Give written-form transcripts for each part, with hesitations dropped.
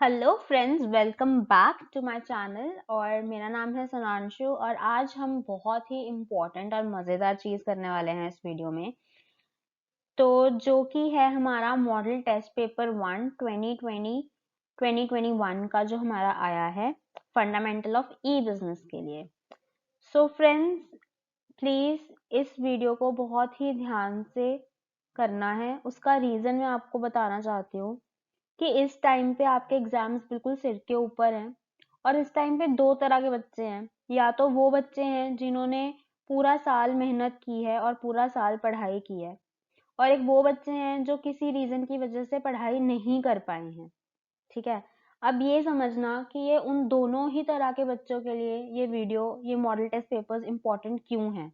Hello friends, welcome back to my channel. और मेरा नाम है सोनांशु और आज हम बहुत ही इम्पोर्टेंट और मज़ेदार चीज़ करने वाले हैं इस वीडियो में। तो जो कि है हमारा मॉडल टेस्ट पेपर 1 2020-2021 का जो हमारा आया है फंडामेंटल ऑफ ई बिजनेस के लिए। सो फ्रेंड्स, प्लीज़ इस वीडियो को बहुत ही ध्यान से करना है। उसका रीज़न मैं आपको बताना चाहती हूँ कि इस टाइम पे आपके एग्जाम्स बिल्कुल सिर के ऊपर हैं और इस टाइम पे दो तरह के बच्चे हैं। या तो वो बच्चे हैं जिन्होंने पूरा साल मेहनत की है और पूरा साल पढ़ाई की है, और एक वो बच्चे हैं जो किसी रीजन की वजह से पढ़ाई नहीं कर पाए हैं। ठीक है। अब ये समझना कि ये उन दोनों ही तरह के बच्चों के लिए ये मॉडल टेस्ट पेपर्स इंपॉर्टेंट क्यों हैं।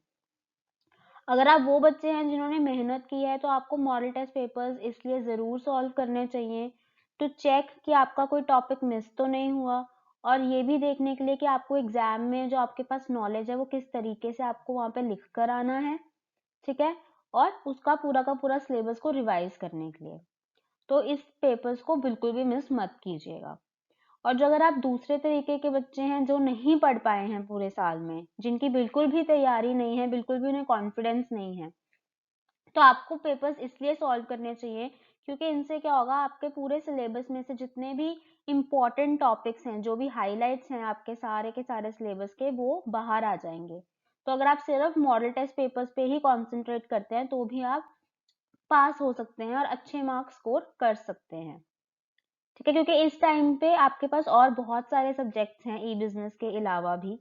अगर आप वो बच्चे हैं जिन्होंने मेहनत की है तो आपको मॉडल टेस्ट पेपर्स इसलिए ज़रूर सॉल्व करने चाहिए टू चेक कि आपका कोई टॉपिक मिस तो नहीं हुआ, और ये भी देखने के लिए कि आपको एग्जाम में जो आपके पास नॉलेज है वो किस तरीके से आपको वहाँ पे लिख कर आना है। ठीक है। और उसका पूरा का पूरा सिलेबस को रिवाइज करने के लिए तो इस पेपर्स को बिल्कुल भी मिस मत कीजिएगा। और जो अगर आप दूसरे तरीके के बच्चे हैं जो नहीं पढ़ पाए हैं पूरे साल में, जिनकी बिल्कुल भी तैयारी नहीं है, बिल्कुल भी उन्हें कॉन्फिडेंस नहीं है, तो आपको पेपर्स इसलिए सॉल्व करने चाहिए क्योंकि इनसे क्या होगा, आपके पूरे सिलेबस में से जितने भी इम्पोर्टेंट टॉपिक्स हैं, जो भी हाइलाइट्स हैं आपके सारे के सारे सिलेबस के, वो बाहर आ जाएंगे। तो अगर आप सिर्फ मॉडल टेस्ट पेपर्स पे ही कंसंट्रेट करते हैं तो भी आप पास हो सकते हैं और अच्छे मार्क्स स्कोर कर सकते हैं। ठीक है, क्योंकि इस टाइम पे आपके पास और बहुत सारे सब्जेक्ट्स हैं ई बिजनेस के अलावा भी।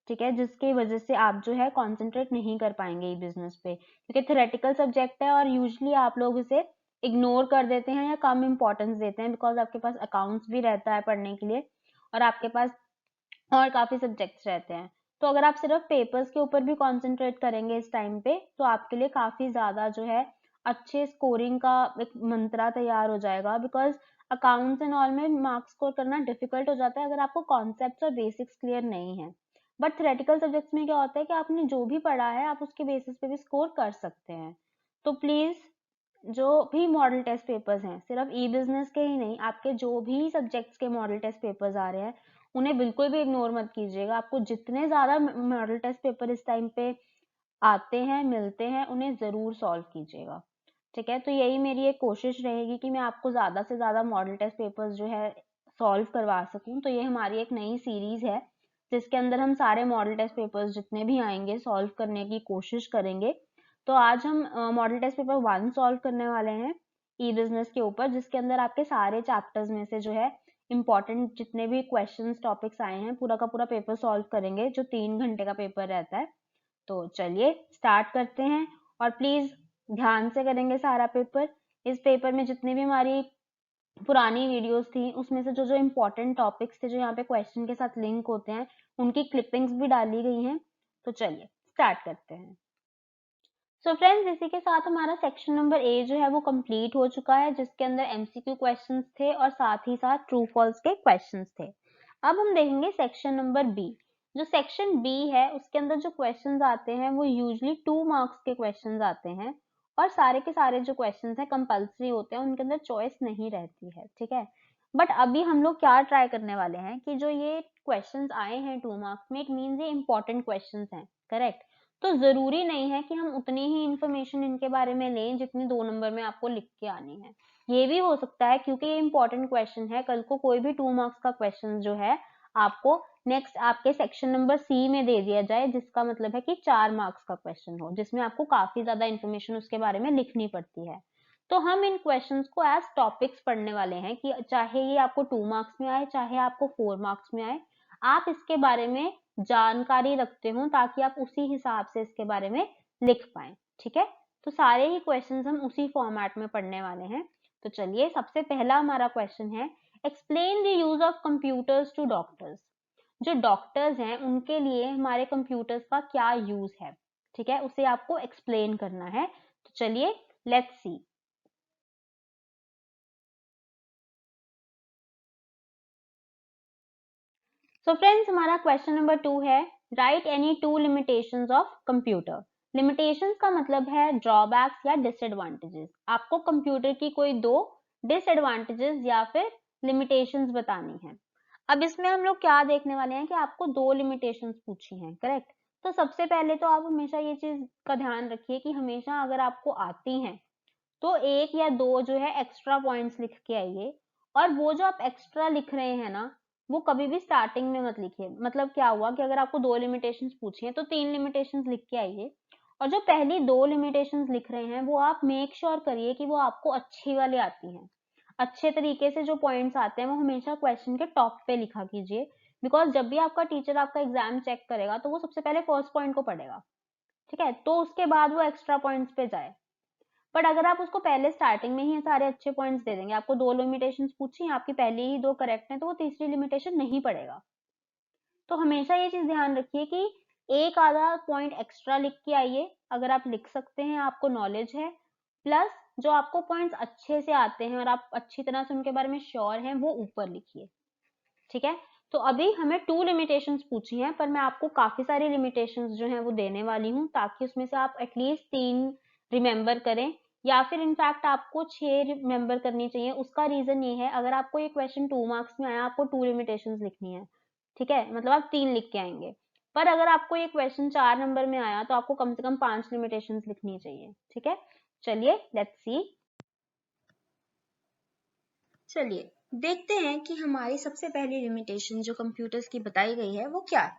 ठीक है, जिसकी वजह से आप जो है कंसंट्रेट नहीं कर पाएंगे ई बिजनेस पे, क्योंकि थ्योरेटिकल सब्जेक्ट है और यूजुअली आप लोग इसे इग्नोर कर देते हैं या कम इंपॉर्टेंस देते हैं, बिकॉज आपके पास अकाउंट्स भी रहता है पढ़ने के लिए और आपके पास और काफी सब्जेक्ट्स रहते हैं। तो अगर आप सिर्फ पेपर्स के ऊपर भी कंसंट्रेट करेंगे इस टाइम पे तो आपके लिए काफी ज्यादा जो है अच्छे स्कोरिंग का एक मंत्रा तैयार हो जाएगा, बिकॉज अकाउंट्स एंड ऑल में मार्क्स स्कोर करना डिफिकल्ट हो जाता है अगर आपको कॉन्सेप्ट्स और बेसिक्स क्लियर नहीं है। बट थ्योरेटिकल सब्जेक्ट्स में क्या होता है कि आपने जो भी पढ़ा है आप उसके बेसिस पे भी स्कोर कर सकते हैं। तो प्लीज, जो भी मॉडल टेस्ट पेपर्स हैं, सिर्फ ई बिजनेस के ही नहीं, आपके जो भी सब्जेक्ट्स के मॉडल टेस्ट पेपर्स आ रहे हैं उन्हें बिल्कुल भी इग्नोर मत कीजिएगा। आपको जितने ज्यादा मॉडल टेस्ट पेपर इस टाइम पे आते हैं, मिलते हैं, उन्हें जरूर सॉल्व कीजिएगा। ठीक है, तो यही मेरी एक कोशिश रहेगी कि मैं आपको ज्यादा से ज्यादा मॉडल टेस्ट पेपर्स जो है सॉल्व करवा सकूं। तो ये हमारी एक नई सीरीज है जिसके अंदर हम सारे मॉडल टेस्ट पेपर्स जितने भी आएंगे सॉल्व करने की कोशिश करेंगे। तो आज हम मॉडल टेस्ट पेपर 1 सॉल्व करने वाले हैं ई बिजनेस के ऊपर, जिसके अंदर आपके सारे चैप्टर्स में से जो है इंपॉर्टेंट जितने भी क्वेश्चंस टॉपिक्स आए हैं पूरा का पूरा पेपर सॉल्व करेंगे, जो 3 घंटे का पेपर रहता है। तो चलिए स्टार्ट करते हैं, और प्लीज ध्यान से करेंगे सारा पेपर। इस पेपर में जितनी भी हमारी पुरानी वीडियोस थी उसमें से जो जो इम्पोर्टेंट टॉपिक्स थे जो यहाँ पे क्वेश्चन के साथ लिंक होते हैं उनकी क्लिपिंग्स भी डाली गई हैं। तो चलिए स्टार्ट करते हैं। सो फ्रेंड्स, इसी के साथ हमारा सेक्शन नंबर ए जो है वो कंप्लीट हो चुका है, जिसके अंदर एमसीक्यू क्वेश्चंस थे और साथ ही साथ ट्रू फॉल्स के क्वेश्चंस थे। अब हम देखेंगे सेक्शन नंबर बी। जो सेक्शन बी है उसके अंदर जो क्वेश्चंस आते हैं वो यूजुअली 2 मार्क्स के क्वेश्चंस आते हैं, और सारे के सारे जो क्वेश्चंस हैं कंपल्सरी होते हैं, उनके अंदर चॉइस नहीं रहती है। ठीक है। बट अभी हम लोग क्या ट्राई करने वाले हैं कि जो ये क्वेश्चंस आए हैं 2 मार्क्स में, इट मीन्स ये इंपॉर्टेंट क्वेश्चंस हैं। करेक्ट। तो जरूरी नहीं है कि हम उतनी ही इंफॉर्मेशन इनके बारे में लें जितनी 2 नंबर में आपको लिख के आनी है। ये भी हो सकता है क्योंकि ये इंपॉर्टेंट क्वेश्चन है, कल को कोई भी 2 मार्क्स का क्वेश्चन जो है आपको नेक्स्ट आपके सेक्शन नंबर सी में दे दिया जाए, जिसका मतलब है कि 4 मार्क्स का क्वेश्चन हो जिसमें आपको काफी ज्यादा इंफॉर्मेशन उसके बारे में लिखनी पड़ती है। तो हम इन क्वेश्चंस को एज टॉपिक्स पढ़ने वाले हैं कि चाहे ये आपको 2 मार्क्स में आए चाहे आपको 4 मार्क्स में आए, आप इसके बारे में जानकारी रखते हो ताकि आप उसी हिसाब से इसके बारे में लिख पाए। ठीक है। तो सारे ही क्वेश्चंस हम उसी फॉर्मेट में पढ़ने वाले हैं। तो चलिए, सबसे पहला हमारा क्वेश्चन है, explain the use of computers to doctors. जो डॉक्टर्स हैं उनके लिए हमारे कंप्यूटर्स का क्या यूज है। ठीक है, उसे आपको एक्सप्लेन करना है। तो चलिए लेट्स सी। सो फ्रेंड्स, हमारा क्वेश्चन नंबर 2 है, right any 2 limitations of computer. Limitations का मतलब है ड्रॉबैक्स या डिसएडवांटेजेस। आपको कंप्यूटर की कोई 2 डिसएडवांटेजेस या फिर लिमिटेशंस बतानी है। अब इसमें हम लोग क्या देखने वाले हैं कि आपको 2 लिमिटेशंस पूछी हैं, करेक्ट? तो सबसे पहले तो आप हमेशा ये चीज का ध्यान रखिए कि हमेशा अगर आपको आती हैं तो 1 या 2 जो है एक्स्ट्रा पॉइंट्स लिख के आइए, और वो जो आप एक्स्ट्रा लिख रहे हैं ना, वो कभी भी स्टार्टिंग में मत लिखिए। मतलब क्या हुआ कि अगर आपको 2 लिमिटेशंस पूछी हैं तो 3 लिमिटेशंस लिख के आइए, और जो पहली 2 लिमिटेशंस लिख रहे हैं वो आप मेक श्योर करिए कि वो आपको अच्छी वाली आती हैं। अच्छे तरीके से जो पॉइंट्स आते हैं वो हमेशा क्वेश्चन के टॉप पे लिखा कीजिए, बिकॉज जब भी आपका टीचर आपका एग्जाम चेक करेगा तो वो सबसे पहले फर्स्ट पॉइंट को पढ़ेगा, ठीक है? तो उसके बाद वो एक्स्ट्रा पॉइंट्स पे जाए। बट अगर आप उसको पहले स्टार्टिंग में ही सारे अच्छे पॉइंट्स दे देंगे, आपको 2 लिमिटेशंस पूछी हैं, आपकी पहली ही 2 करेक्ट हैं, तो वो तीसरी लिमिटेशन नहीं पड़ेगा। तो हमेशा ये चीज ध्यान रखिए कि एक आधा पॉइंट एक्स्ट्रा लिख के आइए, अगर आप लिख सकते हैं, आपको नॉलेज है, प्लस जो आपको पॉइंट्स अच्छे से आते हैं और आप अच्छी तरह से उनके बारे में श्योर हैं, वो ऊपर लिखिए, ठीक है? तो अभी हमें 2 लिमिटेशंस पूछी हैं, पर मैं आपको काफी सारी लिमिटेशंस जो हैं वो देने वाली हूँ, ताकि उसमें से आप एटलीस्ट 3 रिमेंबर करें, या फिर इनफैक्ट आपको 6 रिमेंबर करनी चाहिए। उसका रीजन ये है, अगर आपको ये क्वेश्चन 2 मार्क्स में आया, आपको 2 लिमिटेशंस लिखनी है, ठीक है? मतलब आप 3 लिख के आएंगे। पर अगर आपको ये क्वेश्चन 4 नंबर में आया तो आपको कम से कम 5 लिमिटेशंस लिखनी चाहिए, ठीक है? चलिए लेट्स सी। चलिए देखते हैं कि हमारी सबसे पहली लिमिटेशन जो कंप्यूटर्स की बताई गई है वो क्या है।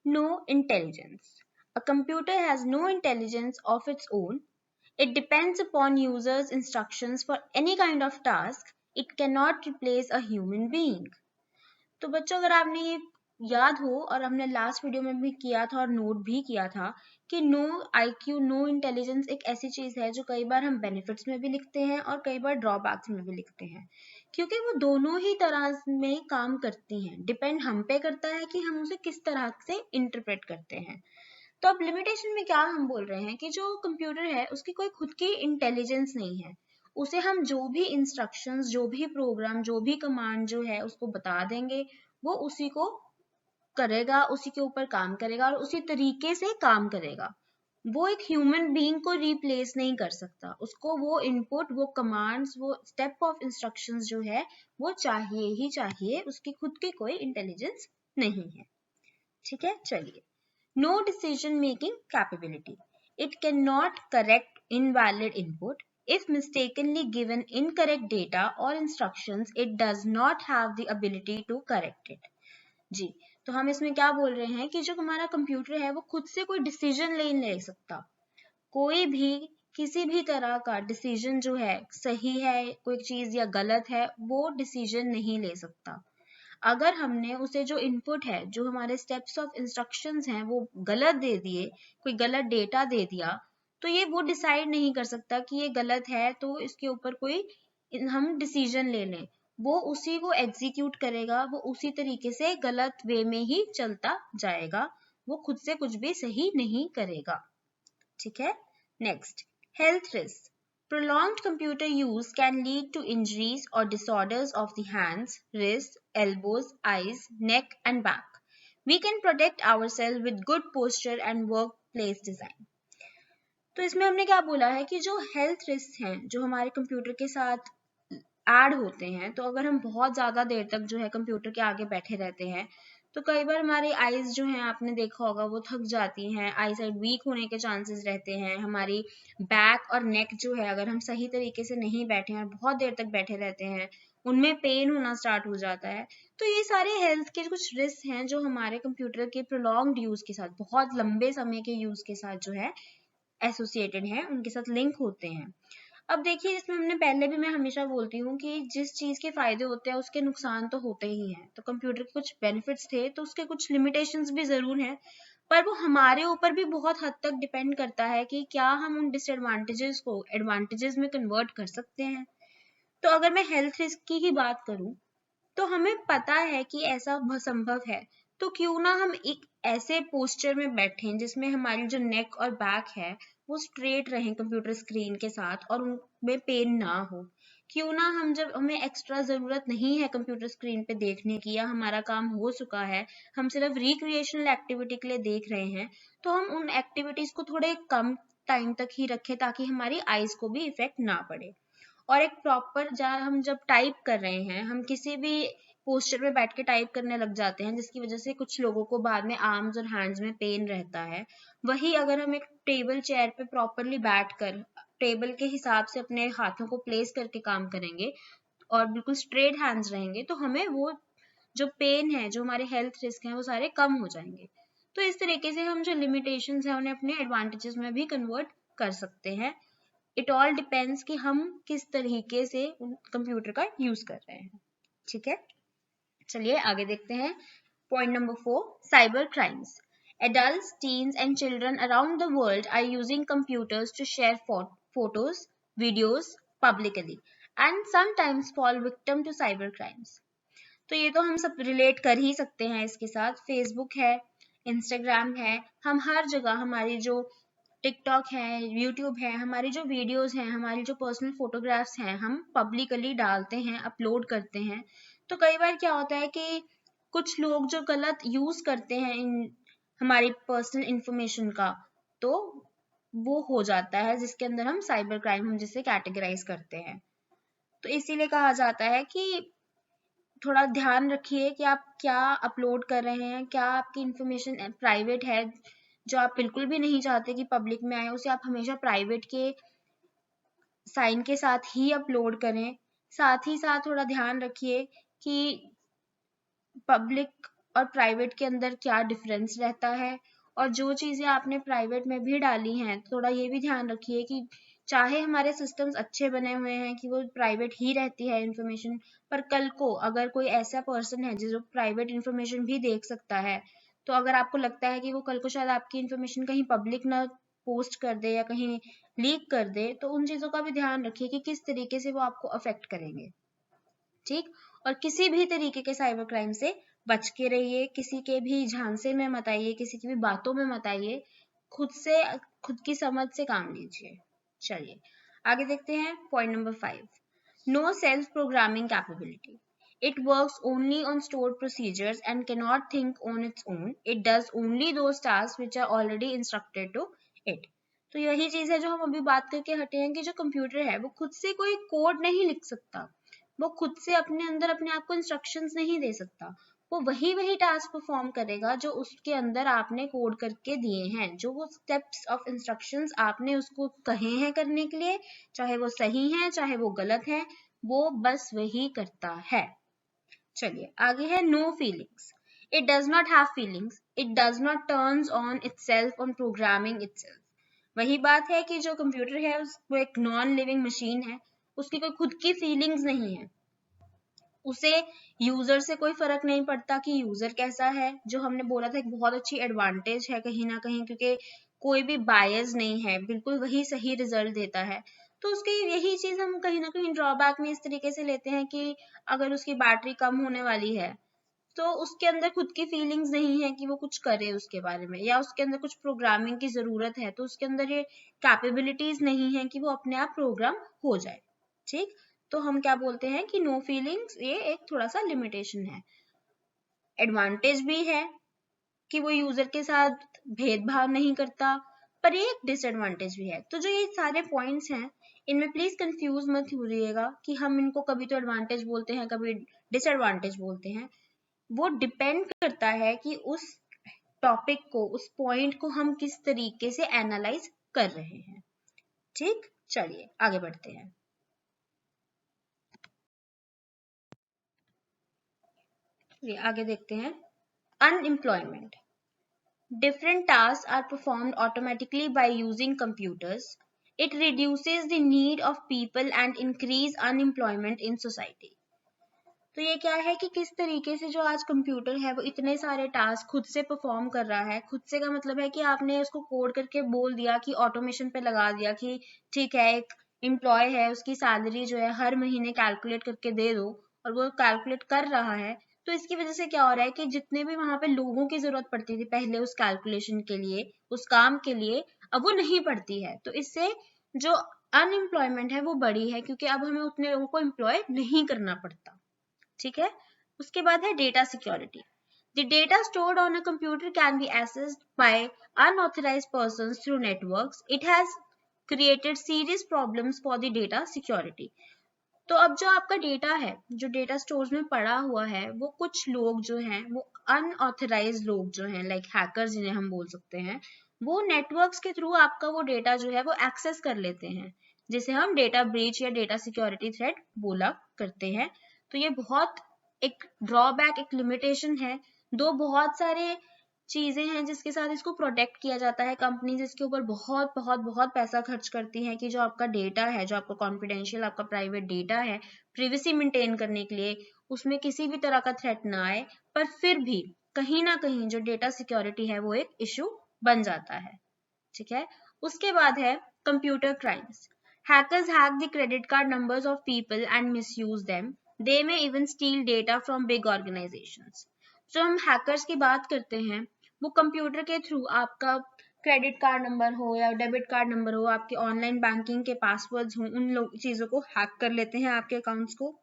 No intelligence. A computer has no intelligence of its own. It depends upon users' instructions for any kind of task. It cannot replace a human being. तो बच्चों अगर आपने ये याद हो, और हमने लास्ट वीडियो में भी किया था और नोट भी किया था कि नो आईक्यू, नो इंटेलिजेंस एक ऐसी चीज है जो कई बार हम बेनिफिट्स में भी लिखते हैं और कई बार ड्रॉबैक्स में भी लिखते हैं, क्योंकि वो दोनों ही तरह में काम करती हैं। डिपेंड हम पे करता है कि हम उसे किस तरह से इंटरप्रेट करते हैं। तो अब लिमिटेशन में क्या हम बोल रहे हैं कि जो कंप्यूटर है उसकी कोई खुद की इंटेलिजेंस नहीं है। उसे हम जो भी इंस्ट्रक्शंस, जो भी प्रोग्राम, जो भी कमांड जो है उसको बता देंगे, वो उसी को करेगा, उसी के ऊपर काम करेगा और उसी तरीके से काम करेगा। वो एक ह्यूमन बीइंग को रिप्लेस नहीं कर सकता। उसको वो इनपुट, वो कमांड्स, वो स्टेप ऑफ इंस्ट्रक्शंस जो है वो चाहिए ही चाहिए, उसकी खुद की कोई इंटेलिजेंस नहीं है। ठीक है, चलिए। No decision making capability. It cannot correct invalid input. If mistakenly given incorrect data or instructions, it does not have the ability to correct it. जी, तो हम इसमें क्या बोल रहे हैं कि जो हमारा कंप्यूटर है वो खुद से कोई डिसीजन नहीं ले सकता। कोई भी किसी भी तरह का डिसीजन जो है, सही है कोई चीज या गलत है, वो डिसीजन नहीं ले सकता। अगर हमने उसे जो इनपुट है, जो हमारे स्टेप्स ऑफ इंस्ट्रक्शंस हैं, वो गलत दे दिए, कोई गलत डेटा दे दिया, तो ये वो डिसाइड नहीं कर सकता कि ये गलत है तो इसके ऊपर कोई हम डिसीजन ले लें। वो उसी को एग्जीक्यूट करेगा, वो उसी तरीके से गलत वे में ही चलता जाएगा, वो खुद से कुछ भी सही नहीं करेगा। ठीक है, next, health risk. Prolonged computer use can lead to injuries or disorders of the hands, wrists, elbows, eyes, neck, and back. We can protect ourselves with good posture and workplace design. तो इसमें हमने क्या बोला है कि जो health risk हैं जो हमारे कंप्यूटर के साथ ऐड होते हैं, तो अगर हम बहुत ज़्यादा देर तक जो है कंप्यूटर के आगे बैठे रहते हैं तो कई बार हमारी आईज जो हैं, आपने देखा होगा, वो थक जाती हैं, आई साइड वीक होने के चांसेस रहते हैं। हमारी बैक और नेक जो है, अगर हम सही तरीके से नहीं बैठे हैं और बहुत देर तक बैठे रहते हैं, उनमें पेन होना स्टार्ट हो जाता है। तो ये सारे हेल्थ के कुछ रिस्क हैं जो हमारे कंप्यूटर के प्रोलॉन्ग्ड यूज के साथ, बहुत लंबे समय के यूज के साथ जो है एसोसिएटेड हैं, उनके साथ लिंक होते हैं। अब देखिए, इसमें हमने पहले भी, मैं हमेशा बोलती हूँ कि जिस चीज के फायदे होते हैं उसके नुकसान तो होते ही हैं। तो कंप्यूटर के कुछ बेनिफिट्स थे तो उसके कुछ लिमिटेशंस भी जरूर हैं, पर वो हमारे ऊपर भी बहुत हद तक डिपेंड करता है कि क्या हम उन डिसएडवांटेजेस को एडवांटेजेस में कन्वर्ट कर सकते हैं। तो अगर मैं हेल्थ रिस्क की ही बात करूं, तो हमें पता है कि ऐसा संभव है, तो क्यों ना हम एक ऐसे पोस्चर में बैठें जिसमें हमारी जो नेक और बैक है वो स्ट्रेट रहें कंप्यूटर स्क्रीन के साथ और उनमें पेन ना हो। क्यों ना हम, जब हमें एक्स्ट्रा जरूरत नहीं है कंप्यूटर स्क्रीन पे देखने की, या हमारा काम हो चुका है, हम सिर्फ रिक्रिएशनल एक्टिविटी के लिए देख रहे हैं, तो हम उन एक्टिविटीज को थोड़े कम टाइम तक ही रखें ताकि हमारी आईज को भी इफेक्ट ना पड़े। और एक प्रॉपर हम जब टाइप कर रहे हैं, हम किसी भी पोस्चर में बैठ के टाइप करने लग जाते हैं, जिसकी वजह से कुछ लोगों को बाद में आर्म्स और हैंड्स में पेन रहता है। वही अगर हम एक टेबल चेयर पे प्रॉपरली बैठ कर टेबल के हिसाब से अपने हाथों को प्लेस करके काम करेंगे और बिल्कुल स्ट्रेट हैंड्स रहेंगे, तो हमें वो जो पेन है, जो हमारे हेल्थ रिस्क हैं, वो सारे कम हो जाएंगे। तो इस तरीके से हम जो लिमिटेशंस हैं उन्हें अपने एडवांटेजेस में भी कन्वर्ट कर सकते हैं। इट ऑल डिपेंड्स कि हम किस तरीके से कंप्यूटर का यूज कर रहे हैं। ठीक है, चलिए आगे देखते हैं। Point number 4, cyber crimes. Adults, teens and children around the world are using computers to share photos, videos publicly and sometimes fall victim to cyber crimes. तो ये तो हम सब रिलेट कर ही सकते हैं इसके साथ। फेसबुक है, इंस्टाग्राम है, हम हर जगह हमारी जो टिकटॉक है, यूट्यूब है, हमारी जो वीडियोस हैं, हमारी जो पर्सनल फोटोग्राफ्स हैं, हम पब्लिकली डालते हैं, अपलोड करते हैं। तो कई बार क्या होता है कि कुछ लोग जो गलत यूज करते हैं इन हमारी पर्सनल इंफॉर्मेशन का, तो वो हो जाता है जिसके अंदर हम साइबर क्राइम हम जिसे कैटेगराइज करते हैं। तो इसीलिए कहा जाता है कि थोड़ा ध्यान रखिए कि आप क्या अपलोड कर रहे हैं, क्या आपकी इंफॉर्मेशन प्राइवेट है जो आप बिल्कुल भी नहीं चाहते कि पब्लिक में आए, उसे आप हमेशा प्राइवेट के साइन के साथ ही अपलोड करें। साथ ही साथ थोड़ा ध्यान रखिए कि पब्लिक और प्राइवेट के अंदर क्या डिफरेंस रहता है, और जो चीजें आपने प्राइवेट में भी डाली हैं, थोड़ा ये भी ध्यान रखिए कि चाहे हमारे सिस्टम्स अच्छे बने हुए हैं कि वो प्राइवेट ही रहती है इंफॉर्मेशन, पर कल को अगर कोई ऐसा पर्सन है जो प्राइवेट इंफॉर्मेशन भी देख सकता है, तो अगर आपको लगता है कि वो कल को शायद आपकी इंफॉर्मेशन कहीं पब्लिक ना पोस्ट कर दे या कहीं लीक कर दे, तो उन चीजों का भी ध्यान रखिए कि किस तरीके से वो आपको अफेक्ट करेंगे। ठीक, और किसी भी तरीके के साइबर क्राइम से बच के रहिए, किसी के भी झांसे में मत आइए, किसी की भी बातों में मत आइए, खुद की समझ से काम लीजिए। चलिए आगे देखते हैं। Point number 5, no self programming capability. It works only on stored procedures and cannot think on its own. It does only those tasks which are already instructed to it. तो यही चीज है जो हम अभी बात करके हटे हैं कि जो कंप्यूटर है वो खुद से कोई कोड नहीं लिख सकता, वो खुद से अपने अंदर अपने आप को इंस्ट्रक्शंस नहीं दे सकता। वो वही टास्क परफॉर्म करेगा जो उसके अंदर आपने कोड करके दिए हैं, जो वो स्टेप्स ऑफ इंस्ट्रक्शंस आपने उसको कहे हैं करने के लिए, चाहे वो सही है चाहे वो गलत है, वो बस वही करता है। चलिए आगे है, no feelings. It does not have feelings, it does not turns on itself on programming itself. वही बात है कि जो कंप्यूटर है वो एक नॉन लिविंग मशीन है, उसकी कोई खुद की फीलिंग्स नहीं है, उसे यूजर से कोई फर्क नहीं पड़ता कि यूजर कैसा है, जो हमने बोला था एक बहुत अच्छी एडवांटेज है कहीं ना कहीं, क्योंकि कोई भी बायस नहीं है, बिल्कुल वही सही रिजल्ट देता है। तो उसकी यही चीज हम कहीं ना कहीं ड्रॉबैक में इस तरीके से लेते हैं कि अगर उसकी बैटरी कम होने वाली है, तो उसके अंदर खुद की फीलिंग्स नहीं है कि वो कुछ करे उसके बारे में, या उसके अंदर कुछ प्रोग्रामिंग की जरूरत है तो उसके अंदर ये कैपेबिलिटीज नहीं है कि वो अपने आप प्रोग्राम हो जाए। ठीक, तो हम क्या बोलते हैं कि नो फीलिंग्स ये एक थोड़ा सा लिमिटेशन है। एडवांटेज भी है कि वो यूजर के साथ भेदभाव नहीं करता, पर ये एक डिसएडवांटेज भी है। तो जो ये सारे पॉइंट्स हैं, इनमें प्लीज कंफ्यूज मत होइएगा कि हम इनको कभी तो एडवांटेज बोलते हैं कभी डिसएडवांटेज बोलते हैं। वो डिपेंड करता है कि उस टॉपिक को, उस पॉइंट को हम किस तरीके से एनालाइज कर रहे हैं। ठीक, चलिए आगे बढ़ते हैं। आगे देखते हैं, unemployment. Different tasks are performed automatically by using computers. It reduces the need of people and increase unemployment in society. तो ये क्या है कि किस तरीके से जो आज कंप्यूटर है वो इतने सारे टास्क खुद से परफॉर्म कर रहा है। खुद से का मतलब है कि आपने उसको कोड करके बोल दिया कि ऑटोमेशन पे लगा दिया कि ठीक है, एक एम्प्लॉय है उसकी सैलरी जो है हर महीने कैलकुलेट करके दे दो, और वो कैलकुलेट कर रहा है। तो इसकी वजह से क्या हो रहा है कि जितने भी वहां पे लोगों की जरूरत पड़ती थी पहले उस कैलकुलेशन के लिए, उस काम के लिए, अब वो नहीं पड़ती है। तो इससे जो अनएम्प्लॉयमेंट है वो बढ़ी है, क्योंकि अब हमें उतने लोगों को एम्प्लॉय नहीं करना पड़ता। ठीक है, उसके बाद है data security. The data stored on a computer can be accessed by unauthorized persons through networks. It has created serious problems for the data security. तो अब जो आपका डेटा है, जो डेटा स्टोर्स में पड़ा हुआ है, वो कुछ लोग जो हैं, वो अनऑथराइज्ड लोग जो हैं, लाइक हैकर्स जिन्हें हम बोल सकते हैं, वो नेटवर्क्स के थ्रू आपका वो डेटा जो है वो एक्सेस कर लेते हैं, जिसे हम डेटा ब्रीच या डेटा सिक्योरिटी थ्रेट बोला करते हैं। तो ये बहुत एक ड्रॉबैक, एक लिमिटेशन है। दो बहुत सारे चीजें हैं जिसके साथ इसको प्रोटेक्ट किया जाता है। कंपनीज इसके ऊपर बहुत बहुत बहुत पैसा खर्च करती हैं कि जो आपका डेटा है, जो आपका कॉन्फिडेंशियल, आपका प्राइवेट डेटा है, प्रिवेसी मेंटेन करने के लिए उसमें किसी भी तरह का थ्रेट ना आए। पर फिर भी कहीं ना कहीं जो डेटा सिक्योरिटी है वो एक इशू बन जाता है। ठीक है। उसके बाद है computer crimes. Hackers hack the credit card numbers of people and misuse them. They may even steal data from big organisations. जो हम हैकर्स की बात करते हैं, वो कंप्यूटर के थ्रू आपका क्रेडिट कार्ड नंबर हो या डेबिट कार्ड नंबर हो, आपके ऑनलाइन बैंकिंग के पासवर्ड्स हो, उन चीजों को हैक कर लेते हैं, आपके अकाउंट्स को,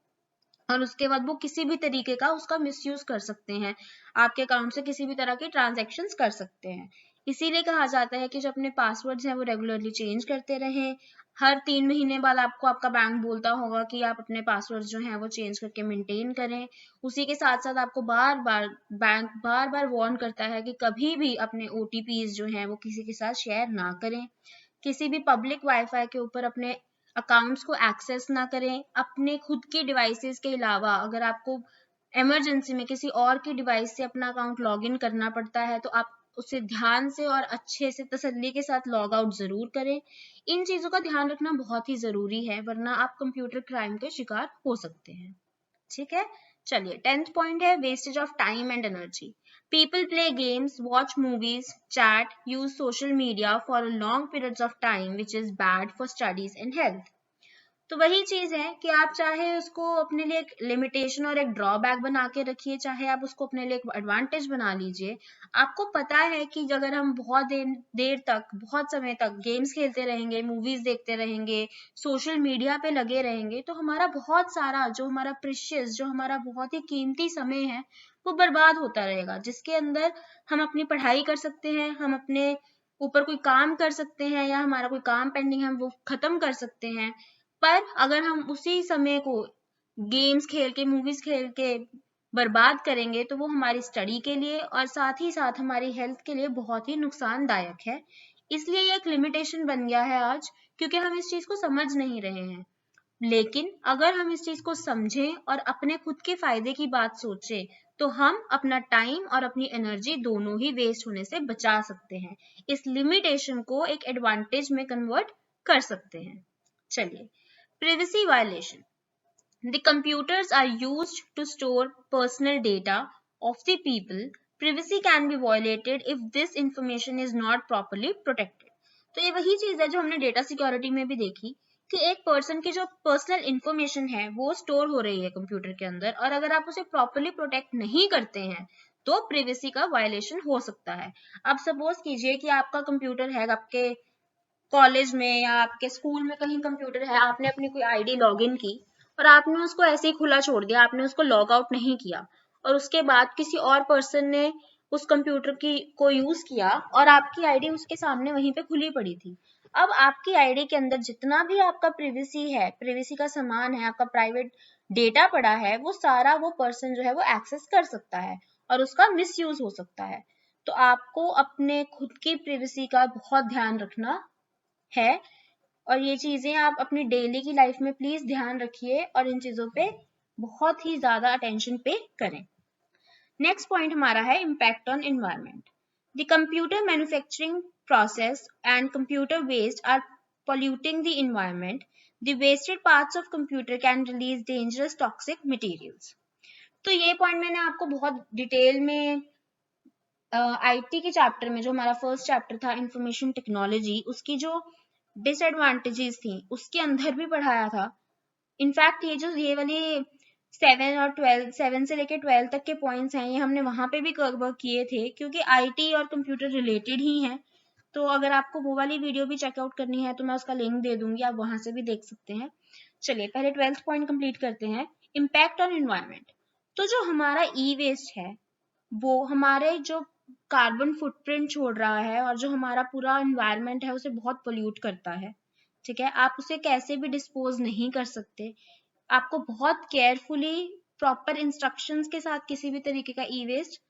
और उसके बाद वो किसी भी तरीके का उसका मिसयूज कर सकते हैं, आपके अकाउंट से किसी भी तरह के ट्रांजैक्शंस कर सकते हैं। इसीलिए कहा जाता है कि जो अपने पासवर्ड्स हैं वो रेगुलरली चेंज करते रहें। हर 3 महीने बाद आपको आपका बैंक बोलता होगा कि आप अपने पासवर्ड्स जो हैं वो चेंज करके मेंटेन करें। उसी के साथ साथ आपको बार बार बैंक बार बार वार्न करता है कि कभी भी अपने OTPs जो हैं वो किसी के साथ शेयर ना करें। किसी भी पब्लिक वाईफाई के ऊपर अपने अकाउंट्स को एक्सेस ना करें। अपने खुद की डिवाइसेस के अलावा अगर आपको इमरजेंसी में किसी और की डिवाइस से अपना अकाउंट लॉग इन करना पड़ता है तो आप उसे ध्यान से और अच्छे से तसल्ली के साथ लॉग आउट जरूर करें। इन चीजों का ध्यान रखना बहुत ही जरूरी है, वरना आप कंप्यूटर क्राइम के शिकार हो सकते हैं। ठीक है। चलिए 10th पॉइंट है wastage of time and energy. People play games, watch movies, chat, use social media for long periods of time which is bad for studies and health. तो वही चीज है कि आप चाहे उसको अपने लिए एक लिमिटेशन और एक ड्रॉबैक बना के रखिए, चाहे आप उसको अपने लिए एक एडवांटेज बना लीजिए। आपको पता है कि अगर हम बहुत देर तक, बहुत समय तक गेम्स खेलते रहेंगे, मूवीज देखते रहेंगे, सोशल मीडिया पे लगे रहेंगे, तो हमारा बहुत सारा जो हमारा प्रीशियस, जो हमारा बहुत ही कीमती समय है वो बर्बाद होता रहेगा, जिसके अंदर हम अपनी पढ़ाई कर सकते हैं, हम अपने ऊपर कोई काम कर सकते हैं, या हमारा कोई काम पेंडिंग है हम वो खत्म कर सकते हैं। पर अगर हम उसी समय को गेम्स खेल के, मूवीज खेल के बर्बाद करेंगे तो वो हमारी स्टडी के लिए और साथ ही साथ हमारी हेल्थ के लिए बहुत ही नुकसानदायक है। इसलिए ये एक लिमिटेशन बन गया है आज, क्योंकि हम इस चीज को समझ नहीं रहे हैं। लेकिन अगर हम इस चीज को समझें और अपने खुद के फायदे की बात सोचें तो हम अपना टाइम और अपनी एनर्जी दोनों ही वेस्ट होने से बचा सकते हैं। इस लिमिटेशन को एक एडवांटेज में कन्वर्ट कर सकते हैं। चलिए, privacy violation. The computers are used to store personal data of the people. Privacy can be violated if this information is not properly protected. तो ये वही चीज है जो हमने डेटा सिक्योरिटी में भी देखी कि एक पर्सन की जो पर्सनल इंफॉर्मेशन है वो स्टोर हो रही है कंप्यूटर के अंदर, और अगर आप उसे प्रॉपरली प्रोटेक्ट नहीं करते हैं तो प्रिवेसी का वायलेशन हो सकता है। अब सपोज कीजिए कि आपका कंप्यूटर है, आपके कॉलेज में या आपके स्कूल में कहीं कंप्यूटर है, आपने अपनी कोई आईडी लॉगिन की और आपने उसको ऐसे ही खुला छोड़ दिया, आपने उसको लॉग आउट नहीं किया, और उसके बाद किसी और पर्सन ने उस कंप्यूटर की को यूज किया और आपकी आईडी उसके सामने वहीं पे खुली पड़ी थी। अब आपकी आईडी के अंदर जितना भी आपका प्रिवेसी है, प्रिवेसी का सामान है, आपका प्राइवेट डेटा पड़ा है, वो सारा वो पर्सन जो है वो एक्सेस कर सकता है और उसका मिसयूज हो सकता है। तो आपको अपने खुद की प्रिवेसी का बहुत ध्यान रखना है, और ये चीजें आप अपनी डेली की लाइफ में प्लीज ध्यान रखिए और इन चीजों पे बहुत ही ज्यादा अटेंशन पे करें। नेक्स्ट पॉइंट हमारा है impact on environment. The computer manufacturing process and computer waste are polluting the environment. The wasted parts of computer can release dangerous toxic materials. तो ये पॉइंट मैंने आपको बहुत डिटेल में आईटी के चैप्टर में, जो हमारा फर्स्ट चैप्टर था इंफॉर्मेशन टेक्नोलॉजी, उसकी जो डिसएडवांटेजेस थी उसके अंदर भी पढ़ाया था। इनफैक्ट ये वाली 7 से लेकर 12 तक के पॉइंट्स हैं, ये हमने वहां पे भी कवर किए थे, क्योंकि आईटी और कंप्यूटर रिलेटेड ही हैं। तो अगर आपको वो वाली वीडियो भी चेकआउट करनी है तो मैं उसका लिंक दे दूंगी, आप वहां से भी देख सकते हैं। चलिए पहले 12th पॉइंट कंप्लीट करते हैं, इम्पैक्ट ऑन एनवायरनमेंट। तो जो हमारा ई वेस्ट है वो हमारे जो कार्बन फुटप्रिंट छोड़ रहा है और जो हमारा पूरा एनवायरनमेंट है उसे बहुत पोल्यूट करता है। ठीक है, आप उसे कैसे भी डिस्पोज नहीं कर सकते। आपको बहुत केयरफुली प्रॉपर इंस्ट्रक्शंस के साथ किसी भी तरीके का ई वेस्ट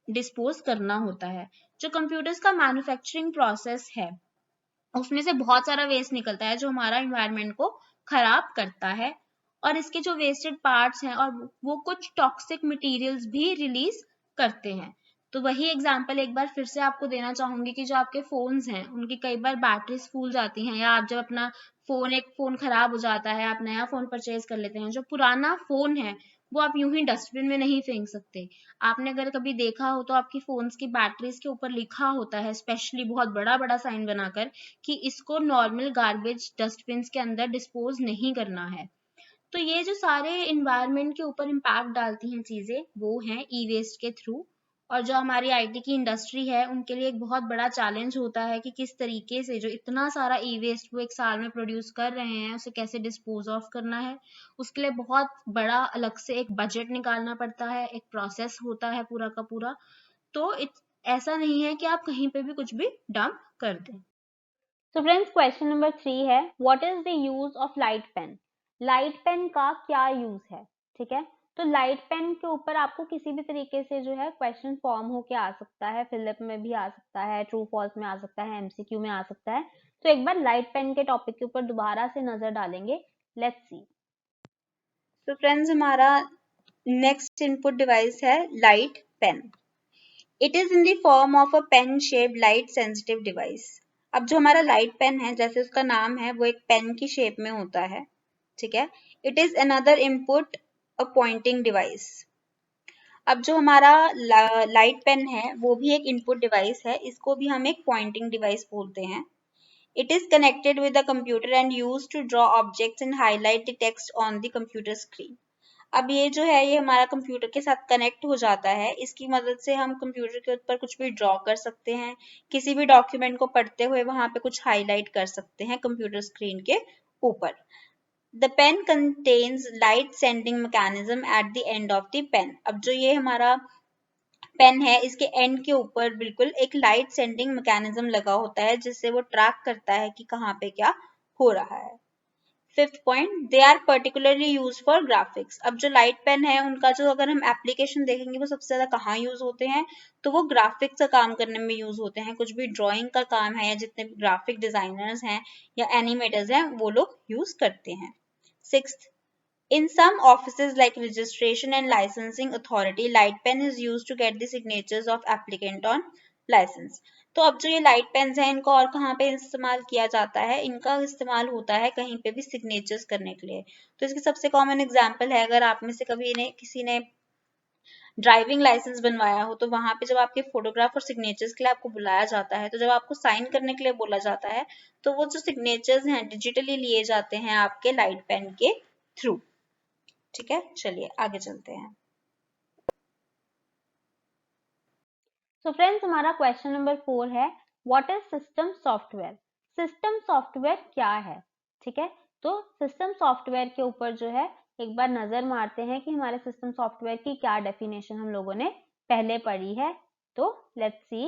डिस्पोज करना होता है। जो कंप्यूटर्स का मैन्युफैक्चरिंग प्रोसेस है उसमें से बहुत सारा वेस्ट निकलता है जो हमारा इन्वायरमेंट को खराब करता है, और इसके जो वेस्टेड पार्ट्स हैं और वो कुछ टॉक्सिक मटेरियल्स भी रिलीज करते हैं। तो वही एग्जांपल एक बार फिर से आपको देना चाहूंगी कि जो आपके फोन्स हैं उनकी कई बार बैटरीज फूल जाती हैं, या आप जब अपना एक फोन खराब हो जाता है, आप नया फोन परचेज कर लेते हैं, जो पुराना फोन है वो आप यूं ही डस्टबिन में नहीं फेंक सकते। आपने अगर कभी देखा हो तो आपकी फोन्स की बैटरीज के ऊपर लिखा होता है स्पेशली बहुत बड़ा बड़ा साइन बनाकर कि इसको नॉर्मल गार्बेज डस्टबिन के अंदर डिस्पोज नहीं करना है। तो ये जो सारे इन्वायरमेंट के ऊपर इम्पैक्ट डालती हैं चीजें वो हैं ई वेस्ट के थ्रू। और जो हमारी आईटी की इंडस्ट्री है उनके लिए एक बहुत बड़ा चैलेंज होता है कि किस तरीके से जो इतना सारा ई वेस्ट वो एक साल में प्रोड्यूस कर रहे हैं उसे कैसे डिस्पोज ऑफ करना है। उसके लिए बहुत बड़ा अलग से एक बजट निकालना पड़ता है, एक प्रोसेस होता है पूरा का पूरा। तो ऐसा नहीं है कि आप कहीं पे भी कुछ भी डंप कर दें। तो फ्रेंड्स क्वेश्चन नंबर 3 है, what is the use of light pen? Light pen का क्या यूज है? ठीक है, तो लाइट पेन के ऊपर आपको किसी भी तरीके से जो है क्वेश्चन फॉर्म होके आ सकता है, फिलअप में भी आ सकता है, ट्रू फॉल्स में आ सकता है, एमसीक्यू में आ सकता है। तो एक बार लाइट पेन के टॉपिक के ऊपर दोबारा से नजर डालेंगे। Let's see. तो फ्रेंड्स हमारा नेक्स्ट इनपुट डिवाइस है light pen. It is in the form of a pen shaped light sensitive device. अब जो हमारा लाइट पेन है जैसे उसका नाम है वो एक पेन की शेप में होता है, ठीक है। It is another input a pointing device. अब जो हमारा लाइट पेन है वो भी एक इनपुट डिवाइस है, इसको भी हम एक पॉइंटिंग डिवाइस बोलते हैं। It is connected with the computer and used to draw objects and highlight the text on the computer screen. अब ये जो है ये हमारा कंप्यूटर के साथ कनेक्ट हो जाता है, इसकी मदद से हम कंप्यूटर के ऊपर कुछ भी ड्रॉ कर सकते हैं, किसी भी डॉक्यूमेंट को पढ़ते हुए वहां पे कुछ हाईलाइट कर सकते हैं कंप्यूटर स्क्रीन के ऊपर। The pen contains light sending mechanism at the end of the pen. अब जो ये हमारा पेन है इसके एंड के ऊपर बिल्कुल एक लाइट सेंडिंग मैकेनिज्म लगा होता है जिससे वो ट्रैक करता है कि कहाँ पे क्या हो रहा है। Fifth point, they are particularly use for graphics. अब जो लाइट पेन है उनका जो अगर हम एप्लीकेशन देखेंगे वो सबसे ज्यादा कहाँ यूज होते हैं, तो वो ग्राफिक्स का काम करने में यूज होते हैं। कुछ भी ड्राइंग का काम है या जितने भी ग्राफिक डिजाइनर्स हैं या एनिमेटर्स हैं वो लोग यूज करते हैं। Sixth, in some offices like registration and licensing authority, light pen is used to get the signatures of applicant on license. तो अब जो ये लाइट पेन्स हैं इनको और कहाँ पे इस्तेमाल किया जाता है, इनका इस्तेमाल होता है कहीं पे भी सिग्नेचर्स करने के लिए। तो इसकी सबसे कॉमन एग्जांपल है, अगर आप में से कभी किसी ने ड्राइविंग लाइसेंस बनवाया हो तो वहां पे जब आपके फोटोग्राफ और सिग्नेचर्स के लिए आपको बुलाया जाता है, तो जब आपको साइन करने के लिए बोला जाता है तो वो जो सिग्नेचर्स हैं डिजिटली लिए जाते हैं आपके लाइट पेन के थ्रू। ठीक है, चलिए आगे चलते हैं। सो फ्रेंड्स हमारा क्वेश्चन नंबर 4 है, what is system software? System software क्या है? ठीक है, तो सिस्टम सॉफ्टवेयर के ऊपर जो है एक बार नजर मारते हैं कि हमारे सिस्टम सॉफ्टवेयर की क्या डेफिनेशन हम लोगों ने पहले पढ़ी है। तो लेट्स सी।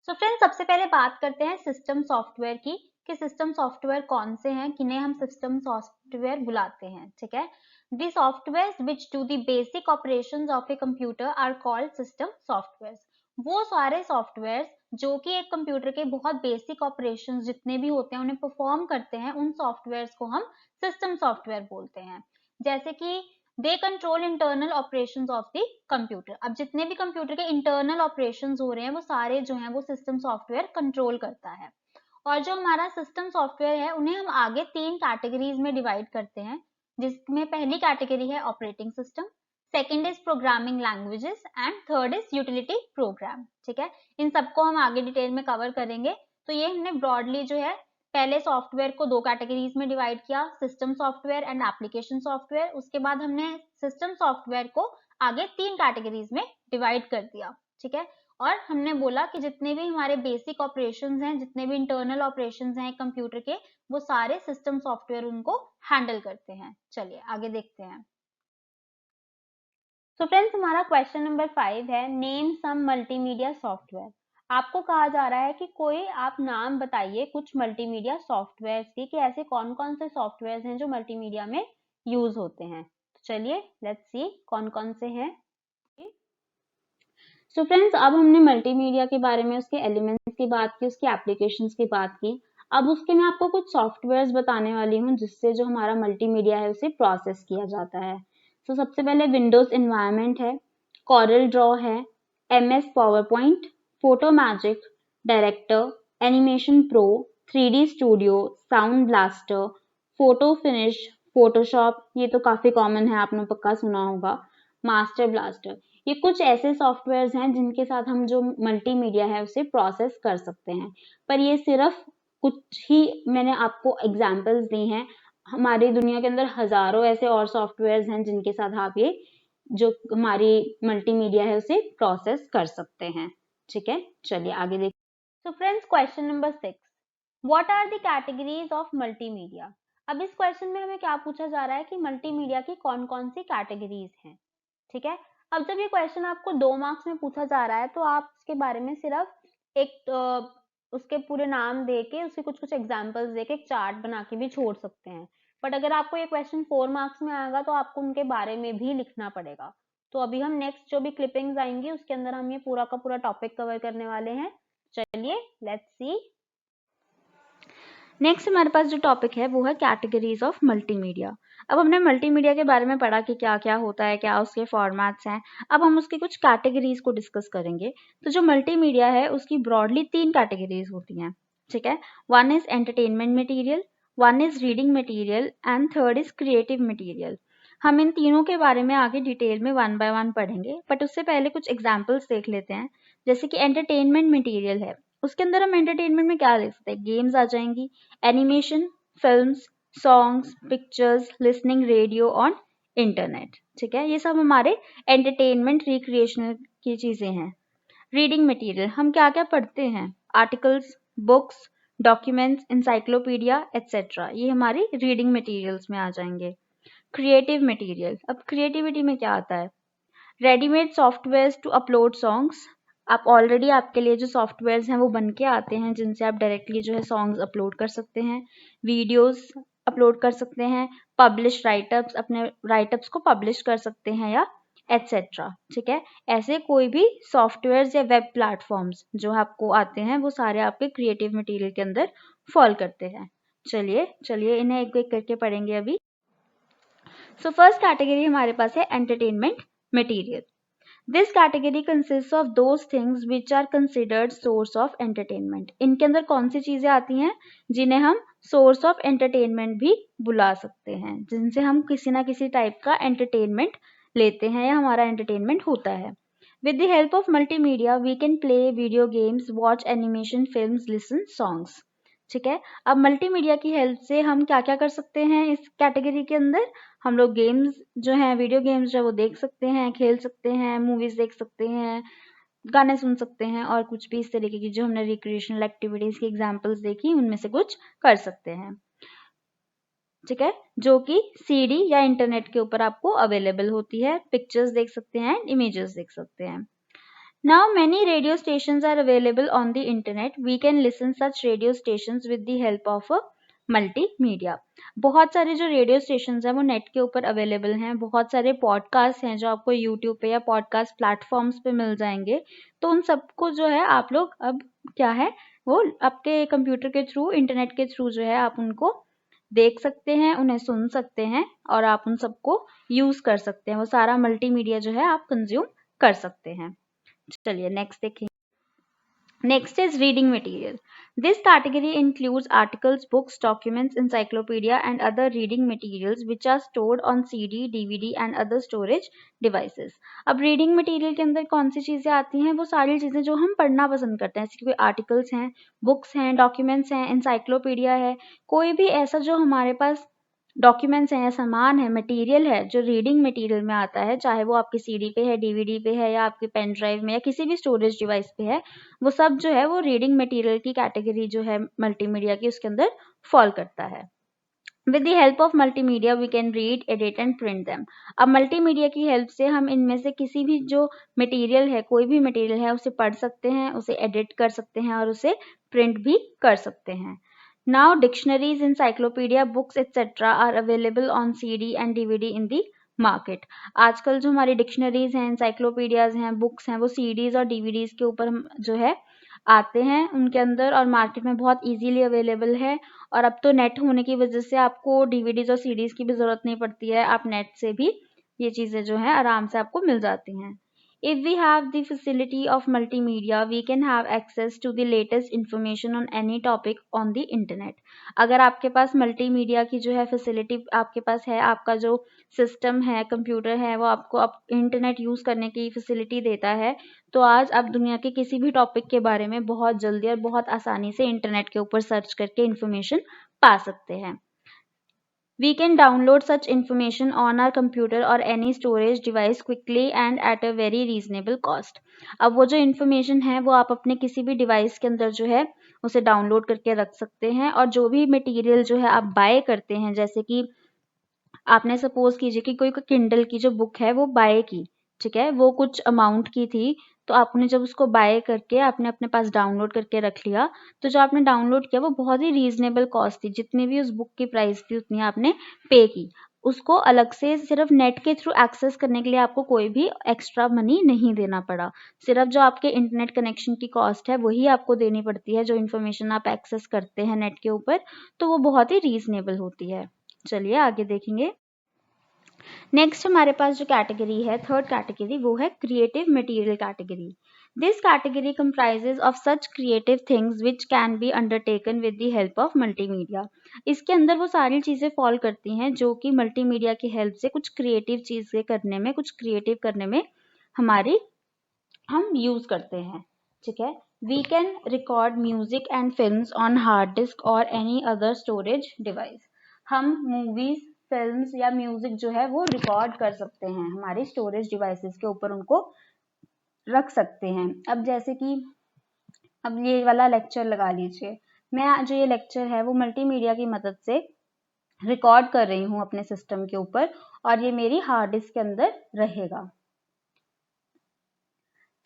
सो फ्रेंड्स सबसे पहले बात करते हैं सिस्टम सॉफ्टवेयर की कि सिस्टम सॉफ्टवेयर कौन से हैं, किन्हें हम सिस्टम सॉफ्टवेयर बुलाते हैं। ठीक है, the software which do the basic operations of a computer are called system software. वो सारे सॉफ्टवेयर जो कि एक कंप्यूटर के बहुत बेसिक ऑपरेशंस जितने भी होते हैं उन्हें परफॉर्म करते हैं, उन सॉफ्टवेयर को हम सिस्टम सॉफ्टवेयर बोलते हैं। जैसे कि they control internal operations of the computer. अब जितने भी कंप्यूटर के इंटरनल ऑपरेशंस हो रहे हैं वो सारे जो हैं वो सिस्टम सॉफ्टवेयर कंट्रोल करता है। और जो हमारा सिस्टम सॉफ्टवेयर है उन्हें हम आगे 3 कैटेगरीज में डिवाइड करते हैं, जिसमें पहली कैटेगरी है operating system, second is programming languages and third is utility programme. ठीक है, इन सबको हम आगे डिटेल में कवर करेंगे। तो ये हमने ब्रॉडली जो है पहले सॉफ्टवेयर को 2 कैटेगरीज में डिवाइड किया, system software and application software. उसके बाद हमने सिस्टम सॉफ्टवेयर को आगे 3 कैटेगरीज में डिवाइड कर दिया। ठीक है, और हमने बोला कि जितने भी हमारे बेसिक ऑपरेशंस हैं, जितने भी इंटरनल ऑपरेशंस हैं कंप्यूटर के, वो सारे सिस्टम सॉफ्टवेयर उनको हैंडल करते हैं। चलिए आगे देखते हैं। तो फ्रेंड्स हमारा क्वेश्चन नंबर 5 है, नेम सम मल्टीमीडिया सॉफ्टवेयर। आपको कहा जा रहा है कि कोई आप नाम बताइए कुछ मल्टीमीडिया सॉफ्टवेयर की, कि ऐसे कौन कौन से सॉफ्टवेयर हैं जो मल्टीमीडिया में यूज होते हैं। तो चलिए लेट्स सी कौन कौन से हैं। सो फ्रेंड्स, अब हमने मल्टीमीडिया के बारे में, उसके एलिमेंट्स की बात की, उसकी एप्लीकेशंस की बात की। अब उसके मैं आपको कुछ सॉफ्टवेयर्स बताने वाली हूँ जिससे जो हमारा मल्टीमीडिया है उसे प्रोसेस किया जाता है। तो सबसे पहले विंडोज एनवायरनमेंट है, कॉरल ड्रॉ है, MS PowerPoint, photo magic, director, animation pro, 3D studio, sound blaster, photo finish, Photoshop, ये तो काफी कॉमन है, आपने पक्का सुना होगा, मास्टर ब्लास्टर। ये कुछ ऐसे सॉफ्टवेयर्स हैं जिनके साथ हम जो मल्टीमीडिया है उसे प्रोसेस कर सकते हैं। पर ये सिर्फ कुछ ही मैंने आपको एग्जांपल्स दी हैं। हमारी दुनिया के अंदर हजारों ऐसे और सॉफ्टवेयर्स हैं जिनके साथ आप ये जो हमारी मल्टीमीडिया है उसे प्रोसेस कर सकते हैं। ठीक है, चलिए आगे देखिए। So friends, question number 6, what are the categories of multimedia. अब इस क्वेश्चन में हमें क्या पूछा जा रहा है कि मल्टीमीडिया की कौन कौन सी कैटेगरीज हैं। ठीक है, अब जब ये क्वेश्चन आपको 2 मार्क्स में पूछा जा रहा है तो आप उसके बारे में सिर्फ एक उसके पूरे नाम दे के, उसके कुछ कुछ एग्जांपल्स दे के एक चार्ट बना के भी छोड़ सकते हैं। बट अगर आपको ये क्वेश्चन 4 मार्क्स में आएगा तो आपको उनके बारे में भी लिखना पड़ेगा। तो अभी हम नेक्स्ट जो भी क्लिपिंग्स आएंगी उसके अंदर हम ये पूरा का पूरा टॉपिक कवर करने वाले हैं। चलिए लेट्स सी। नेक्स्ट हमारे पास जो टॉपिक है वो है कैटेगरीज ऑफ मल्टीमीडिया। अब हमने मल्टीमीडिया के बारे में पढ़ा कि क्या क्या होता है, क्या उसके फॉर्मेट्स हैं। अब हम उसकी कुछ कैटेगरीज को डिस्कस करेंगे। तो जो मल्टीमीडिया है उसकी ब्रॉडली 3 कैटेगरीज होती हैं। ठीक है, one is entertainment material, one is reading material and third is creative material. हम इन तीनों के बारे में आगे डिटेल में 1 बाय 1 पढ़ेंगे, बट उससे पहले कुछ एग्जाम्पल्स देख लेते हैं। जैसे कि एंटरटेनमेंट मटेरियल है, उसके अंदर हम एंटरटेनमेंट में क्या देख सकते हैं, गेम्स आ जाएंगी, animation, films, songs, pictures, listening radio on internet. ठीक है, ये सब हमारे एंटरटेनमेंट रिक्रिएशनल की चीजें हैं। रीडिंग मटेरियल, हम क्या क्या पढ़ते हैं, articles, books, documents, encyclopedia etcetera, ये हमारी रीडिंग मटेरियल्स में आ जाएंगे। क्रिएटिव मटेरियल, अब क्रिएटिविटी में क्या आता है, readymade software to upload songs, आप ऑलरेडी आपके लिए जो सॉफ्टवेयर्स हैं वो बन के आते हैं जिनसे आप डायरेक्टली जो है सॉन्ग्स अपलोड कर सकते हैं, वीडियोस अपलोड कर सकते हैं, पब्लिश राइटअप्स, अपने राइटअप्स को पब्लिश कर सकते हैं या एटसेट्रा। ठीक है, ऐसे कोई भी सॉफ्टवेयर्स या वेब प्लेटफॉर्म्स जो आपको आते हैं वो सारे आपके क्रिएटिव मटेरियल के अंदर फॉल करते हैं। चलिए इन्हें एक एक करके पढ़ेंगे अभी। सो फर्स्ट कैटेगरी हमारे पास है entertainment material. This category consists of those things which are considered source of entertainment. इनके अंदर कौन सी चीजें आती हैं जिन्हें हम source of entertainment भी बुला सकते हैं, जिनसे हम किसी ना किसी टाइप का entertainment लेते हैं या हमारा entertainment होता है। With the help of multimedia, we can play video games, watch animation films, listen songs. ठीक है, अब मल्टीमीडिया की हेल्प से हम क्या क्या कर सकते हैं इस कैटेगरी के अंदर, हम लोग गेम्स जो हैं, वीडियो गेम्स जो है वो देख सकते हैं, खेल सकते हैं, मूवीज देख सकते हैं, गाने सुन सकते हैं और कुछ भी इस तरीके की जो हमने रिक्रिएशनल एक्टिविटीज की एग्जांपल्स देखी उनमें से कुछ कर सकते हैं। ठीक है, जो कि सीडी या इंटरनेट के ऊपर आपको अवेलेबल होती है, पिक्चर्स देख सकते हैं, इमेजेस देख सकते हैं। Now many radio stations are available on the internet. We can listen such radio stations with the help of a multimedia. बहुत सारे जो रेडियो स्टेशन हैं वो नेट के ऊपर अवेलेबल हैं, बहुत सारे पॉडकास्ट हैं जो आपको यूट्यूब पे या पॉडकास्ट प्लेटफॉर्म्स पे मिल जाएंगे। तो उन सबको जो है आप लोग अब क्या है वो आपके कंप्यूटर के थ्रू, इंटरनेट के थ्रू जो है आप उनको देख सकते हैं, उन्हें सुन सकते हैं और आप उन सबको यूज कर सकते हैं। वो सारा मल्टीमीडिया जो है आप कंज्यूम कर सकते हैं। चलिए नेक्स्ट देखें। Next is reading material. This category includes articles, books, documents, encyclopedia and other reading materials which are stored on CD, DVD and other storage devices. अब रीडिंग मटेरियल के अंदर कौन सी चीजें आती हैं, वो सारी चीजें जो हम पढ़ना पसंद करते हैं, जैसे कोई आर्टिकल्स हैं, बुक्स हैं, डॉक्यूमेंट्स हैं, encyclopedia है, कोई भी ऐसा जो हमारे पास डॉक्यूमेंट्स हैं या सामान है, मटेरियल है जो रीडिंग मटेरियल में आता है, चाहे वो आपकी सीडी पे है, डीवीडी पे है या आपके पेन ड्राइव में या किसी भी स्टोरेज डिवाइस पे है, वो सब जो है वो रीडिंग मटेरियल की कैटेगरी जो है मल्टीमीडिया की उसके अंदर फॉल करता है। With the help of multimedia, we can read, edit and print them. अब मल्टीमीडिया की हेल्प से हम इनमें से किसी भी जो मटेरियल है, कोई भी मटेरियल है, उसे पढ़ सकते हैं, उसे एडिट कर सकते हैं और उसे प्रिंट भी कर सकते हैं। Now dictionaries, encyclopedia, books etc. are available on CD and DVD in the market. आजकल जो हमारी डिक्शनरीज हैं, encyclopedias हैं, बुक्स हैं, वो CDs और DVDs के ऊपर जो है आते हैं उनके अंदर, और मार्केट में बहुत इजीली अवेलेबल है। और अब तो नेट होने की वजह से आपको DVDs और CDs की भी ज़रूरत नहीं पड़ती है, आप नेट से भी ये चीज़ें जो हैं आराम से आपको मिल जाती हैं। If we have the facility of multimedia, we can have access to the latest information on any topic on the internet. अगर आपके पास मल्टीमीडिया की जो है फैसिलिटी आपके पास है, आपका जो सिस्टम है, कंप्यूटर है, वो आपको इंटरनेट यूज़ करने की फैसिलिटी देता है, तो आज आप दुनिया के किसी भी टॉपिक के बारे में बहुत जल्दी और बहुत आसानी से इंटरनेट के ऊपर सर्च करके इंफॉर्मेशन पा सकते हैं। We can download such information on our computer or any storage device quickly and at a very reasonable cost. अब वो जो information है वो आप अपने किसी भी डिवाइस के अंदर जो है उसे डाउनलोड करके रख सकते हैं, और जो भी मटेरियल जो है आप बाय करते हैं, जैसे कि आपने सपोज कीजिए कि कोई किंडल की जो बुक है वो बाय की, ठीक है, वो कुछ अमाउंट की थी, तो आपने जब उसको बाय करके आपने अपने पास डाउनलोड करके रख लिया, तो जो आपने डाउनलोड किया वो बहुत ही रीजनेबल कॉस्ट थी, जितनी भी उस बुक की प्राइस थी उतनी आपने पे की, उसको अलग से सिर्फ नेट के थ्रू एक्सेस करने के लिए आपको कोई भी एक्स्ट्रा मनी नहीं देना पड़ा, सिर्फ जो आपके इंटरनेट कनेक्शन की कॉस्ट है वही आपको देनी पड़ती है, जो इन्फॉर्मेशन आप एक्सेस करते हैं नेट के ऊपर, तो वो बहुत ही रीजनेबल होती है। चलिए आगे देखेंगे। नेक्स्ट हमारे पास जो कैटेगरी है, थर्ड कैटेगरी, वो है creative material category. This category comprises of such creative things which can be undertaken with the help of multimedia. इसके अंदर वो सारी चीज़ें फॉल करती हैं जो कि मल्टीमीडिया की हेल्प से कुछ क्रिएटिव चीज़ें करने में, कुछ क्रिएटिव करने में हम यूज़ करते हैं, ठीक है। We can record music and films on hard disk और एनी अदर स्टोरेज डिवाइस। हम मूवीज, फिल्म्स या म्यूजिक जो है वो रिकॉर्ड कर सकते हैं, हमारे स्टोरेज डिवाइसेस के ऊपर उनको रख सकते हैं। अब जैसे कि अब ये वाला लेक्चर लगा लीजिए, मैं जो ये लेक्चर है वो मल्टीमीडिया की मदद से रिकॉर्ड कर रही हूँ अपने सिस्टम के ऊपर, और ये मेरी हार्ड डिस्क के अंदर रहेगा,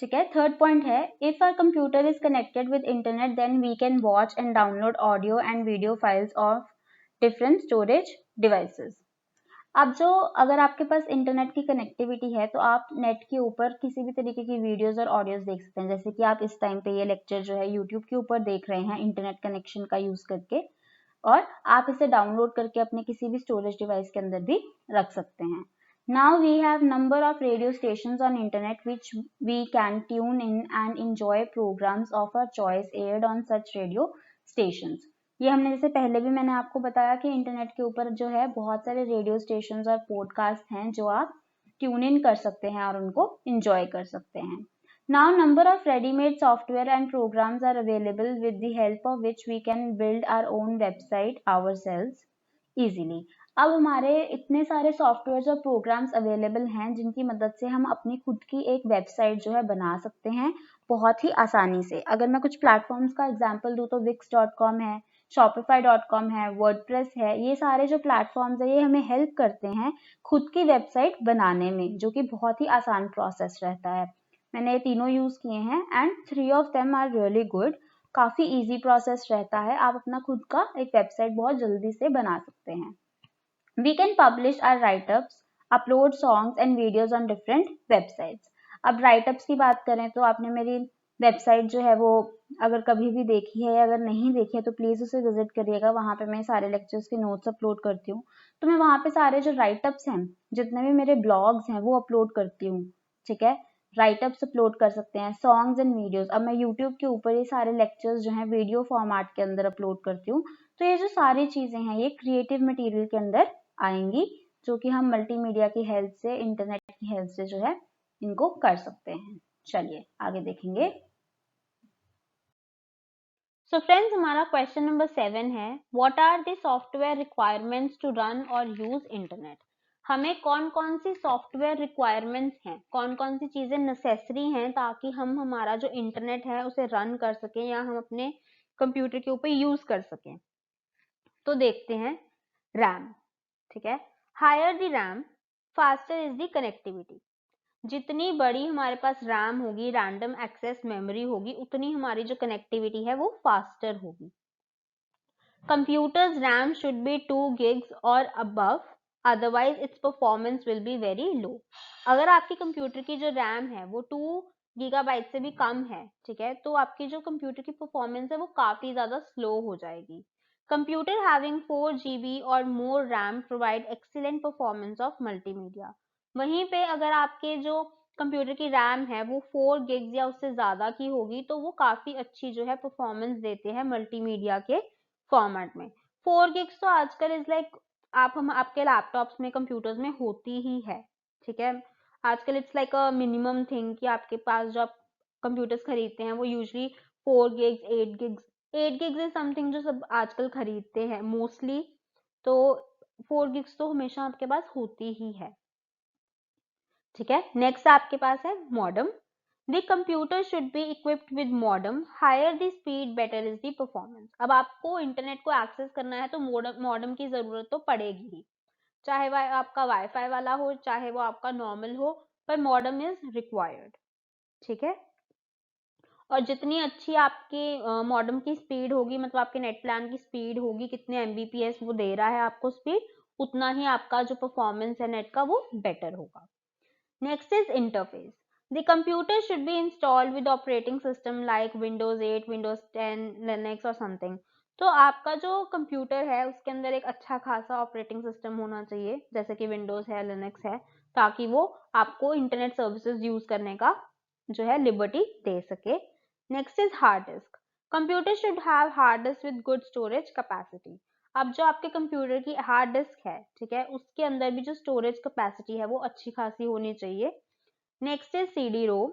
ठीक है। थर्ड पॉइंट है, if our computer is connected with internet then we can watch and download audio and video files of different storage devices. अब जो अगर आपके पास इंटरनेट की कनेक्टिविटी है तो आप नेट के ऊपर किसी भी तरीके की वीडियोस और ऑडियोज देख सकते हैं, जैसे कि आप इस टाइम पे ये लेक्चर जो है यूट्यूब के ऊपर देख रहे हैं इंटरनेट कनेक्शन का यूज करके, और आप इसे डाउनलोड करके अपने किसी भी स्टोरेज डिवाइस के अंदर भी रख सकते हैं। Now we have number of radio stations on internet which we can tune in and enjoy programs of our choice aired on such radio stations. ये हमने जैसे पहले भी मैंने आपको बताया कि इंटरनेट के ऊपर जो है बहुत सारे रेडियो स्टेशन और पॉडकास्ट हैं जो आप ट्यून इन कर सकते हैं और उनको enjoy कर सकते हैं। Now number of ready-made software and programs are available with the help of which we can build our own website ourselves easily. अब हमारे इतने सारे सॉफ्टवेयर और प्रोग्राम्स अवेलेबल हैं जिनकी मदद से हम अपनी खुद की एक वेबसाइट जो है बना सकते हैं बहुत ही आसानी से। अगर मैं कुछ प्लेटफॉर्म्स का एग्जांपल दूं तो wix.com है, shopify.com है, वर्डप्रेस है, ये सारे जो प्लेटफॉर्म्स है ये हमें हेल्प करते हैं खुद की वेबसाइट बनाने में, जो कि बहुत ही आसान प्रोसेस रहता है। मैंने ये तीनों यूज किए हैं and 3 of them are really good. काफी इजी प्रोसेस रहता है, आप अपना खुद का एक वेबसाइट बहुत जल्दी से बना सकते हैं। We can publish our write-ups, upload songs and videos on different websites. अब write-ups की बात करें तो आपने मेरी वेबसाइट जो है वो अगर कभी भी देखी है या अगर नहीं देखी है तो प्लीज़ उसे विजिट करिएगा, वहाँ पे मैं सारे लेक्चर्स के नोट्स अपलोड करती हूँ, तो मैं वहाँ पे सारे जो राइटअप्स हैं, जितने भी मेरे ब्लॉग्स हैं वो अपलोड करती हूँ, ठीक है। राइटअप्स अपलोड कर सकते हैं, सॉन्ग्स एंड वीडियोस। अब मैं यूट्यूब के ऊपर ये सारे लेक्चर्स जो हैं वीडियो फॉर्मेट के अंदर अपलोड करती हूँ, तो ये जो सारी चीज़ें हैं ये क्रिएटिव मटेरियल के अंदर आएंगी, जो कि हम मल्टीमीडिया की हेल्प से, इंटरनेट की हेल्प से जो है इनको कर सकते हैं। चलिए आगे देखेंगे। सो फ्रेंड्स, हमारा क्वेश्चन नंबर 7 है, what are the software requirements to run और यूज इंटरनेट। हमें कौन कौन सी सॉफ्टवेयर रिक्वायरमेंट्स हैं, कौन कौन सी चीजें नेसेसरी हैं ताकि हम हमारा जो इंटरनेट है उसे रन कर सकें या हम अपने कंप्यूटर के ऊपर यूज कर सकें। तो देखते हैं। रैम, ठीक है, higher the RAM faster is the connectivity. जितनी बड़ी हमारे पास रैम होगी, रैंडम एक्सेस मेमोरी होगी, उतनी हमारी जो कनेक्टिविटी है वो फास्टर होगी। Computer's RAM should be 2 gigs or above, otherwise its performance will be very low. अगर आपकी कंप्यूटर की जो रैम है वो 2 गीगाबाइट से भी कम है, ठीक है, तो आपकी जो कंप्यूटर की परफॉर्मेंस है वो काफी ज्यादा स्लो हो जाएगी. Computer having 4 GB or more RAM provide excellent performance of multimedia. वहीं पे अगर आपके जो कंप्यूटर की रैम है वो 4 गिग्स या उससे ज्यादा की होगी तो वो काफी अच्छी जो है परफॉर्मेंस देते हैं मल्टीमीडिया के फॉर्मेट में. 4 गिग्स तो आजकल इज लाइक आपके लैपटॉप्स में कंप्यूटर्स में होती ही है, ठीक है. आजकल it's like a minimum thing कि आपके पास जो आप कंप्यूटर्स खरीदते हैं वो usually 4 gigs 8 gigs is something जो सब आजकल खरीदते हैं मोस्टली. तो 4 गिग्स तो हमेशा आपके पास होती ही है, ठीक है. नेक्स्ट आपके पास है modem. The computer should be equipped with modem. Higher the speed better is the performance. अब आपको इंटरनेट को एक्सेस करना है तो मॉडेम की जरूरत तो पड़ेगी ही, चाहे वह आपका वाईफाई वाला हो चाहे वो आपका नॉर्मल हो, पर मॉडेम इज रिक्वायर्ड, ठीक है. और जितनी अच्छी आपकी मॉडेम की स्पीड होगी, मतलब आपके नेट प्लान की स्पीड होगी, कितने एमबीपीएस वो दे रहा है आपको स्पीड, उतना ही आपका जो परफॉर्मेंस है नेट का वो बेटर होगा. Next is interface. The computer should be installed with operating system like Windows 8, Windows 10, Linux or something. तो आपका जो कंप्यूटर है उसके अंदर एक अच्छा खासा ऑपरेटिंग सिस्टम होना चाहिए, जैसे कि विंडोज है, लिनक्स है, ताकि वो आपको इंटरनेट सर्विसेज यूज करने का जो है लिबर्टी दे सके. Next is hard disk. Computer should have hard disk with good storage capacity. अब जो आपके कंप्यूटर की हार्ड डिस्क है, ठीक है, उसके अंदर भी जो स्टोरेज कैपेसिटी है वो अच्छी खासी होनी चाहिए. Next is CD ROM.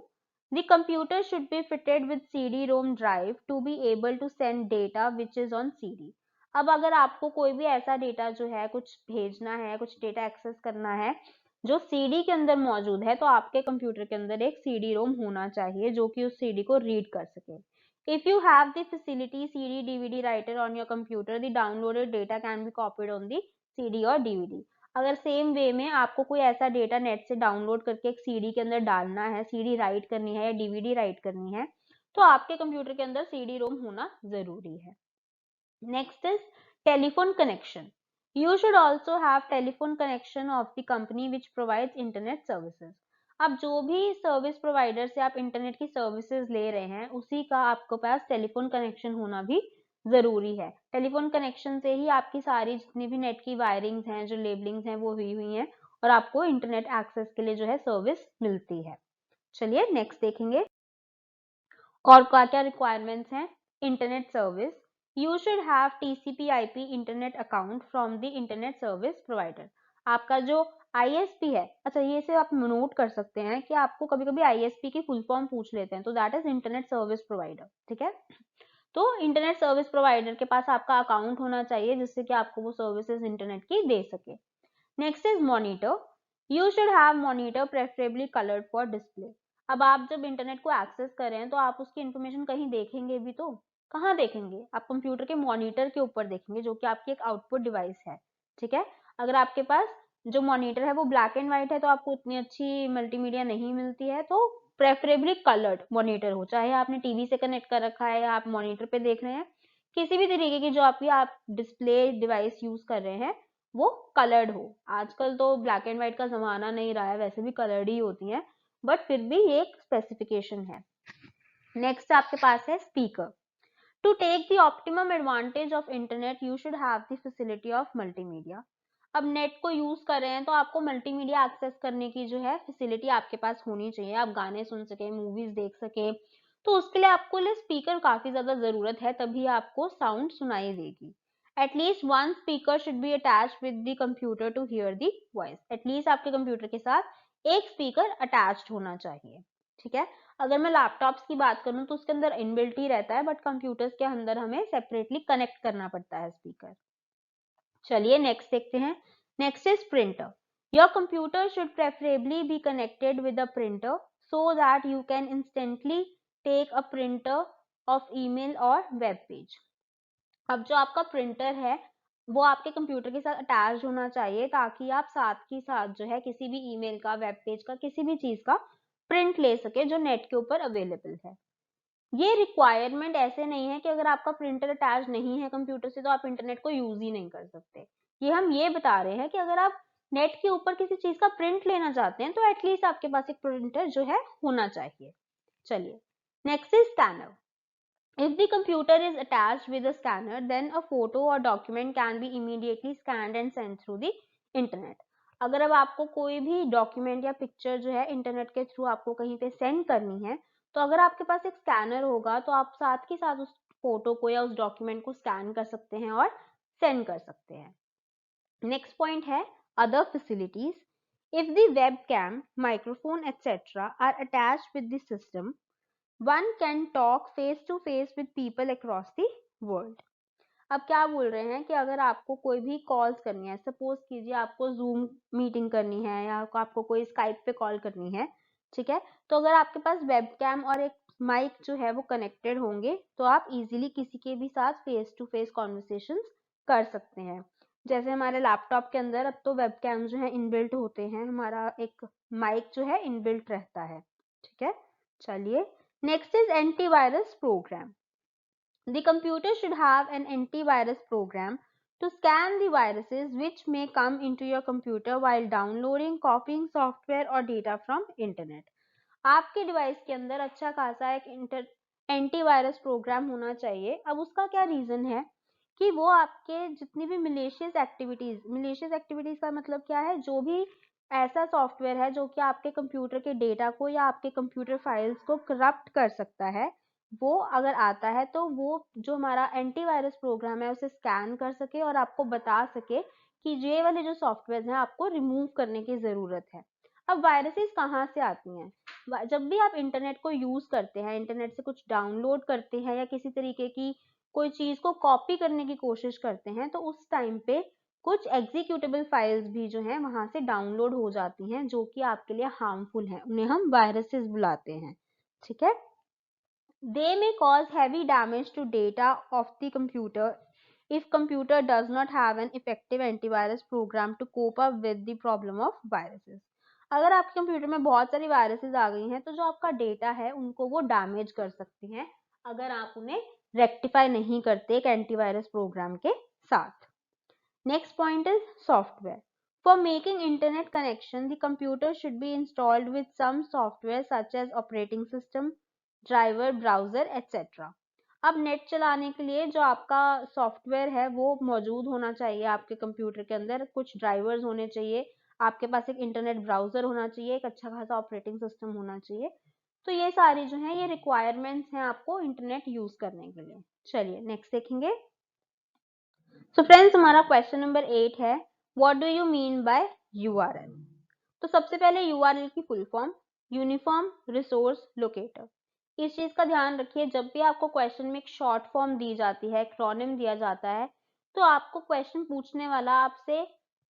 The computer should be fitted with CD ROM drive to be able to send data which is on CD. अब अगर आपको कोई भी ऐसा डेटा जो है कुछ भेजना है, कुछ डेटा एक्सेस करना है जो CD के अंदर मौजूद है, तो आपके कंप्यूटर के अंदर एक CD रोम होना चाहिए जो कि उस CD को रीड कर सके. If you have the facility CD DVD writer on your computer, the downloaded data can be copied on the CD और DVD. अगर सेम वे में आपको कोई ऐसा डेटा नेट से डाउनलोड करके एक सीडी के अंदर डालना है, सीडी राइट करनी है या डीवीडी राइट करनी है, तो आपके कंप्यूटर के अंदर सीडी रोम होना जरूरी है. Next is telephone connection. You should also have telephone connection of the company which provides internet services. अब जो भी सर्विस प्रोवाइडर से आप इंटरनेट की सर्विसेज ले रहे हैं उसी का आपके पास टेलीफोन कनेक्शन होना भी जरूरी है. टेलीफोन कनेक्शन से ही आपकी सारी जितनी भी नेट की वायरिंग्स हैं, जो लेबलिंग्स हैं वो हुई हैं और आपको इंटरनेट एक्सेस के लिए जो है सर्विस मिलती है. चलिए नेक्स्ट देखेंगे और क्या क्या रिक्वायरमेंट्स हैं. Internet service. You should have TCP/IP internet account from the internet service provider. आपका जो ISP है, अच्छा ये से आप नोट कर सकते हैं कि आपको कभी कभी ISP की फुल फॉर्म पूछ लेते हैं, तो that is internet service provider, ठीक है. तो इंटरनेट सर्विस प्रोवाइडर के पास आपका अकाउंट होना चाहिए जिससे कि आपको वो सर्विसेज इंटरनेट की दे सके. Next is monitor. You should have monitor preferably coloured for display. अब आप जब इंटरनेट को एक्सेस कर रहे हैं तो आप उसकी इंफॉर्मेशन कहीं देखेंगे भी तो, कहाँ देखेंगे, आप कंप्यूटर के मॉनिटर के ऊपर देखेंगे जो कि आपकी एक आउटपुट डिवाइस है, ठीक है. अगर आपके पास जो मॉनिटर है वो ब्लैक एंड व्हाइट है तो आपको उतनी अच्छी मल्टीमीडिया नहीं मिलती है, तो प्रेफरेबली कलर्ड मॉनिटर हो, चाहे आपने टीवी से कनेक्ट कर रखा है या आप मॉनिटर पे देख रहे हैं, किसी भी तरीके की जो आपकी आप डिस्प्ले डिवाइस यूज कर रहे हैं वो कलर्ड हो. आजकल तो ब्लैक एंड व्हाइट का जमाना नहीं रहा है, वैसे भी कलर्ड ही होती हैं, बट फिर भी ये एक स्पेसिफिकेशन है. नेक्स्ट आपके पास है speaker. To take the optimum advantage of internet you should have the facility of multimedia. अब नेट को यूज कर रहे हैं तो आपको मल्टीमीडिया एक्सेस करने की जो है फैसिलिटी आपके पास होनी चाहिए, आप गाने सुन सके, मूवीज देख सके, तो उसके लिए आपको स्पीकर काफी ज्यादा जरूरत है, तभी आपको साउंड सुनाई देगी. At least one speaker should be attached with the computer to hear the voice. At least आपके कंप्यूटर के साथ एक स्पीकर अटैच्ड होना चाहिए, ठीक है. अगर मैं लैपटॉप्स की बात करूं तो उसके अंदर इनबिल्ट ही रहता है, बट कंप्यूटर्स के अंदर हमें सेपरेटली कनेक्ट करना पड़ता है स्पीकर. चलिए नेक्स्ट देखते हैं. Next is printer. Your computer should preferably be connected with a printer so that you can instantly take a printer of email or web page. अब जो आपका प्रिंटर है वो आपके कंप्यूटर के साथ अटैच होना चाहिए ताकि आप साथ ही साथ जो है किसी भी ईमेल का, वेब पेज का, किसी भी चीज का प्रिंट ले सके जो नेट के ऊपर अवेलेबल है. ये रिक्वायरमेंट ऐसे नहीं है कि अगर आपका प्रिंटर अटैच नहीं है कंप्यूटर से तो आप इंटरनेट को यूज ही नहीं कर सकते। ये बता रहे हैं कि अगर आप नेट के ऊपर किसी चीज का प्रिंट लेना चाहते हैं तो एटलीस्ट आपके पास एक प्रिंटर जो है होना चाहिए। चलिए, next is scanner. If the computer is attached with a scanner, then a photo or document can be immediately scanned and sent through the internet. अगर अब आपको कोई भी डॉक्यूमेंट या पिक्चर जो है इंटरनेट के थ्रू आपको कहीं पे सेंड करनी है, तो अगर आपके पास एक स्कैनर होगा तो आप साथ के साथ उस फोटो को या उस डॉक्यूमेंट को स्कैन कर सकते हैं और सेंड कर सकते हैं। नेक्स्ट पॉइंट है other facilities. If the webcam, microphone etcetera are attached with the system, one can talk face to face with people across the world. अब क्या बोल रहे हैं कि अगर आपको कोई भी कॉल्स करनी है, सपोज कीजिए आपको जूम मीटिंग करनी है या आपको कोई स्काइप पे कॉल करनी है, ठीक है, तो अगर आपके पास वेबकैम और एक माइक जो है वो कनेक्टेड होंगे तो आप इजीली किसी के भी साथ फेस टू फेस कॉन्वर्सेशंस कर सकते हैं। जैसे हमारे लैपटॉप के अंदर अब तो वेबकैम जो है इनबिल्ट होते हैं, हमारा एक माइक जो है इनबिल्ट रहता है, ठीक है। चलिए, next is antivirus program. The computer should have an antivirus program to scan the viruses which may come into your computer while downloading, copying software or data from internet. आपके device के अंदर अच्छा खासा एक एंटीवायरस प्रोग्राम होना चाहिए। अब उसका क्या रीजन है कि वो आपके जितनी भी मिलेशियस एक्टिविटीज का मतलब क्या है, जो भी ऐसा सॉफ्टवेयर है जो कि आपके कंप्यूटर के डेटा को या आपके कंप्यूटर फाइल्स को करप्ट कर सकता है, वो अगर आता है तो वो जो हमारा एंटीवायरस प्रोग्राम है उसे स्कैन कर सके और आपको बता सके कि ये वाले जो सॉफ्टवेयर हैं आपको रिमूव करने की जरूरत है। अब वायरसेस कहाँ से आती हैं? जब भी आप इंटरनेट को यूज करते हैं, इंटरनेट से कुछ डाउनलोड करते हैं या किसी तरीके की कोई चीज को कॉपी करने की कोशिश करते हैं, तो उस टाइम पे कुछ एग्जीक्यूटेबल फाइल्स भी जो हैं वहां से डाउनलोड हो जाती हैं जो कि आपके लिए हार्मफुल हैं, उन्हें हम वायरसेस बुलाते हैं, ठीक है। They may cause heavy damage to data of the computer if computer does not have an effective antivirus program to cope up with the problem of viruses. अगर आपके कंप्यूटर में बहुत सारी वायरसेस आ गई हैं तो जो आपका डेटा है उनको वो डैमेज कर सकती हैं अगर आप उन्हें रेक्टिफाई नहीं करते एक एंटीवायरस प्रोग्राम के साथ। Next point is software. For making internet connection, the computer should be installed with some software such as operating system, driver, browser, etc. अब नेट चलाने के लिए जो आपका सॉफ्टवेयर है वो मौजूद होना चाहिए आपके कंप्यूटर के अंदर, कुछ ड्राइवर्स होने चाहिए, आपके पास एक इंटरनेट ब्राउजर होना चाहिए, एक अच्छा खासा ऑपरेटिंग सिस्टम होना चाहिए। तो ये सारी जो है ये रिक्वायरमेंट्स हैं आपको इंटरनेट यूज करने के लिए। चलिए नेक्स्ट देखेंगे। सो फ्रेंड्स, हमारा क्वेश्चन नंबर 8 है, what do you mean by URL? तो सबसे पहले यूआरएल की full form uniform resource locator. इस चीज का ध्यान रखिए, जब भी आपको क्वेश्चन में एक शॉर्ट फॉर्म दी जाती है, एक्रोनिम दिया जाता है, तो आपको क्वेश्चन पूछने वाला आपसे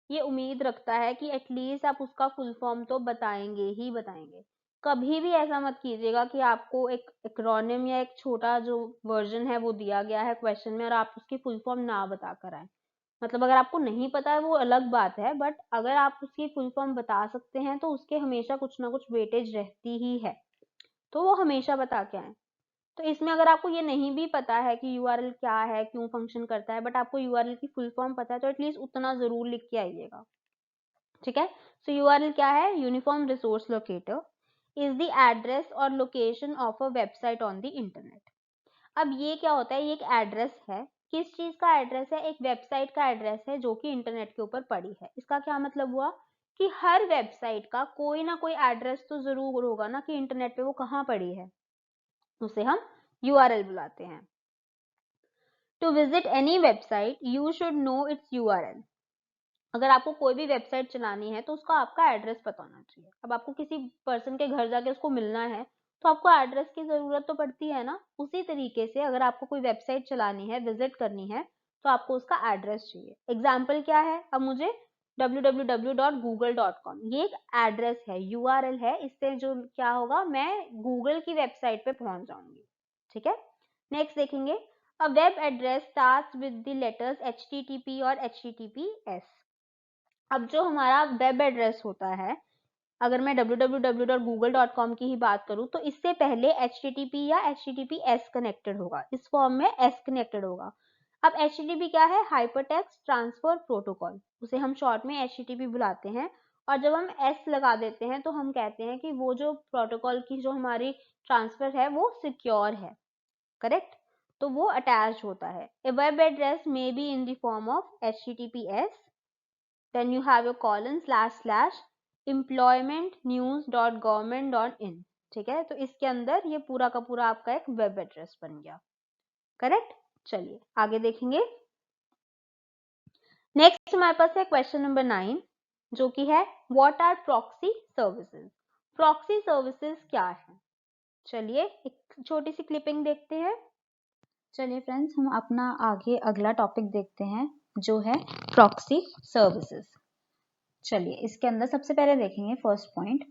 ये उम्मीद रखता है कि एटलीस्ट आप उसका फुल फॉर्म तो बताएंगे ही बताएंगे। कभी भी ऐसा मत कीजिएगा कि आपको एक एक्रोनिम या एक छोटा जो वर्जन है वो दिया गया है क्वेश्चन में और आप उसकी फुल फॉर्म ना बता कर आए। मतलब अगर आपको नहीं पता है वो अलग बात है, बट अगर आप उसकी फुल फॉर्म बता सकते हैं तो उसके हमेशा कुछ ना कुछ वेटेज रहती ही है, तो वो हमेशा बता के आए। तो इसमें अगर आपको ये नहीं भी पता है कि यूआरएल क्या है, क्यों फंक्शन करता है, बट आपको यूआरएल की फुल फॉर्म पता है, तो एटलीस्ट उतना जरूर लिख के आइएगा, ठीक है। सो यूआरएल क्या है? Uniform resource locator is the address और location of a website on the internet. अब ये क्या होता है? ये एक एड्रेस है। किस चीज का एड्रेस है? एक वेबसाइट का एड्रेस है जो कि इंटरनेट के ऊपर पड़ी है। इसका क्या मतलब हुआ कि हर वेबसाइट का कोई ना कोई एड्रेस तो जरूर होगा ना कि इंटरनेट पे वो कहाँ पड़ी है, उसे हम यूआरएल बुलाते हैं। To visit any website you should know its URL. अगर आपको कोई भी वेबसाइट चलानी है तो उसका आपका एड्रेस पता होना चाहिए। अब आपको किसी पर्सन के घर जाके उसको मिलना है तो आपको एड्रेस की जरूरत तो पड़ती है ना। उसी तरीके से अगर आपको कोई वेबसाइट चलानी है, विजिट करनी है, तो आपको उसका एड्रेस चाहिए। एग्जाम्पल क्या है? अब मुझे www.google.com ये एक एड्रेस है, यूआरएल है, इससे जो क्या होगा, मैं गूगल की वेबसाइट पे पहुंच जाऊंगी, ठीक है। नेक्स्ट देखेंगे, a web address starts with the letters http और https। अब जो हमारा वेब एड्रेस होता है अगर मैं www.google.com की ही बात करूं तो इससे पहले HTTP या HTTPS कनेक्टेड होगा, इस फॉर्म में S कनेक्टेड होगा। अब HTTP क्या है? हाइपरटेक्स्ट ट्रांसफर प्रोटोकॉल, उसे हम शॉर्ट में HTTP बुलाते हैं। और जब हम S लगा देते हैं तो हम कहते हैं कि वो जो प्रोटोकॉल की जो हमारी ट्रांसफर है वो सिक्योर है, करेक्ट। तो वो अटैच होता है। A web address may be in the form of HTTPS, then you have your colon//employmentnews.government.in, ठीक है। तो इसके अंदर ये पूरा का पूरा आपका एक वेब एड्रेस बन गया, करेक्ट। चलिए आगे देखेंगे। नेक्स्ट हमारे पास है क्वेश्चन नंबर 9, जो कि है what are proxy services. Proxy services क्या है? चलिए एक छोटी सी क्लिपिंग देखते हैं। चलिए फ्रेंड्स, हम अपना आगे अगला टॉपिक देखते हैं जो है प्रॉक्सी सर्विसेज। चलिए इसके अंदर सबसे पहले देखेंगे first point,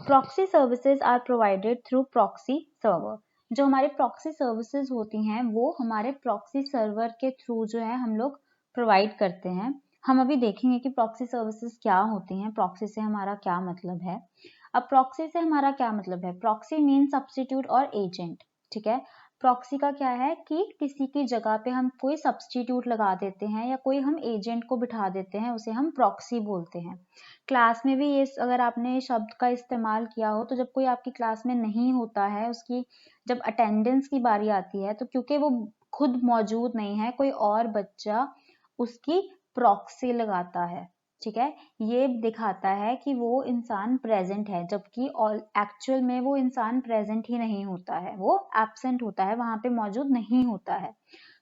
proxy services are provided through proxy server. जो हमारे प्रॉक्सी सर्विसेज होती हैं वो हमारे प्रॉक्सी सर्वर के थ्रू जो है हम लोग प्रोवाइड करते हैं। हम अभी देखेंगे कि प्रॉक्सी सर्विसेज क्या होती हैं, प्रॉक्सी से हमारा क्या मतलब है। अब प्रॉक्सी से हमारा क्या मतलब है? प्रॉक्सी मीन सब्स्टिट्यूट और एजेंट, ठीक है। प्रॉक्सी का क्या है कि किसी की जगह पे हम कोई सब्स्टिट्यूट लगा देते हैं या कोई हम एजेंट को बिठा देते हैं, उसे हम प्रॉक्सी बोलते हैं। क्लास में भी ये अगर आपने शब्द का इस्तेमाल किया हो तो जब कोई आपकी क्लास में नहीं होता है, उसकी जब अटेंडेंस की बारी आती है तो क्योंकि वो खुद मौजूद नहीं है, कोई और बच्चा उसकी प्रॉक्सी लगाता है, ठीक है। ये दिखाता है कि वो इंसान प्रेजेंट है, जबकि एक्चुअल में वो इंसान प्रेजेंट ही नहीं होता है, वो एब्सेंट होता है, वहां पे मौजूद नहीं होता है।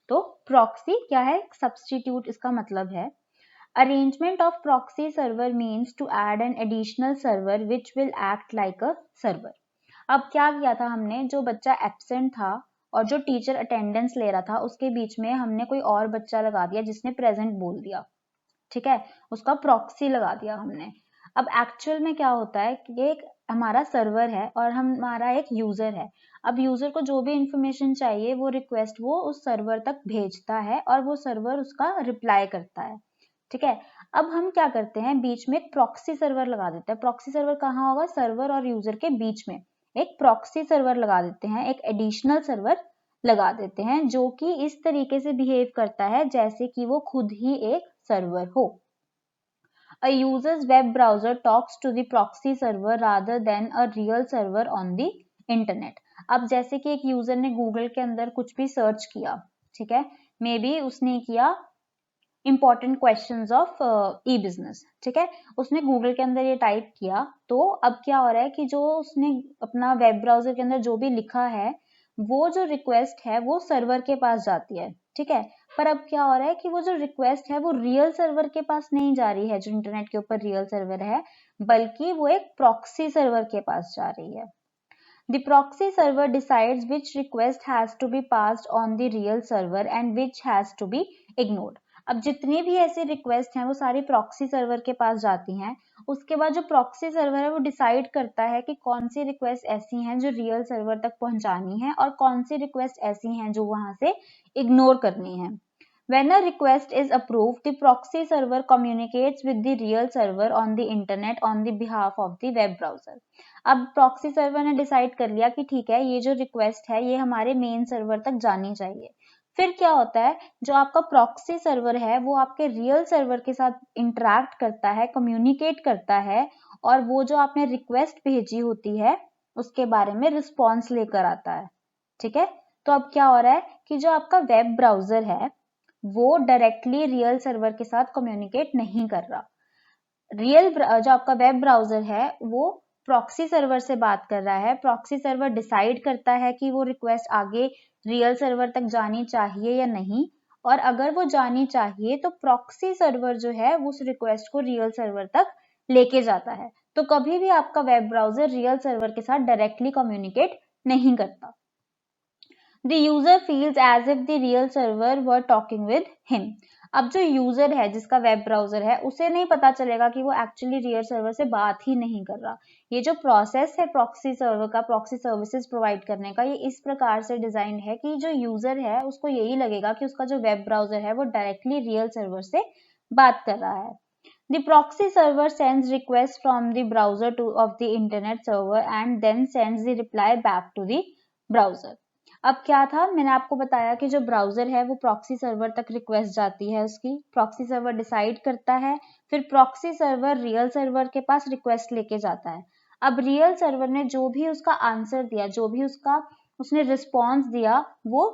तो प्रॉक्सी क्या है? सब्स्टिट्यूट इसका मतलब है। Arrangement of proxy server means to add an additional server which will act like a server. अब क्या किया था हमने, जो बच्चा एब्सेंट था और जो टीचर अटेंडेंस ले रहा था उसके बीच में हमने कोई और बच्चा लगा दिया जिसने प्रेजेंट बोल दिया, ठीक है, उसका प्रॉक्सी लगा दिया हमने। अब एक्चुअल में क्या होता है कि एक हमारा सर्वर है और हमारा एक यूजर है। अब यूजर को जो भी इंफॉर्मेशन चाहिए वो रिक्वेस्ट वो उस सर्वर तक भेजता है और वो सर्वर उसका रिप्लाई करता है, ठीक है। अब हम क्या करते हैं, बीच में एक प्रॉक्सी सर्वर लगा देते हैं। प्रॉक्सी सर्वर कहाँ होगा? सर्वर और यूजर के बीच में एक प्रॉक्सी सर्वर लगा देते हैं, एक एडिशनल सर्वर लगा देते हैं जो कि इस तरीके से बिहेव करता है जैसे कि वो खुद ही एक सर्वर हो। A user's web browser talks to the proxy server rather than a real server on the internet. अब जैसे कि एक यूजर ने गूगल के अंदर कुछ भी सर्च किया, ठीक है, मे बी उसने किया important questions of e business, ठीक है, उसने गूगल के अंदर ये टाइप किया। तो अब क्या हो रहा है कि जो उसने अपना वेब ब्राउजर के अंदर जो भी लिखा है वो जो रिक्वेस्ट है वो सर्वर के पास जाती है, ठीक है। पर अब क्या हो रहा है कि वो जो रिक्वेस्ट है वो रियल सर्वर के पास नहीं जा रही है, जो इंटरनेट के ऊपर रियल सर्वर है, बल्कि वो एक प्रॉक्सी सर्वर के पास जा रही है। The proxy server decides which request has to be passed on the real server and which has to be ignored. अब जितनी भी ऐसी रिक्वेस्ट हैं वो सारी प्रॉक्सी सर्वर के पास जाती हैं। उसके बाद जो प्रॉक्सी सर्वर है वो डिसाइड करता है कि कौन सी रिक्वेस्ट ऐसी हैं जो रियल सर्वर तक पहुंचानी है और कौन सी रिक्वेस्ट ऐसी हैं जो वहां से इग्नोर करनी है। When a request is approved, the proxy server communicates with the real server on the internet on the behalf of the web browser. अब प्रॉक्सी सर्वर ने डिसाइड कर लिया कि ठीक है, ये जो रिक्वेस्ट है ये हमारे मेन सर्वर तक जानी चाहिए। फिर क्या होता है, जो आपका प्रॉक्सी सर्वर है वो आपके रियल सर्वर के साथ इंटरैक्ट करता है, कम्युनिकेट करता है और वो जो आपने रिक्वेस्ट भेजी होती है उसके बारे में रिस्पॉन्स लेकर आता है, ठीक है। तो अब क्या हो रहा है कि जो आपका वेब ब्राउजर है वो डायरेक्टली रियल सर्वर के साथ कम्युनिकेट नहीं कर रहा। रियल जो आपका वेब ब्राउजर है वो प्रॉक्सी सर्वर से बात कर रहा है। प्रॉक्सी सर्वर डिसाइड करता है कि वो रिक्वेस्ट आगे रियल सर्वर तक जानी चाहिए या नहीं, और अगर वो जानी चाहिए तो प्रॉक्सी सर्वर जो है उस रिक्वेस्ट को रियल सर्वर तक लेके जाता है। तो कभी भी आपका वेब ब्राउजर रियल सर्वर के साथ डायरेक्टली कम्युनिकेट नहीं करता। The user feels as if the real server were talking with him. अब जो यूजर है जिसका वेब ब्राउजर है उसे नहीं पता चलेगा कि वो एक्चुअली रियल सर्वर से बात ही नहीं कर रहा। ये जो प्रोसेस है प्रॉक्सी सर्वर का, प्रॉक्सी सर्विसेज प्रोवाइड करने का, ये इस प्रकार से डिजाइन है कि जो यूजर है उसको यही लगेगा कि उसका जो वेब ब्राउजर है वो डायरेक्टली रियल सर्वर से बात कर रहा है। The proxy server sends request from the browser of the internet server and then sends the reply back to the browser. अब क्या था, मैंने आपको बताया कि जो ब्राउजर है वो प्रॉक्सी सर्वर तक रिक्वेस्ट जाती है, उसकी प्रॉक्सी सर्वर डिसाइड करता है, फिर प्रॉक्सी सर्वर रियल सर्वर के पास रिक्वेस्ट लेके जाता है. अब रियल सर्वर ने जो भी उसका आंसर दिया, जो भी उसने रिस्पॉन्स दिया, वो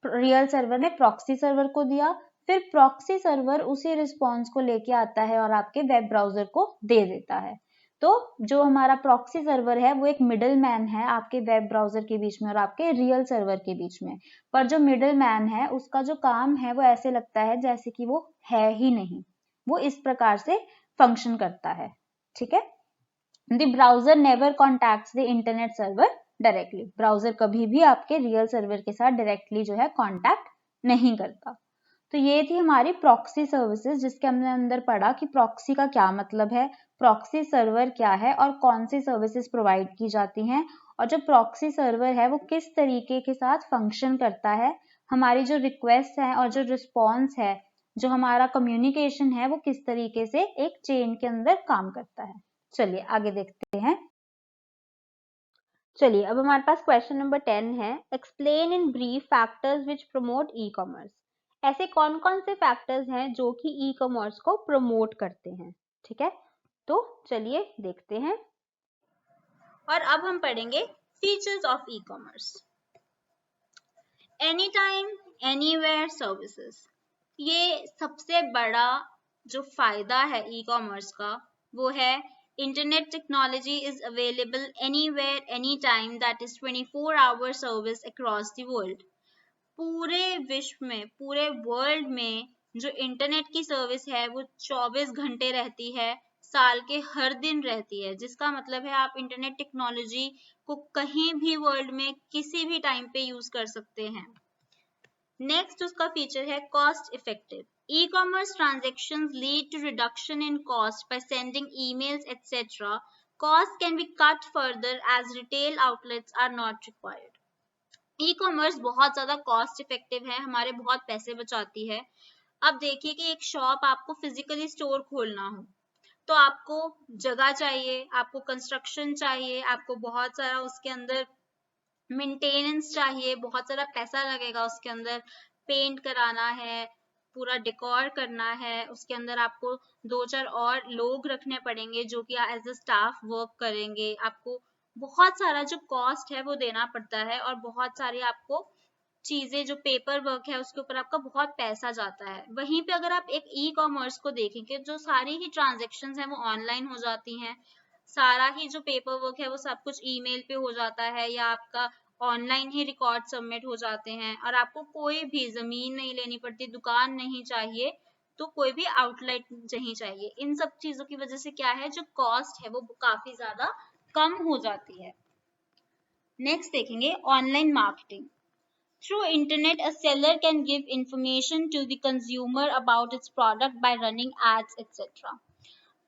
रियल सर्वर ने प्रॉक्सी सर्वर को दिया, फिर प्रॉक्सी सर्वर उसी रिस्पॉन्स को लेके आता है और आपके वेब ब्राउजर को दे देता है. तो जो हमारा प्रॉक्सी सर्वर है वो एक मिडल मैन है आपके वेब ब्राउजर के बीच में और आपके रियल सर्वर के बीच में. पर जो मिडल मैन है उसका जो काम है वो ऐसे लगता है जैसे कि वो है ही नहीं, वो इस प्रकार से फंक्शन करता है. ठीक है. The browser never contacts the internet server directly. Browser कभी भी आपके रियल सर्वर के साथ डायरेक्टली जो है कॉन्टैक्ट नहीं करता. तो ये थी हमारी प्रॉक्सी सर्विसेज, जिसके हमने अंदर पढ़ा कि प्रॉक्सी का क्या मतलब है, प्रॉक्सी सर्वर क्या है और कौन सी सर्विसेज प्रोवाइड की जाती हैं, और जो प्रॉक्सी सर्वर है वो किस तरीके के साथ फंक्शन करता है, हमारी जो रिक्वेस्ट है और जो रिस्पॉन्स है, जो हमारा कम्युनिकेशन है वो किस तरीके से एक चेन के अंदर काम करता है. चलिए आगे देखते हैं. चलिए अब हमारे पास क्वेश्चन नंबर 10 है. Explain in brief factors which promote e commerce. ऐसे कौन कौन से फैक्टर्स हैं जो कि ई कॉमर्स को प्रमोट करते हैं. ठीक है, तो चलिए देखते हैं. और अब हम पढ़ेंगे features of E commerce. Any time anywhere services. ये सबसे बड़ा जो फायदा है ई कॉमर्स का वो है internet technology is available anywhere any time, that is 24 hour service across the world. पूरे विश्व में, पूरे वर्ल्ड में जो इंटरनेट की सर्विस है वो 24 घंटे रहती है, साल के हर दिन रहती है, जिसका मतलब है आप इंटरनेट टेक्नोलॉजी को कहीं भी वर्ल्ड में किसी भी टाइम पे यूज कर सकते हैं. नेक्स्ट उसका फीचर है cost effective. E commerce transactions lead to reduction in cost by sending emails etcetera. Cost can be cut further as retail outlets are not required. E commerce बहुत ज्यादा cost effective है, हमारे बहुत पैसे बचाती है. अब देखिए कि एक शॉप आपको फिजिकली स्टोर खोलना हो तो आपको जगह चाहिए, आपको कंस्ट्रक्शन चाहिए, आपको बहुत सारा उसके अंदर मेंटेनेंस चाहिए, बहुत सारा पैसा लगेगा उसके अंदर, पेंट कराना है, पूरा डेकोर करना है, उसके अंदर आपको 2-4 और लोग रखने पड़ेंगे जो कि एज अ स्टाफ वर्क करेंगे. आपको बहुत सारा जो कॉस्ट है वो देना पड़ता है और बहुत सारी आपको चीजें जो पेपर वर्क है उसके ऊपर आपका बहुत पैसा जाता है. वहीं पे अगर आप एक ई कॉमर्स को देखेंगे, जो सारी ही ट्रांजेक्शन्स हैं वो ऑनलाइन हो जाती हैं, सारा ही जो पेपर वर्क है वो सब कुछ ईमेल पे हो जाता है या आपका ऑनलाइन ही रिकॉर्ड सबमिट हो जाते हैं और आपको कोई भी जमीन नहीं लेनी पड़ती, दुकान नहीं चाहिए, तो कोई भी आउटलेट नहीं चाहिए. इन सब चीजों की वजह से क्या है, जो कॉस्ट है वो काफी ज्यादा कम हो जाती है. नेक्स्ट देखेंगे online marketing. Through internet, a seller can give information to the consumer about its product by running ads, etc.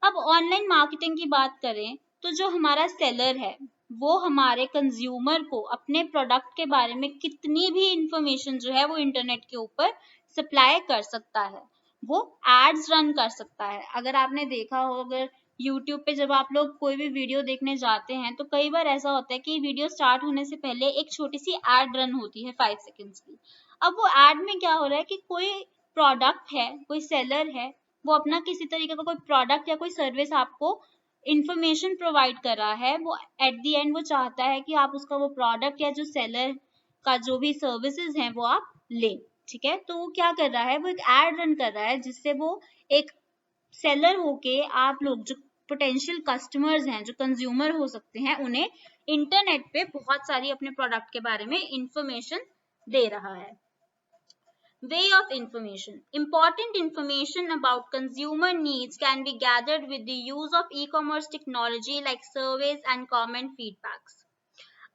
अब ऑनलाइन मार्केटिंग की बात करें तो जो हमारा सेलर है वो हमारे कंज्यूमर को अपने प्रोडक्ट के बारे में कितनी भी इंफॉर्मेशन जो है वो इंटरनेट के ऊपर सप्लाई कर सकता है. वो एड्स रन कर सकता है. अगर आपने देखा हो, अगर यूट्यूब पे जब आप लोग कोई भी वीडियो देखने जाते हैं तो कई बार ऐसा होता है कि वीडियो स्टार्ट होने से पहले एक छोटी सी एड रन होती है 5 सेकंड्स की. अब वो एड में क्या हो रहा है कि कोई प्रोडक्ट है, कोई सेलर है, वो अपना किसी तरीके का कोई प्रोडक्ट या कोई सर्विस आपको इंफॉर्मेशन प्रोवाइड कर रहा है. वो एट द एंड वो चाहता है कि आप उसका वो प्रोडक्ट या जो सेलर का जो भी सर्विसेज हैं वो आप लें. ठीक है, तो वो क्या कर रहा है, वो एक एड रन कर रहा है जिससे वो एक सेलर होके आप लोग जो पोटेंशियल कस्टमर्स हैं, जो कंज्यूमर हो सकते हैं, उन्हें इंटरनेट पे बहुत सारी अपने प्रोडक्ट के बारे में इंफॉर्मेशन दे रहा है. Way of information. Important information about consumer needs can be gathered with the use of e-commerce technology like surveys and comment feedbacks.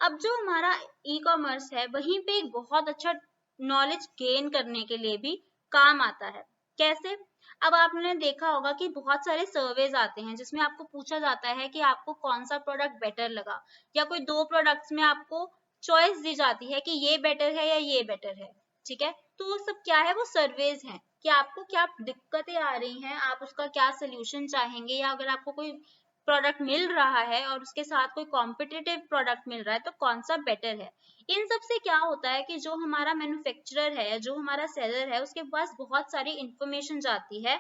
अब जो हमारा ई-कॉमर्स है वहीं पे एक बहुत अच्छा नॉलेज गेन करने के लिए भी काम आता है. कैसे? अब आपने देखा होगा कि बहुत सारे सर्वेज आते हैं जिसमें आपको पूछा जाता है कि आपको कौन सा प्रोडक्ट बेटर लगा, या कोई 2 प्रोडक्ट्स में आपको चॉइस दी जाती है कि ये बेटर है या ये बेटर है. ठीक है, तो वो सब क्या है, वो सर्वेज हैं. कि आपको क्या दिक्कतें आ रही हैं, आप उसका क्या सोल्यूशन चाहेंगे, या अगर आपको कोई प्रोडक्ट मिल रहा है और उसके साथ कोई कॉम्पिटिटिव प्रोडक्ट मिल रहा है तो कौन सा बेटर है। इन सब से क्या होता है कि जो हमारा मैन्युफैक्चरर है, जो हमारा सेलर है, उसके पास बहुत सारी इंफॉर्मेशन जाती है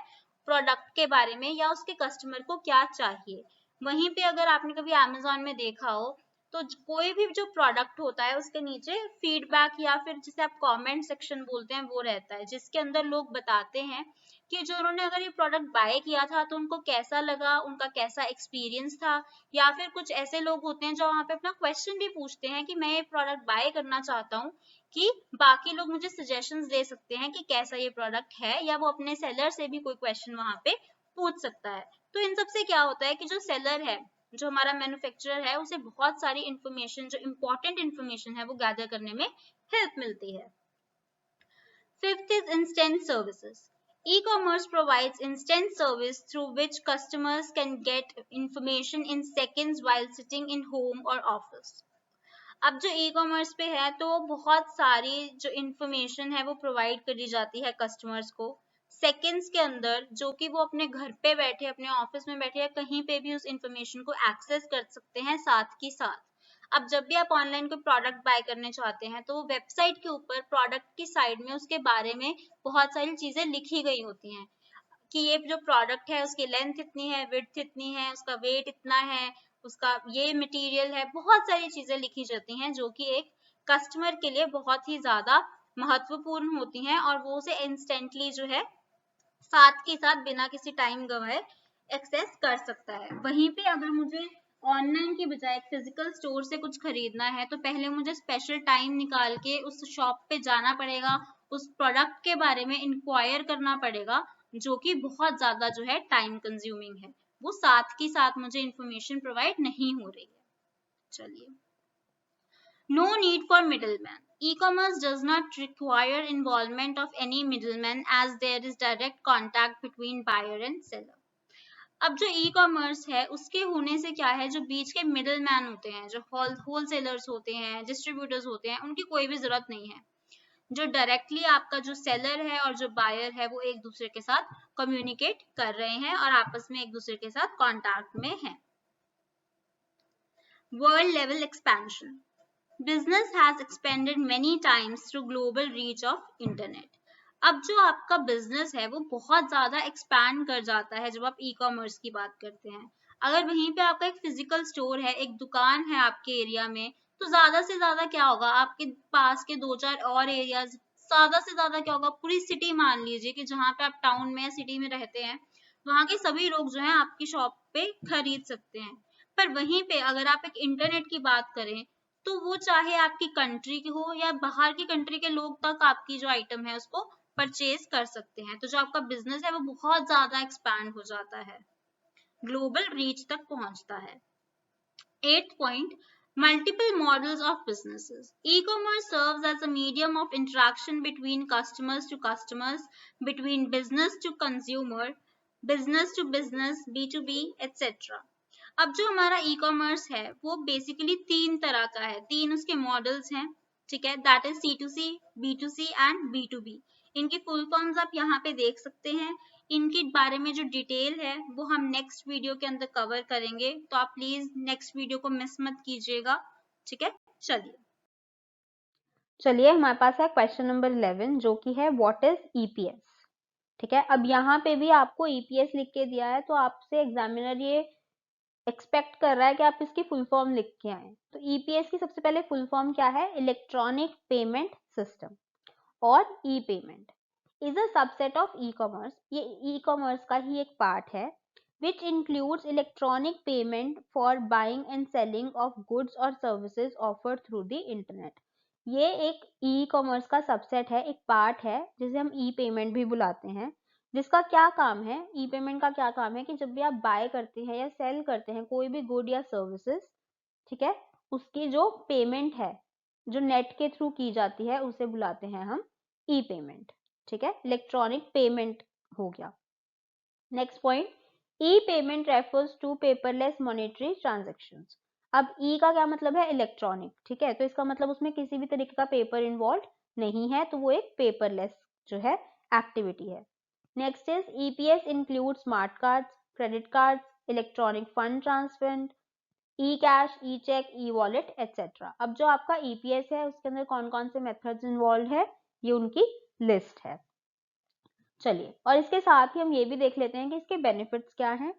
प्रोडक्ट के बारे में या उसके कस्टमर को क्या चाहिए। वहीं पे अगर आपने कभी अमेज़न में देखा हो तो कोई भी जो प्रोडक्ट होता है उसके नीचे फीडबैक या फिर जिसे आप कमेंट सेक्शन बोलते हैं वो रहता है, जिसके अंदर लोग बताते हैं कि जो उन्होंने अगर ये प्रोडक्ट बाय किया था तो उनको कैसा लगा, उनका कैसा एक्सपीरियंस था। या फिर कुछ ऐसे लोग होते हैं जो वहाँ पे अपना क्वेश्चन भी पूछते हैं कि मैं ये प्रोडक्ट बाय करना चाहता हूँ, कि बाकी लोग मुझे सजेशंस दे सकते हैं कि कैसा ये प्रोडक्ट है, या वो अपने सेलर से भी कोई क्वेश्चन वहाँ पे पूछ सकता है। तो इन सब से क्या होता है कि जो सेलर है, जो हमारा मैन्युफैक्चरर है, उसे बहुत सारी इंफॉर्मेशन, जो इम्पोर्टेंट इंफॉर्मेशन है, वो गैदर करने में हेल्प मिलती है। Fifth is instant services. E-commerce provides instant service through which customers can get information in seconds while sitting in home or office. अब जो ई कॉमर्स पे है तो बहुत सारी जो इंफॉर्मेशन है वो प्रोवाइड करी जाती है कस्टमर्स को सेकंड्स के अंदर, जो कि वो अपने घर पे बैठे, अपने ऑफिस में बैठे या कहीं पे भी उस इंफॉर्मेशन को एक्सेस कर सकते हैं साथ की साथ। अब जब भी आप ऑनलाइन कोई प्रोडक्ट बाय करने चाहते हैं तो वेबसाइट के ऊपर प्रोडक्ट की साइड में उसके बारे में बहुत सारी चीजें लिखी गई होती हैं कि ये जो प्रोडक्ट है उसकी लेंथ इतनी है, विड्थ इतनी है, उसका वेट इतना है, उसका ये मटेरियल है, बहुत सारी चीजें लिखी जाती हैं जो कि एक कस्टमर के लिए बहुत ही ज्यादा महत्वपूर्ण होती हैं और वो उसे इंस्टेंटली जो है साथ के साथ बिना किसी टाइम गवाए एक्सेस कर सकता है। वहीं पे अगर मुझे ऑनलाइन की बजाय फिजिकल स्टोर से कुछ खरीदना है तो पहले मुझे स्पेशल टाइम निकाल के उस शॉप पे जाना पड़ेगा, उस प्रोडक्ट के बारे में इंक्वायर करना पड़ेगा, जो कि बहुत ज्यादा जो है टाइम कंज्यूमिंग है। वो साथ के साथ मुझे इंफॉर्मेशन प्रोवाइड नहीं हो रही है। चलिए, no need for middleman. E-commerce does not require involvement of any middleman as there is direct contact between buyer and seller. अब जो ई कॉमर्स है उसके होने से क्या है, जो बीच के मिडल मैन होते हैं, जो होलसेलर्स होते हैं, डिस्ट्रीब्यूटर्स होते हैं, उनकी कोई भी जरूरत नहीं है। जो डायरेक्टली आपका जो सेलर है और जो बायर है वो एक दूसरे के साथ कम्युनिकेट कर रहे हैं और आपस में एक दूसरे के साथ कॉन्टैक्ट में है। World level expansion. Business has expanded many times through global reach of internet. अब जो आपका बिजनेस है वो बहुत ज्यादा एक्सपैंड कर जाता है जब आप ई कॉमर्स की बात करते हैं। अगर वहीं पे आपका एक फिजिकल स्टोर है, एक दुकान है आपके एरिया में, तो ज्यादा से ज्यादा क्या होगा, आपके पास के 2-4 और एरियाज, ज्यादा से ज्यादा क्या होगा, पूरी सिटी मान लीजिए कि जहाँ पे आप टाउन में या सिटी में रहते हैं, वहां के सभी लोग जो है आपकी शॉप पे खरीद सकते हैं। पर वहीं पे अगर आप एक इंटरनेट की बात करें तो वो चाहे आपकी कंट्री के हो या बाहर की कंट्री के लोग तक आपकी जो आइटम है उसको परचेज कर सकते हैं। तो जो आपका बिजनेस है वो बहुत ज्यादा एक्सपैंड हो जाता है, ग्लोबल रीच तक पहुंचता है। 8th point, multiple models of businesses. E-commerce serves as a medium of interaction between customers to customers, between business to consumer, business to business, B2B, etc. अब जो हमारा ई कॉमर्स है वो बेसिकली 3 तरह का है, 3 उसके मॉडल्स हैं, ठीक है, that is C2C, B2C and B2B। इनकी फुल फॉर्म्स आप यहाँ पे देख सकते हैं। इनके बारे में जो डिटेल है वो हम नेक्स्ट वीडियो के अंदर कवर करेंगे, तो आप प्लीज नेक्स्ट वीडियो को मिस मत कीजिएगा, ठीक है। चलिए हमारे पास है क्वेश्चन नंबर 11 जो कि है व्हाट इज ईपीएस। ठीक है, अब यहाँ पे भी आपको ईपीएस लिख के दिया है तो आपसे एग्जामिनर ये एक्सपेक्ट कर रहा है कि आप इसकी फुल फॉर्म लिख के आए। तो ईपीएस की सबसे पहले फुल फॉर्म क्या है, इलेक्ट्रॉनिक पेमेंट सिस्टम और E payment is a subset of E commerce. ये ई कॉमर्स का ही एक पार्ट है which includes electronic payment for buying and selling of goods or services offered through the internet. ये एक e commerce का subset है, एक पार्ट है जिसे हम ई पेमेंट भी बुलाते हैं, जिसका क्या काम है, ई पेमेंट का क्या काम है कि जब भी आप बाय करते हैं या सेल करते हैं कोई भी गुड या सर्विसेज, ठीक है, उसकी जो पेमेंट है जो नेट के थ्रू की जाती है उसे बुलाते हैं हम ई पेमेंट। ठीक है, इलेक्ट्रॉनिक पेमेंट हो गया। Next point, e payment refers to paperless monetary transactions. अब ई का क्या मतलब है, इलेक्ट्रॉनिक, ठीक है, तो इसका मतलब उसमें किसी भी तरीके का पेपर इन्वॉल्व नहीं है, तो वो एक पेपरलेस जो है एक्टिविटी है। Next is EPS include smart cards, credit cards, electronic fund transfer, e cash, e cheque, e wallet etcetera. अब जो आपका ईपीएस है उसके अंदर कौन कौन से मेथड्स इन्वॉल्व है, ये उनकी लिस्ट है। चलिए, और इसके साथ ही हम ये भी देख लेते हैं कि इसके बेनिफिट्स क्या हैं।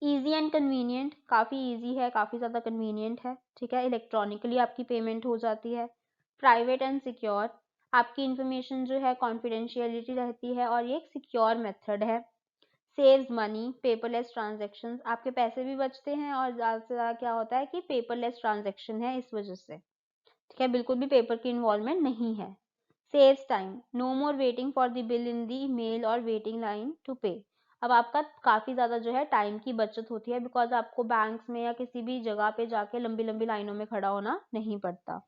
ईजी एंड कन्वीनियंट, काफ़ी ईजी है, काफ़ी ज़्यादा कन्वीनियंट है, ठीक है। इलेक्ट्रॉनिकली आपकी पेमेंट हो जाती है। प्राइवेट एंड सिक्योर, आपकी इंफॉर्मेशन जो है कॉन्फिडेंशियलिटी रहती है और ये एक सिक्योर मेथड है। सेव्स मनी, पेपरलेस ट्रांजेक्शन्स, आपके पैसे भी बचते हैं और ज़्यादा से ज़्यादा क्या होता है कि पेपरलेस ट्रांजेक्शन है इस वजह से, ठीक है, बिल्कुल भी पेपर की इन्वॉल्वमेंट नहीं है। Saves time, no more waiting for the bill in the mail और वेटिंग लाइन टू पे। अब आपका काफ़ी ज़्यादा जो है टाइम की बचत होती है, बिकॉज आपको बैंक्स में या किसी भी जगह पे जाके लंबी लंबी लाइनों में खड़ा होना नहीं पड़ता।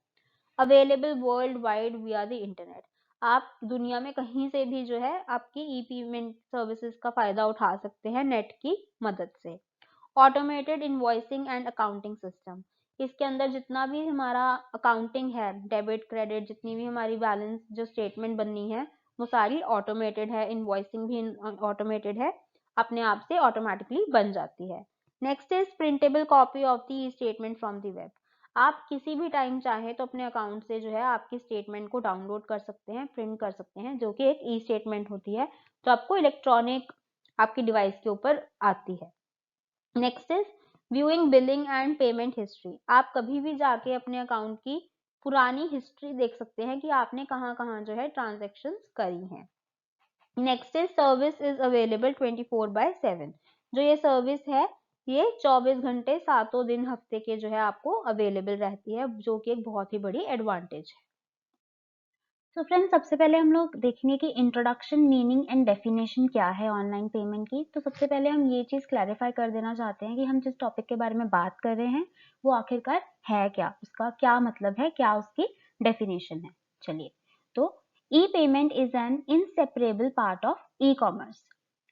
अवेलेबल वर्ल्ड वाइड विया द इंटरनेट, आप दुनिया में कहीं से भी जो है आपकी ई पेमेंट सर्विसेज का फ़ायदा उठा सकते हैं नेट की मदद से। Automated invoicing and accounting system, इसके अंदर जितना भी हमारा अकाउंटिंग है, डेबिट क्रेडिट, जितनी भी हमारी बैलेंस जो स्टेटमेंट बननी है वो सारी ऑटोमेटेड है। इनवॉइसिंग भी ऑटोमेटेड है, अपने आप से ऑटोमेटिकली बन जाती है। Next is printable copy of the statement from the web, आप किसी भी टाइम चाहे तो अपने अकाउंट से जो है आपकी स्टेटमेंट को डाउनलोड कर सकते हैं, प्रिंट कर सकते हैं, जो कि एक ई स्टेटमेंट होती है, तो आपको इलेक्ट्रॉनिक आपकी डिवाइस के ऊपर आती है। Next is viewing billing and payment history, आप कभी भी जाके अपने अकाउंट की पुरानी हिस्ट्री देख सकते हैं कि आपने कहाँ कहाँ जो है ट्रांजेक्शन्स करी हैं। Next is service is available 24/7, जो ये सर्विस है ये 24 घंटे 7 दिन हफ्ते के जो है आपको अवेलेबल रहती है, जो कि एक बहुत ही बड़ी एडवांटेज है। तो फ्रेंड्स, सबसे पहले हम लोग देखेंगे कि इंट्रोडक्शन, मीनिंग एंड डेफिनेशन क्या है ऑनलाइन पेमेंट की। तो सबसे पहले हम ये चीज़ क्लैरिफाई कर देना चाहते हैं कि हम जिस टॉपिक के बारे में बात कर रहे हैं वो आखिरकार है क्या, उसका क्या मतलब है, क्या उसकी डेफिनेशन है। चलिए, तो E payment is an inseparable part of E commerce.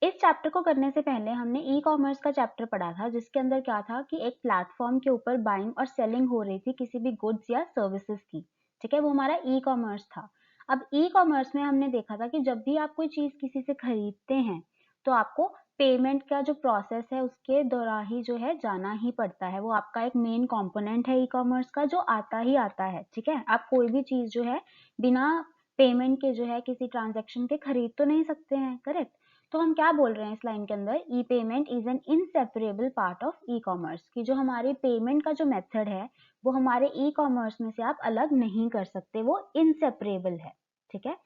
इस चैप्टर को करने से पहले हमने ई कॉमर्स का चैप्टर पढ़ा था, जिसके अंदर क्या था कि एक प्लेटफॉर्म के ऊपर बाइंग और सेलिंग हो रही थी किसी भी गुड्स या सर्विसेज की, ठीक है, वो हमारा ई कॉमर्स था। अब ई कॉमर्स में हमने देखा था कि जब भी आप कोई चीज़ किसी से खरीदते हैं तो आपको पेमेंट का जो प्रोसेस है उसके दौरान ही जो है जाना ही पड़ता है, वो आपका एक मेन कंपोनेंट है ई कॉमर्स का, जो आता ही आता है, ठीक है। आप कोई भी चीज़ जो है बिना पेमेंट के जो है किसी ट्रांजेक्शन के खरीद तो नहीं सकते हैं, करेक्ट। तो हम क्या बोल रहे हैं इस लाइन के अंदर, E payment is an inseparable part of E commerce, की जो हमारी पेमेंट का जो मेथड है वो हमारे ई कॉमर्स में से आप अलग नहीं कर सकते, वो इनसेपरेबल है, ठीक है।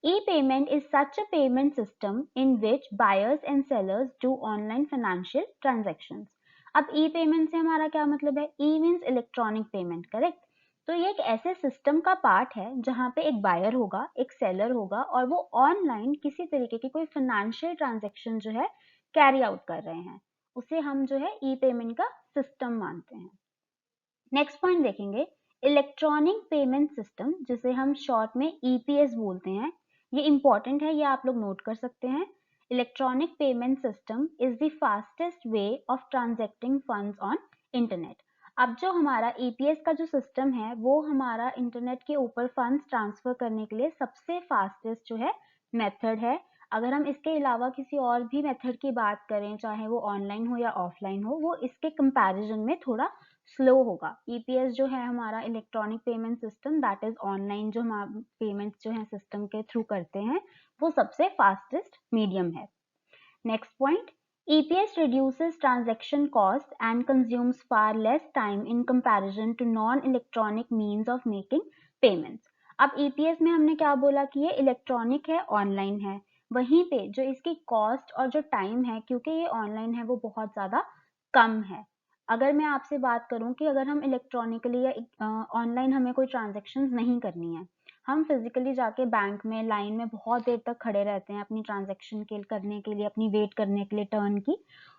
E-payment is such a payment system in which buyers and sellers do online financial transactions. अब E-payment से हमारा क्या मतलब है, E means electronic payment, correct. तो ये एक ऐसे सिस्टम का पार्ट है जहाँ पे एक बायर होगा, एक सेलर होगा और वो ऑनलाइन किसी तरीके की कोई फाइनेंशियल ट्रांजेक्शन जो है कैरी आउट कर रहे हैं, उसे हम जो है ई पेमेंट का सिस्टम मानते हैं। नेक्स्ट पॉइंट देखेंगे, इलेक्ट्रॉनिक पेमेंट सिस्टम, जिसे हम शॉर्ट में ईपीएस बोलते हैं। ये इंपॉर्टेंट है, ये आप लोग नोट कर सकते हैं। Electronic payment system is the fastest way of transacting funds on internet. अब जो हमारा ईपीएस का जो सिस्टम है वो हमारा इंटरनेट के ऊपर फंड्स ट्रांसफर करने के लिए सबसे फास्टेस्ट जो है मेथड है। अगर हम इसके अलावा किसी और भी मेथड की बात करें, चाहे वो ऑनलाइन हो या ऑफलाइन हो, वो इसके कंपैरिजन में थोड़ा स्लो होगा। ईपीएस जो है हमारा electronic payment system, that is online जो हम पेमेंट जो है सिस्टम के थ्रू करते हैं, वो सबसे फास्टेस्ट मीडियम है। Next point, EPS reduces transaction cost and consumes far less time in comparison to non-electronic means of making payments. अब EPS में हमने क्या बोला कि ये इलेक्ट्रॉनिक है, ऑनलाइन है, वहीं पे जो इसकी कॉस्ट और जो टाइम है, क्योंकि ये ऑनलाइन है, वो बहुत ज़्यादा कम है। अगर मैं आपसे बात करूं कि अगर हम इलेक्ट्रॉनिकली या ऑनलाइन हमें कोई ट्रांजेक्शन नहीं करनी है, हम फिजिकली जाके बैंक में लाइन में बहुत देर तक खड़े रहते हैं अपनी ट्रांजेक्शन के करने के लिए, अपनी वेट करने के लिए टर्न की,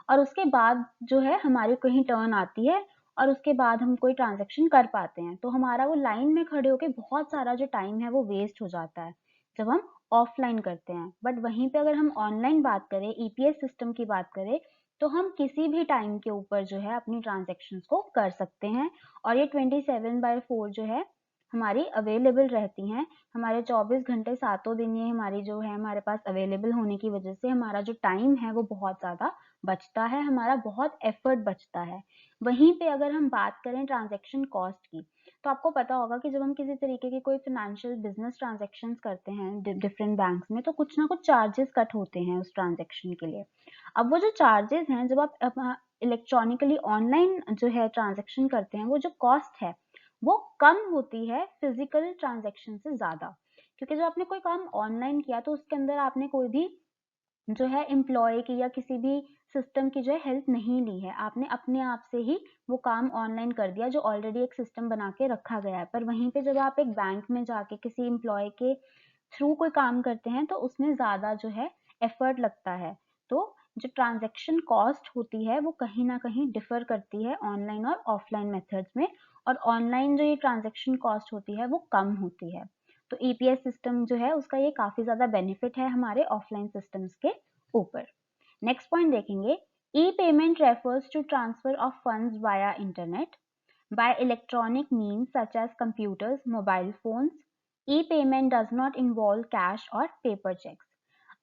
और उसके बाद जो है हमारी कहीं टर्न आती है और उसके बाद हम कोई ट्रांजेक्शन कर पाते हैं, तो हमारा वो लाइन में खड़े होके बहुत सारा जो टाइम है वो वेस्ट हो जाता है जब हम ऑफलाइन करते हैं। बट वहीं पे अगर हम ऑनलाइन बात करें, ईपीएस सिस्टम की बात करें, तो हम किसी भी टाइम के ऊपर जो है अपनी ट्रांजेक्शन्स को कर सकते हैं, और ये 27/4 जो है हमारी अवेलेबल रहती हैं। हमारे 24 घंटे सातों दिन ये हमारी जो है हमारे पास अवेलेबल होने की वजह से हमारा जो टाइम है वो बहुत ज़्यादा बचता है, हमारा बहुत एफर्ट बचता है। वहीं पे अगर हम बात करें ट्रांजैक्शन कॉस्ट की, तो आपको पता होगा कि जब हम किसी तरीके की कोई फाइनेंशियल बिजनेस ट्रांजैक्शंस करते हैं डिफरेंट बैंक्स में, तो कुछ ना कुछ चार्जेस कट होते हैं उस ट्रांजैक्शन के लिए। अब वो जो चार्जेस हैं, जब आप इलेक्ट्रॉनिकली ऑनलाइन जो है ट्रांजैक्शन करते हैं, वो जो कॉस्ट है वो कम होती है फिजिकल ट्रांजैक्शन से ज़्यादा। क्योंकि जब आपने कोई काम ऑनलाइन किया तो उसके अंदर आपने कोई भी जो है एम्प्लॉय की या किसी भी सिस्टम की जो है हेल्प नहीं ली है, आपने अपने आप से ही वो काम ऑनलाइन कर दिया जो ऑलरेडी एक सिस्टम बना के रखा गया है। पर वहीं पे जब आप एक बैंक में जाके किसी एम्प्लॉय के थ्रू कोई काम करते हैं तो उसमें ज़्यादा जो है एफर्ट लगता है। तो जो ट्रांजैक्शन कॉस्ट होती है वो कहीं ना कहीं डिफर करती है ऑनलाइन और ऑफलाइन मेथड्स में, और ऑनलाइन जो ये ट्रांजैक्शन कॉस्ट होती है वो कम होती है। तो ईपीएस सिस्टम जो है उसका ये काफी ज्यादा बेनिफिट है हमारे ऑफलाइन सिस्टम्स के ऊपर। नेक्स्ट पॉइंट देखेंगे, E payment refers to transfer of funds via internet by electronic means such as computers, mobile phones. E-payment does not involve cash or paper checks.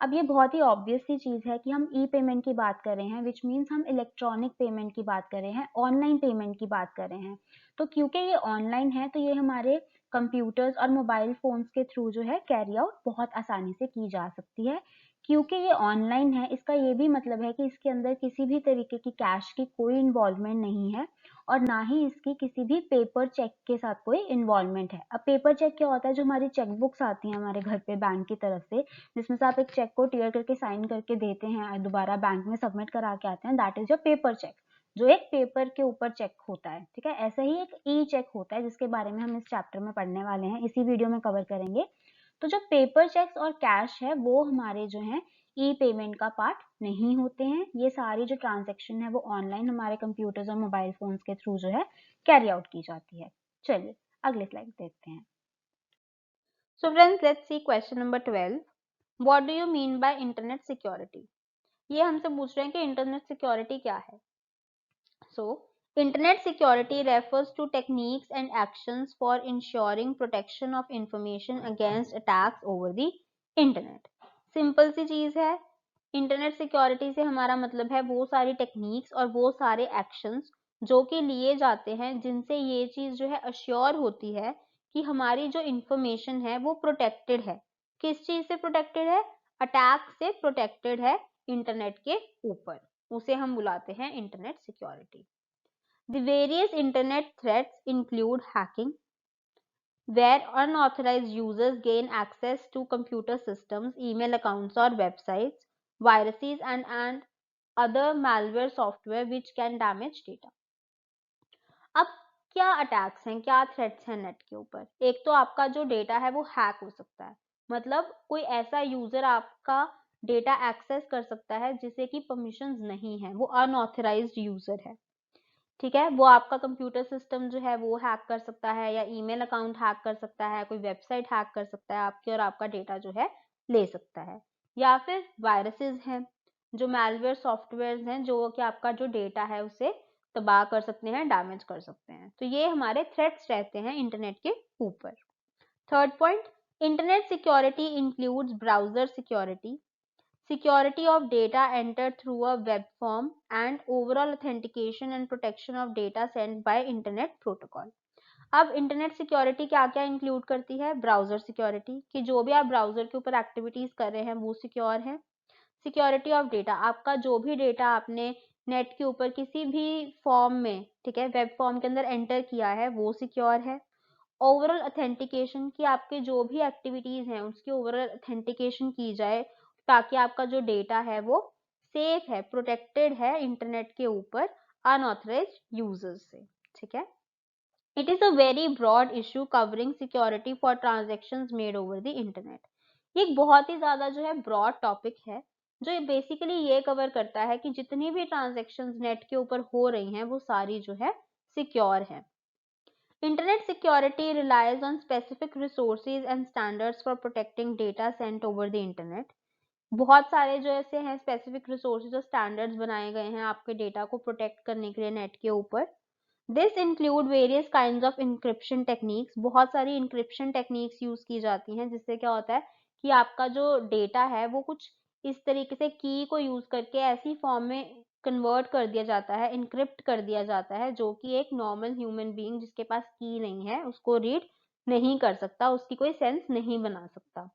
अब ये बहुत ही ऑब्वियस सी चीज़ है कि हम ई पेमेंट की बात कर रहे हैं, विच मीन्स हम इलेक्ट्रॉनिक पेमेंट की बात कर रहे हैं, ऑनलाइन पेमेंट की बात कर रहे हैं। तो क्योंकि ये ऑनलाइन है तो ये हमारे कंप्यूटर्स और मोबाइल फोन्स के थ्रू जो है कैरी आउट बहुत आसानी से की जा सकती है। क्योंकि ये ऑनलाइन है, इसका ये भी मतलब है कि इसके अंदर किसी भी तरीके की कैश की कोई इन्वॉल्वमेंट नहीं है, और ना ही इसकी किसी भी पेपर चेक के साथ कोई इन्वॉल्वमेंट है। अब पेपर चेक क्या होता है, जो हमारी चेक बुक्स आती हैं हमारे घर पे बैंक की तरफ से, जिसमें से आप एक चेक को टीयर करके साइन करके देते हैं और दोबारा बैंक में सबमिट करा के आते हैं, that is your paper cheque, जो एक पेपर के ऊपर चेक होता है। ठीक है, ऐसा ही एक ई चेक होता है जिसके बारे में हम इस चैप्टर में पढ़ने वाले हैं, इसी वीडियो में कवर करेंगे। तो जो पेपर चेक्स और कैश है वो हमारे जो है ई पेमेंट का पार्ट नहीं होते हैं। ये सारी जो ट्रांजैक्शन है वो ऑनलाइन हमारे कंप्यूटर्स और मोबाइल फोन्स के थ्रू जो है कैरी आउट की जाती है। चलिए अगले स्लाइड देखते हैं। So friends, let's see question number 12। What do you mean by internet security? ये हमसे पूछ रहे हैं कि इंटरनेट सिक्योरिटी क्या है। So, internet security refers to techniques and actions for ensuring protection of information against attacks over the internet. Simple सी चीज है, इंटरनेट सिक्योरिटी से हमारा मतलब है वो सारी टेक्निक्स और वो सारे एक्शंस जो कि लिए जाते हैं जिनसे ये चीज जो है अश्योर होती है कि हमारी जो इंफॉर्मेशन है वो प्रोटेक्टेड है। किस चीज से प्रोटेक्टेड है? अटैक से प्रोटेक्टेड है इंटरनेट के ऊपर, उसे हम बुलाते हैं internet security. The various internet threats include hacking, where unauthorized users gain access to computer systems, email accounts or websites, viruses and other malware software which can damage data. अब क्या attacks हैं, क्या थ्रेट्स हैं net के ऊपर? एक तो आपका जो डेटा है वो हैक हो सकता है, मतलब कोई ऐसा यूजर आपका डेटा एक्सेस कर सकता है जिसे कि परमिशंस नहीं है, वो अनऑथराइज्ड यूजर है। ठीक है, वो आपका कंप्यूटर सिस्टम जो है वो हैक कर सकता है, या ईमेल अकाउंट हैक कर सकता है, कोई वेबसाइट हैक कर सकता है आपकी और आपका डेटा जो है ले सकता है। या फिर वायरसेस हैं, जो मैलवेयर सॉफ्टवेयर हैं जो कि आपका जो डेटा है उसे तबाह कर सकते हैं, डैमेज कर सकते हैं। तो ये हमारे थ्रेट्स रहते हैं इंटरनेट के ऊपर। Third point, internet security includes browser security, security of data entered through a web form, and overall authentication and protection of data sent by internet protocol. अब इंटरनेट सिक्योरिटी क्या क्या इंक्लूड करती है? Browser security, कि जो भी आप browser के ऊपर एक्टिविटीज कर रहे हैं वो सिक्योर है। सिक्योरिटी ऑफ डेटा, आपका जो भी डेटा आपने नेट के ऊपर किसी भी फॉर्म में, ठीक है, वेब फॉर्म के अंदर एंटर किया है वो सिक्योर है। ओवरऑल ऑथेंटिकेशन, की आपके जो भी एक्टिविटीज हैं उसकी ओवरऑल ऑथेंटिकेशन की जाए ताकि आपका जो डेटा है वो सेफ है, प्रोटेक्टेड है इंटरनेट के ऊपर अनऑथराइज्ड यूजर्स से। ठीक है, it is a very broad issue covering security for transactions made over the internet. ये एक बहुत ही ज्यादा जो है ब्रॉड टॉपिक है जो बेसिकली ये कवर करता है कि जितनी भी ट्रांजेक्शंस नेट के ऊपर हो रही हैं वो सारी जो है सिक्योर है। Internet security relies on specific resources and standards for protecting data sent over the internet. बहुत सारे जो ऐसे हैं स्पेसिफिक रिसोर्सेज और स्टैंडर्ड्स बनाए गए हैं आपके डेटा को प्रोटेक्ट करने के लिए नेट के ऊपर। This include various kind of encryption techniques, बहुत सारी इंक्रिप्शन टेक्निक्स यूज की जाती हैं, जिससे क्या होता है कि आपका जो डेटा है वो कुछ इस तरीके से की को यूज करके ऐसी फॉर्म में कन्वर्ट कर दिया जाता है, इनक्रिप्ट कर दिया जाता है, जो कि एक नॉर्मल ह्यूमन बीइंग जिसके पास की नहीं है उसको रीड नहीं कर सकता, उसकी कोई सेंस नहीं बना सकता।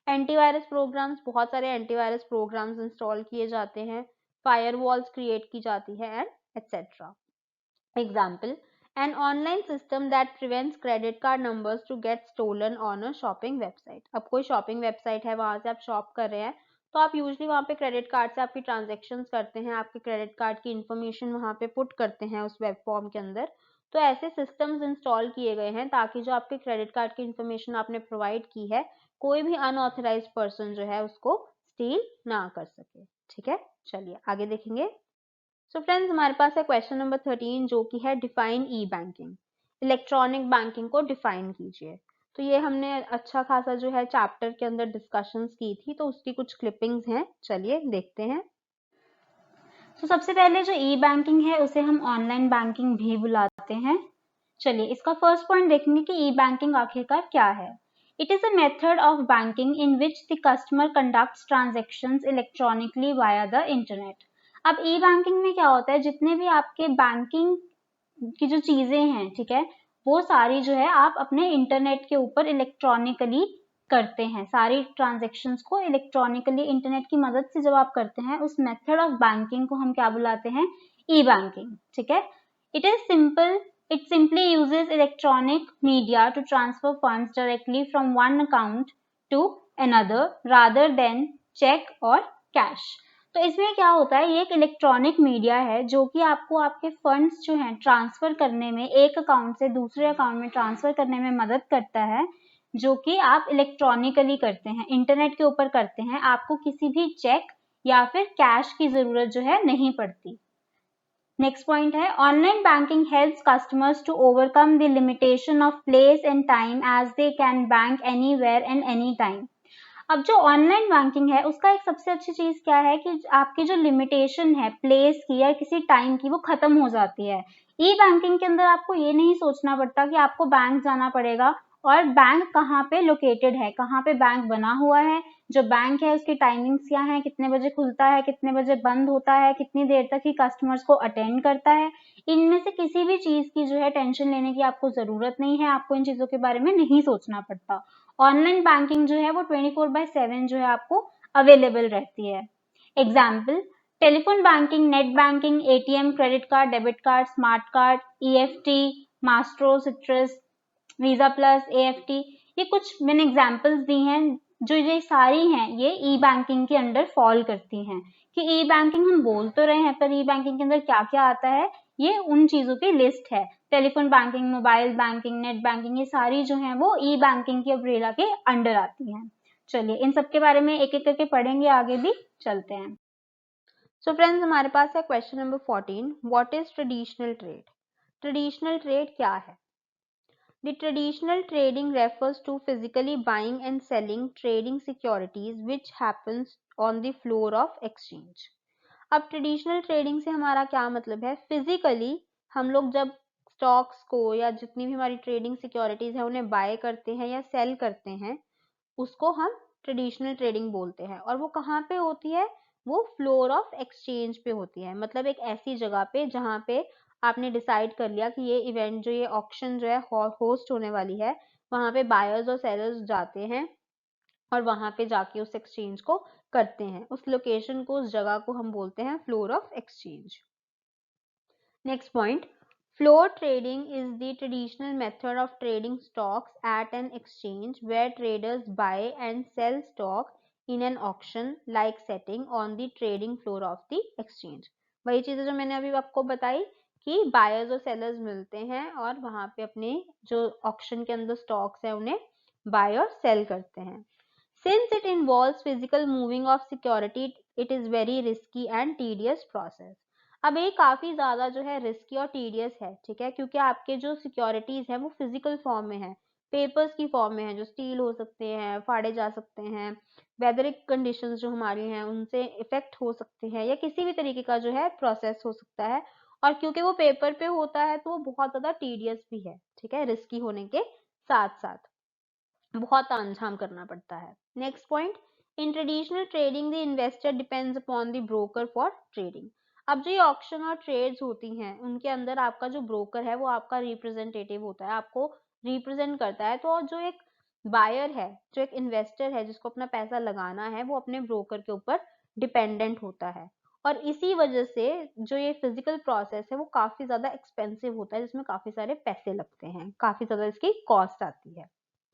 एंटीवायरस प्रोग्राम्स, बहुत सारे एंटीवायरस प्रोग्राम्स इंस्टॉल किए जाते हैं, फायरवॉल्स क्रिएट की जाती है and etcetera. Example, an online system that prevents credit card numbers to get stolen on a shopping website। अब कोई शॉपिंग वेबसाइट है, वहां से आप शॉप कर रहे हैं, तो आप यूजली वहां पे क्रेडिट कार्ड से आपकी ट्रांजेक्शन्स करते हैं, आपके क्रेडिट कार्ड की इंफॉर्मेशन वहां पे पुट करते हैं उस वेब फॉर्म के अंदर। तो ऐसे सिस्टम्स इंस्टॉल किए गए हैं ताकि जो आपके क्रेडिट कार्ड की इंफॉर्मेशन आपने प्रोवाइड की है, कोई भी अनऑथराइज्ड पर्सन जो है उसको स्टील ना कर सके। ठीक है, चलिए आगे देखेंगे। सो फ्रेंड्स, हमारे पास है क्वेश्चन नंबर 13 जो कि है डिफाइन ई बैंकिंग। इलेक्ट्रॉनिक बैंकिंग को डिफाइन कीजिए। तो ये हमने अच्छा खासा जो है चैप्टर के अंदर डिस्कशंस की थी, तो उसकी कुछ क्लिपिंग्स हैं, चलिए देखते हैं। तो सबसे पहले जो ई बैंकिंग है उसे हम ऑनलाइन बैंकिंग भी बुलाते हैं। चलिए इसका फर्स्ट पॉइंट देखेंगे कि ई बैंकिंग आखिरकार क्या है। It is a method of banking in which the customer conducts transactions electronically via the internet. अब ई बैंकिंग में क्या होता है, जितने भी आपके बैंकिंग की जो चीजें हैं, ठीक है, वो सारी जो है आप अपने इंटरनेट के ऊपर इलेक्ट्रॉनिकली करते हैं। सारी ट्रांजेक्शन्स को इलेक्ट्रॉनिकली इंटरनेट की मदद से जब आप करते हैं, उस मेथड ऑफ बैंकिंग को हम क्या बुलाते हैं, ई बैंकिंग। ठीक है, it is simple, it simply uses electronic media to transfer funds directly from one account to another rather than check और cash। तो इसमें क्या होता है, ये एक इलेक्ट्रॉनिक मीडिया है जो कि आपको आपके फंड्स जो हैं ट्रांसफर करने में, एक अकाउंट से दूसरे अकाउंट में ट्रांसफर करने में मदद करता है, जो कि आप इलेक्ट्रॉनिकली करते हैं, इंटरनेट के ऊपर करते हैं। आपको किसी भी चेक या फिर कैश की जरूरत जो है नहीं पड़ती। नेक्स्ट पॉइंट है, online banking helps customers to overcome the limitation of place and time as they can bank anywhere and any time. अब जो ऑनलाइन बैंकिंग है उसका एक सबसे अच्छी चीज क्या है कि आपकी जो लिमिटेशन है प्लेस की या किसी टाइम की, वो खत्म हो जाती है। ई बैंकिंग के अंदर आपको ये नहीं सोचना पड़ता कि आपको बैंक जाना पड़ेगा और बैंक कहाँ पे लोकेटेड है, कहाँ पे बैंक बना हुआ है, जो बैंक है उसकी टाइमिंग्स क्या है, कितने बजे खुलता है, कितने बजे बंद होता है, कितनी देर तक ही कस्टमर्स को अटेंड करता है। इनमें से किसी भी चीज की जो है टेंशन लेने की आपको जरूरत नहीं है, आपको इन चीजों के बारे में नहीं सोचना पड़ता। ऑनलाइन बैंकिंग जो है वो 24/7 जो है आपको अवेलेबल रहती है। Example, telephone banking, net banking, ATM, credit card, debit card, smart card, EFT, maestro, citrus, visa plus, AFT, ये कुछ मैंने एग्जाम्पल्स दी हैं। जो ये सारी हैं ये ई बैंकिंग के अंडर फॉल करती हैं। कि ई बैंकिंग हम बोल तो रहे हैं, पर ई बैंकिंग के अंदर क्या क्या आता है, ये उन चीजों की लिस्ट है। Telephone banking, mobile banking, net banking, ये सारी जो है वो ई बैंकिंग की अम्ब्रेला के अंडर आती हैं। चलिए इन सब के बारे में एक एक करके पढ़ेंगे, आगे भी चलते हैं। सो फ्रेंड्स, हमारे पास है question number 14, what is traditional trade. Traditional trade क्या है? The traditional trading refers to physically buying and selling trading securities which happens on the floor of exchange। अब ट्रेडिशनल ट्रेडिंग से हमारा क्या मतलब है? फिजिकली हम लोग जब स्टॉक्स को या जितनी भी हमारी ट्रेडिंग सिक्योरिटीज है उन्हें बाय करते हैं या सेल करते हैं, उसको हम ट्रेडिशनल ट्रेडिंग बोलते हैं। और वो कहाँ पे होती है? वो फ्लोर ऑफ एक्सचेंज पे होती है, मतलब एक ऐसी जगह पे जहाँ पे आपने डिसाइड कर लिया कि ये इवेंट जो, ये ऑक्शन जो है होस्ट होने वाली है, वहां पे बायर्स और सेलर्स जाते हैं और वहां पे जाके उस एक्सचेंज को करते हैं। उस लोकेशन को, उस जगह को हम बोलते हैं floor of exchange. Next point, floor trading is the traditional method of trading stocks at an exchange where traders buy and sell stock in an auction like setting on the trading floor of the exchange। वही चीजें जो मैंने अभी आपको बताई कि buyers और sellers मिलते हैं और वहां पे अपने जो ऑक्शन के अंदर स्टॉक्स हैं उन्हें बाय और सेल करते हैं। Since it involves physical moving of security, it is very risky and tedious process। अब ये काफी ज्यादा जो है रिस्की और टीडियस है, ठीक है, क्योंकि आपके जो सिक्योरिटीज है वो फिजिकल फॉर्म में है, पेपर्स की फॉर्म में है, जो स्टील हो सकते हैं, फाड़े जा सकते हैं, वेदरिक कंडीशंस जो हमारी हैं उनसे इफेक्ट हो सकते हैं, या किसी भी तरीके का जो है प्रोसेस हो सकता है, और क्योंकि वो पेपर पे होता है तो वो बहुत ज्यादा टीडियस भी है, ठीक है, रिस्की होने के साथ साथ बहुत तामझाम करना पड़ता है। Next point, in traditional trading the investor depends upon the broker for trading. अब जो ये ऑक्शन और ट्रेड्स होती हैं उनके अंदर आपका जो ब्रोकर है वो आपका रिप्रेजेंटेटिव होता है, आपको रिप्रेजेंट करता है। तो जो एक बायर है, जो एक इन्वेस्टर है जिसको अपना पैसा लगाना है, वो अपने ब्रोकर के ऊपर डिपेंडेंट होता है। और इसी वजह से जो ये फिजिकल प्रोसेस है वो काफी ज्यादा एक्सपेंसिव होता है, जिसमें काफी सारे पैसे लगते हैं, काफी ज्यादा इसकी कॉस्ट आती है,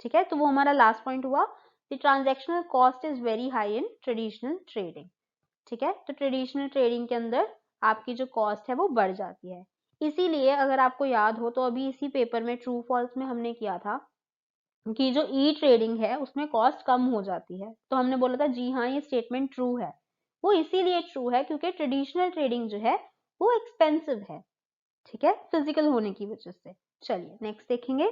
ठीक है। तो वो हमारा लास्ट पॉइंट हुआ, the transactional cost is very high in traditional trading, ठीक है। तो ट्रेडिशनल ट्रेडिंग के अंदर आपकी जो कॉस्ट है वो बढ़ जाती है। इसीलिए अगर आपको याद हो तो अभी इसी पेपर में ट्रू फॉल्स में हमने किया था कि जो ई ट्रेडिंग है उसमें कॉस्ट कम हो जाती है, तो हमने बोला था जी हाँ ये स्टेटमेंट ट्रू है। वो इसीलिए ट्रू है क्योंकि ट्रेडिशनल ट्रेडिंग जो है वो एक्सपेंसिव है, ठीक है, फिजिकल होने की वजह से। चलिए नेक्स्ट देखेंगे।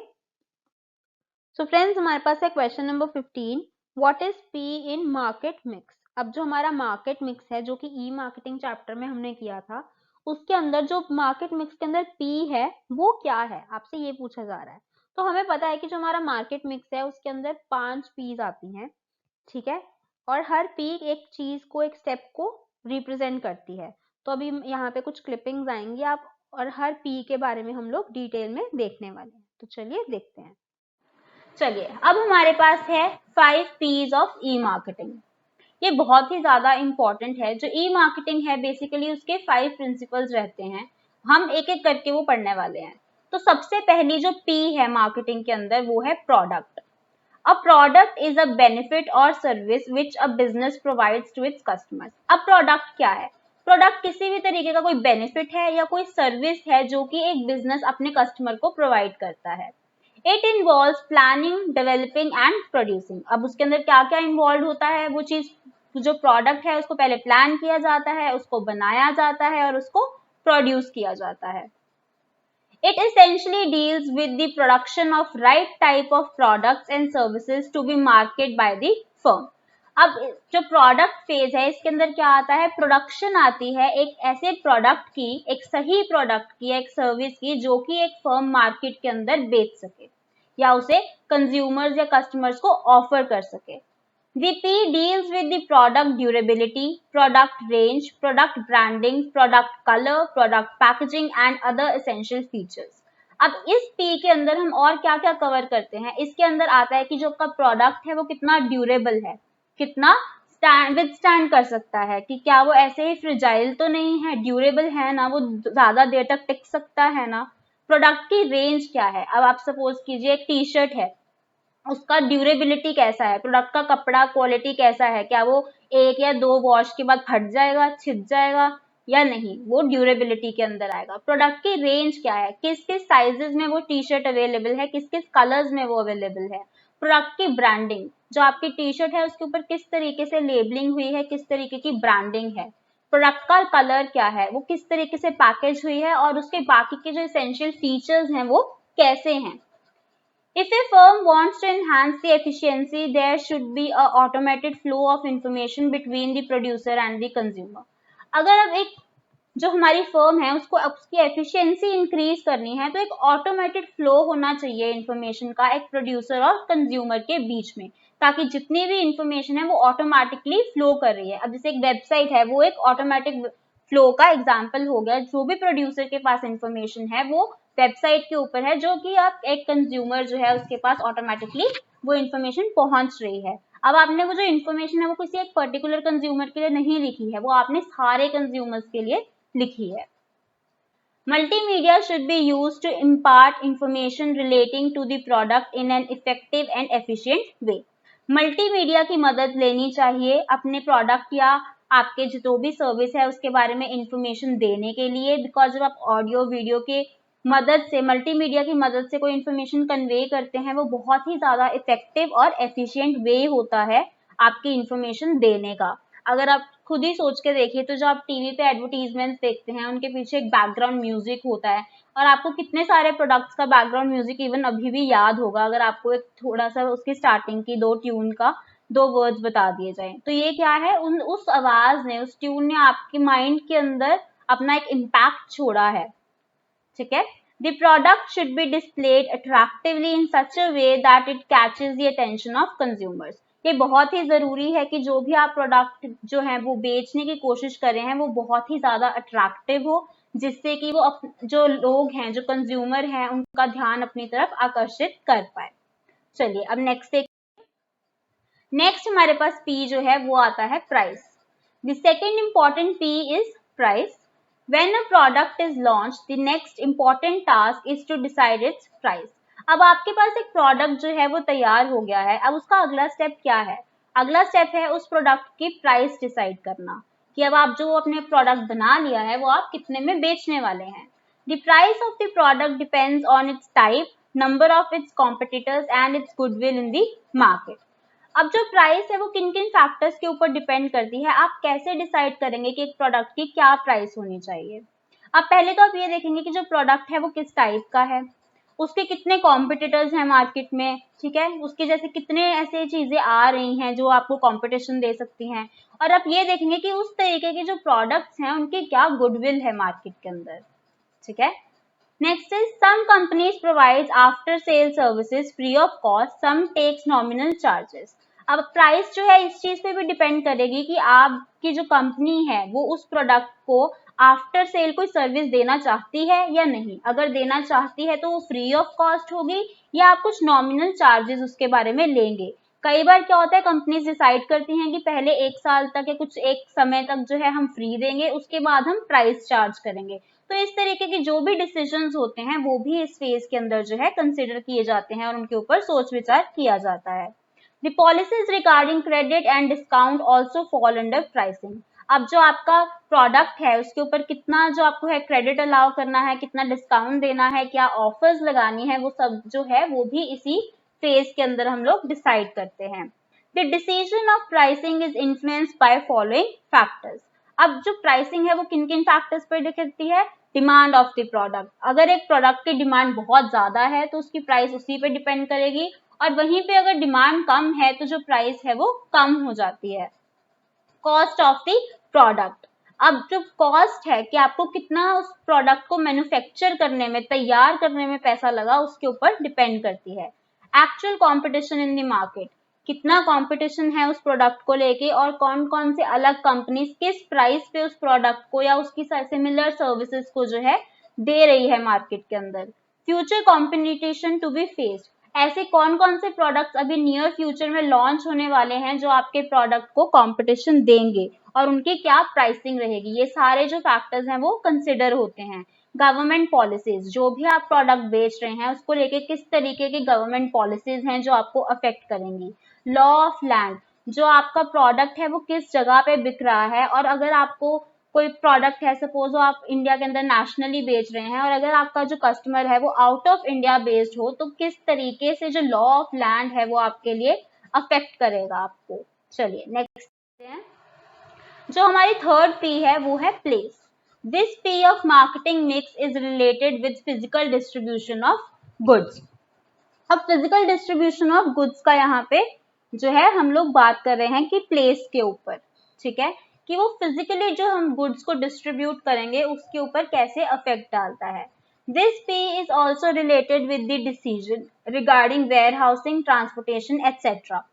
सो फ्रेंड्स हमारे पास है question number 15, what is P in market mix. अब जो हमारा मार्केट मिक्स है जो कि ई मार्केटिंग चैप्टर में हमने किया था, उसके अंदर जो मार्केट मिक्स के अंदर पी है वो क्या है, आपसे ये पूछा जा रहा है। तो हमें पता है कि जो हमारा मार्केट मिक्स है उसके अंदर 5 पीज आती हैं, ठीक है, और हर पी एक चीज को, एक स्टेप को रिप्रेजेंट करती है। तो अभी यहाँ पे कुछ क्लिपिंग्स आएंगी आप, और हर पी के बारे में हम लोग डिटेल में देखने वाले हैं। तो चलिए देखते हैं। चलिए अब हमारे पास है 5 P's ऑफ ई मार्केटिंग। ये बहुत ही ज्यादा इंपॉर्टेंट है। जो ई मार्केटिंग है बेसिकली उसके 5 प्रिंसिपल्स रहते हैं, हम एक एक करके वो पढ़ने वाले हैं। तो सबसे पहली जो P है मार्केटिंग के अंदर वो है product. A product is a benefit और service which a business provides to its customers. अब प्रोडक्ट क्या है? प्रोडक्ट किसी भी तरीके का कोई बेनिफिट है या कोई सर्विस है जो कि एक बिजनेस अपने कस्टमर को प्रोवाइड करता है। It involves planning, developing and producing. अब उसके अंदर क्या क्या इन्वॉल्व होता है? वो चीज, जो प्रोडक्ट है उसको पहले प्लान किया जाता है, उसको बनाया जाता है और उसको प्रोड्यूस किया जाता है। It essentially deals with the production of right type of products and services to be marketed by the firm. अब जो प्रोडक्ट फेज है इसके अंदर क्या आता है? प्रोडक्शन आती है एक ऐसे प्रोडक्ट की, एक सही प्रोडक्ट की, एक सर्विस की जो कि एक फर्म मार्केट के अंदर बेच सके या उसे कंज्यूमर्स या कस्टमर्स को ऑफर कर सके। The P deals with the product durability, product range, product branding, product color, product packaging and other essential features. अब इस P के अंदर हम और क्या क्या कवर करते हैं? इसके अंदर आता है कि जो आपका प्रोडक्ट है वो कितना ड्यूरेबल है, कितना विदस्टैंड कर सकता है, कि क्या वो ऐसे ही फ्रिजाइल तो नहीं है, ड्यूरेबल है ना, वो ज्यादा देर तक टिक सकता है ना। प्रोडक्ट की रेंज क्या है? अब आप सपोज कीजिए एक टी शर्ट है, उसका ड्यूरेबिलिटी कैसा है, प्रोडक्ट का कपड़ा क्वालिटी कैसा है, क्या वो 1 या 2 वॉश के बाद फट जाएगा, छिप जाएगा या नहीं, वो ड्यूरेबिलिटी के अंदर आएगा। प्रोडक्ट की रेंज क्या है, किस किस साइजेस में वो टी शर्ट अवेलेबल है, किस किस कलर्स में वो अवेलेबल है। प्रोडक्ट की ब्रांडिंग, जो आपकी टी शर्ट है उसके ऊपर किस तरीके से लेबलिंग हुई है, किस तरीके की ब्रांडिंग है। प्रोडक्ट का कलर क्या है, वो किस तरीके से पैकेज हुई है और उसके बाकी के जो एसेंशियल फीचर्स हैं वो कैसे हैं। If a firm wants to enhance the efficiency, there should be a automated flow of information between the producer and the consumer. अगर अब एक जो हमारी फर्म है उसको उसकी एफिशिएंसी इंक्रीज करनी है तो एक ऑटोमेटेड फ्लो होना चाहिए इंफॉर्मेशन का एक प्रोड्यूसर और कंज्यूमर के बीच में, ताकि जितनी भी इंफॉर्मेशन है वो ऑटोमेटिकली फ्लो कर रही है। अब जैसे एक वेबसाइट है वो एक ऑटोमेटिक फ्लो का एग्जाम्पल हो गया, जो भी प्रोड्यूसर के पास इंफॉर्मेशन है वो वेबसाइट के ऊपर है, जो कि आप एक कंज्यूमर जो है उसके पास ऑटोमेटिकली वो इंफॉर्मेशन पहुंच रही है। अब आपने वो जो इन्फॉर्मेशन है वो किसी एक पर्टिकुलर कंज्यूमर के लिए नहीं लिखी है, वो आपने सारे कंज्यूमर्स के लिए लिखी है। Multimedia should be used to impart information relating to the product in an effective and efficient way. Multimedia की मदद लेनी चाहिए अपने प्रोडक्ट या आपके जो भी सर्विस है उसके बारे में इंफॉर्मेशन देने के लिए, बिकॉज जब आप ऑडियो वीडियो के मदद से, मल्टीमीडिया की मदद से कोई इंफॉर्मेशन कन्वे करते हैं वो बहुत ही ज्यादा इफेक्टिव और एफिशिएंट वे होता है आपकी इंफॉर्मेशन देने का। अगर आप खुद ही सोच के देखिए तो जो आप टीवी पे एडवर्टीजमेंट्स देखते हैं उनके पीछे एक बैकग्राउंड म्यूजिक होता है, और आपको कितने सारे प्रोडक्ट्स का बैकग्राउंड म्यूजिक इवन अभी भी याद होगा अगर आपको एक थोड़ा सा उसकी स्टार्टिंग की 2 ट्यून का 2 वर्ड्स बता दिए जाएं। तो ये क्या है, उस आवाज ने, उस ट्यून ने आपके माइंड के अंदर अपना एक इम्पैक्ट छोड़ा है, ठीक है। The product should be displayed attractively in such a way that it catches the attention of consumers. ये बहुत ही जरूरी है कि जो भी आप प्रोडक्ट जो है वो बेचने की कोशिश कर रहे हैं वो बहुत ही ज्यादा अट्रैक्टिव हो, जिससे कि वो जो लोग हैं, जो कंज्यूमर हैं, उनका ध्यान अपनी तरफ आकर्षित कर पाए। चलिए अब नेक्स्ट हमारे पास P जो है वो आता है price. The second important P is price. When a product is launched, the next important task is to decide its price. अब आपके पास एक प्रोडक्ट जो है वो तैयार हो गया है, अब उसका अगला स्टेप क्या है? अगला स्टेप है उस प्रोडक्ट की प्राइस डिसाइड करना, कि अब आप जो अपने प्रोडक्ट बना लिया है वो आप कितने में बेचने वाले हैं। The price of the product depends on its type, number of its competitors and its goodwill in the market. अब जो प्राइस है वो किन किन फैक्टर्स के ऊपर डिपेंड करती है, आप कैसे डिसाइड करेंगे कि एक प्रोडक्ट की क्या प्राइस होनी चाहिए। अब पहले तो आप ये देखेंगे कि जो प्रोडक्ट है वो किस टाइप का है, उसके कितने कॉम्पिटिटर्स हैं मार्केट में, ठीक है, उसके जैसे कितने ऐसे चीजें आ रही हैं जो आपको कॉम्पिटिशन दे सकती हैं, और आप ये देखेंगे कि उस तरीके के जो प्रोडक्ट्स हैं उनकी क्या गुडविल है मार्केट के अंदर, ठीक है। Next is some companies provides after sale services free of cost, some takes nominal charges. अब प्राइस जो है इस चीज पे भी डिपेंड करेगी कि आपकी जो कंपनी है वो उस प्रोडक्ट को आफ्टर सेल कोई सर्विस देना चाहती है या नहीं। अगर देना चाहती है तो वो फ्री ऑफ कॉस्ट होगी या आप कुछ नॉमिनल चार्जेस उसके बारे में लेंगे। कई बार क्या होता है, कंपनीज डिसाइड करती हैं कि पहले 1 साल तक या कुछ एक समय तक जो है हम फ्री देंगे, उसके बाद हम प्राइस चार्ज करेंगे। तो इस तरीके के जो भी डिसीजंस होते हैं वो भी इस फेज के अंदर जो है कंसिडर किए जाते हैं और उनके ऊपर सोच विचार किया जाता है। The policies regarding credit and discount also fall under pricing. अब जो आपका प्रोडक्ट है उसके ऊपर कितना जो आपको है क्रेडिट अलाउ करना है, कितना डिस्काउंट देना है, क्या ऑफर्स लगानी है, वो सब जो है वो भी इसी फेज के अंदर हम लोग डिसाइड करते हैं। The decision of pricing is influenced by following factors. अब जो प्राइसिंग है वो किन किन फैक्टर्स पर दिखती है? Demand of the product. अगर एक प्रोडक्ट की डिमांड बहुत ज्यादा है तो उसकी प्राइस उसी पे डिपेंड करेगी, और वहीं पे अगर डिमांड कम है तो जो प्राइस है वो कम हो जाती है। Cost of the product. अब जो कॉस्ट है कि आपको कितना उस प्रोडक्ट को मैन्युफैक्चर करने में, तैयार करने में पैसा लगा, उसके ऊपर डिपेंड करती है। Actual competition in the market, कितना कंपटीशन है उस प्रोडक्ट को लेके और कौन कौन से अलग कंपनीज किस प्राइस पे उस प्रोडक्ट को या उसकी सिमिलर सर्विसेज को जो है दे रही है मार्केट के अंदर। Future competition to be faced, ऐसे कौन कौन से प्रोडक्ट्स अभी नियर फ्यूचर में लॉन्च होने वाले हैं जो आपके प्रोडक्ट को कंपटीशन देंगे और उनकी क्या प्राइसिंग रहेगी, ये सारे जो फैक्टर्स हैं वो कंसिडर होते हैं। गवर्नमेंट पॉलिसीज, जो भी आप प्रोडक्ट बेच रहे हैं उसको लेके किस तरीके की गवर्नमेंट पॉलिसीज हैं जो आपको अफेक्ट करेंगी। लॉ ऑफ लैंड, जो आपका प्रोडक्ट है वो किस जगह पे बिक रहा है, और अगर आपको कोई प्रोडक्ट है, सपोज आप इंडिया के अंदर नेशनली बेच रहे हैं और अगर आपका जो कस्टमर है वो आउट ऑफ इंडिया बेस्ड हो, तो किस तरीके से जो लॉ ऑफ लैंड है वो आपके लिए अफेक्ट करेगा आपको। चलिए नेक्स्ट हैं, जो हमारी थर्ड पी है वो है place. This P of marketing mix is related with physical distribution of goods. अब फिजिकल डिस्ट्रीब्यूशन ऑफ गुड्स का यहाँ पे जो है हम लोग बात कर रहे हैं कि प्लेस के ऊपर, ठीक है, कि वो फिजिकली जो हम गुड्स को डिस्ट्रीब्यूट करेंगे उसके ऊपर कैसे अफेक्ट डालता है। This P is also related with the decision regarding warehousing, transportation etcetera.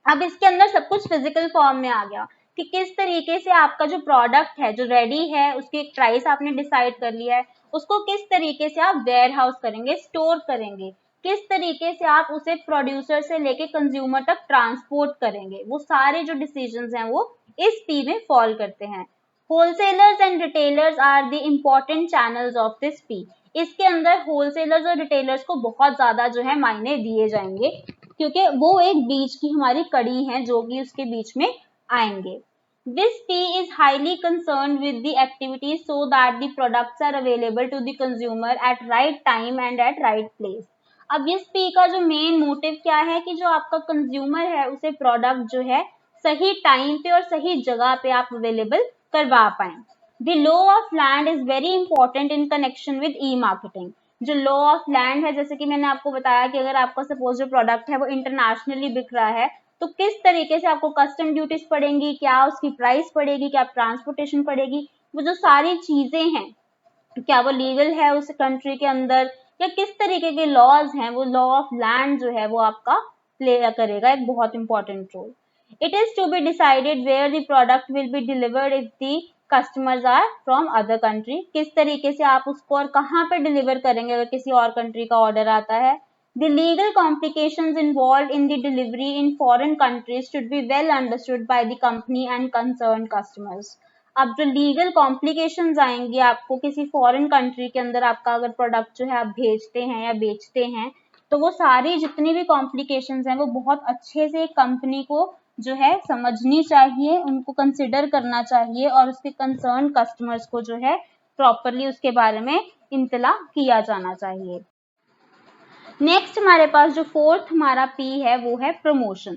अब इसके अंदर सब कुछ फिजिकल फॉर्म में आ गया कि किस तरीके से आपका जो प्रोडक्ट है जो रेडी है उसकी एक प्राइस आपने डिसाइड कर लिया है, उसको किस तरीके से आप वेयर हाउस करेंगे, स्टोर करेंगे, किस तरीके से आप उसे प्रोड्यूसर से लेके कंज्यूमर तक ट्रांसपोर्ट करेंगे, वो सारे जो डिसीजंस हैं वो इस पी में फॉल करते हैं। Wholesalers and retailers are the important channels of this P. इसके अंदर होलसेलर्स और रिटेलर्स को बहुत ज्यादा जो है मायने दिए जाएंगे क्योंकि वो एक बीच की हमारी कड़ी है जो कि उसके बीच में आएंगे। This P is highly concerned with the activities so that the products are available to the consumer at right time and at right place. अब इस P का जो मेन मोटिव क्या है कि जो आपका कंज्यूमर है उसे प्रोडक्ट जो है सही टाइम पे और सही जगह पे आप अवेलेबल करवा पाएं। The law of land is very important in connection with e-marketing. जो लॉ ऑफ लैंड है, जैसे कि मैंने आपको बताया कि अगर आपका सपोज जो प्रोडक्ट है वो इंटरनेशनली बिक रहा है तो किस तरीके से आपको कस्टम ड्यूटीज पड़ेंगी, क्या उसकी प्राइस पड़ेगी, क्या ट्रांसपोर्टेशन पड़ेगी, वो जो सारी चीजें हैं, क्या वो लीगल है उस कंट्री के अंदर, या किस तरीके के लॉज हैं, वो लॉ ऑफ लैंड जो है वो आपका प्ले करेगा एक बहुत important role. It is to be decided where the product will be delivered if the customers are from other country, किस तरीके से आप उसको और कहाँ पे डिलीवर करेंगे अगर किसी और कंट्री का ऑर्डर आता है। The legal complications involved in the delivery in foreign countries should be well understood by the company and concerned customers. अब जो लीगल कॉम्प्लिकेशंस आएंगी आपको किसी फॉरेन कंट्री के अंदर आपका अगर प्रोडक्ट जो है आप भेजते हैं या बेचते हैं, तो वो सारी जितनी भी कॉम्प्लिकेशंस हैं वो बहुत अच्छे से कंपनी को जो है समझनी चाहिए, उनको कंसिडर करना चाहिए और उसके कंसर्न कस्टमर्स को जो है प्रॉपरली उसके बारे में इत्तला किया जाना चाहिए। नेक्स्ट हमारे पास जो फोर्थ हमारा पी है वो है promotion.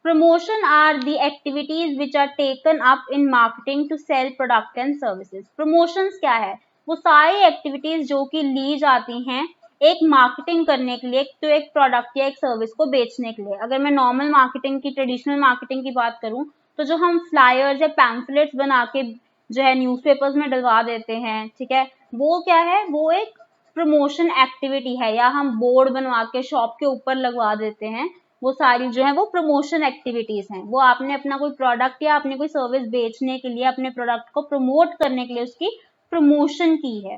Promotion are the activities which are taken up in marketing to sell product and services. Promotions क्या है? वो सारी एक्टिविटीज जो कि ली जाती हैं एक मार्केटिंग करने के लिए, तो एक प्रोडक्ट या एक सर्विस को बेचने के लिए। अगर मैं नॉर्मल मार्केटिंग की, ट्रेडिशनल मार्केटिंग की बात करूं, तो जो हम फ्लायर्स या पैम्फलेट्स बना के जो है न्यूज़पेपर्स में डलवा देते हैं, ठीक है, वो क्या है, वो एक प्रमोशन एक्टिविटी है, या हम बोर्ड बनवा के शॉप के ऊपर लगवा देते हैं, वो सारी जो है वो प्रमोशन एक्टिविटीज हैं। वो आपने अपना कोई प्रोडक्ट या अपनी कोई सर्विस बेचने के लिए, अपने प्रोडक्ट को प्रमोट करने के लिए उसकी प्रमोशन की है।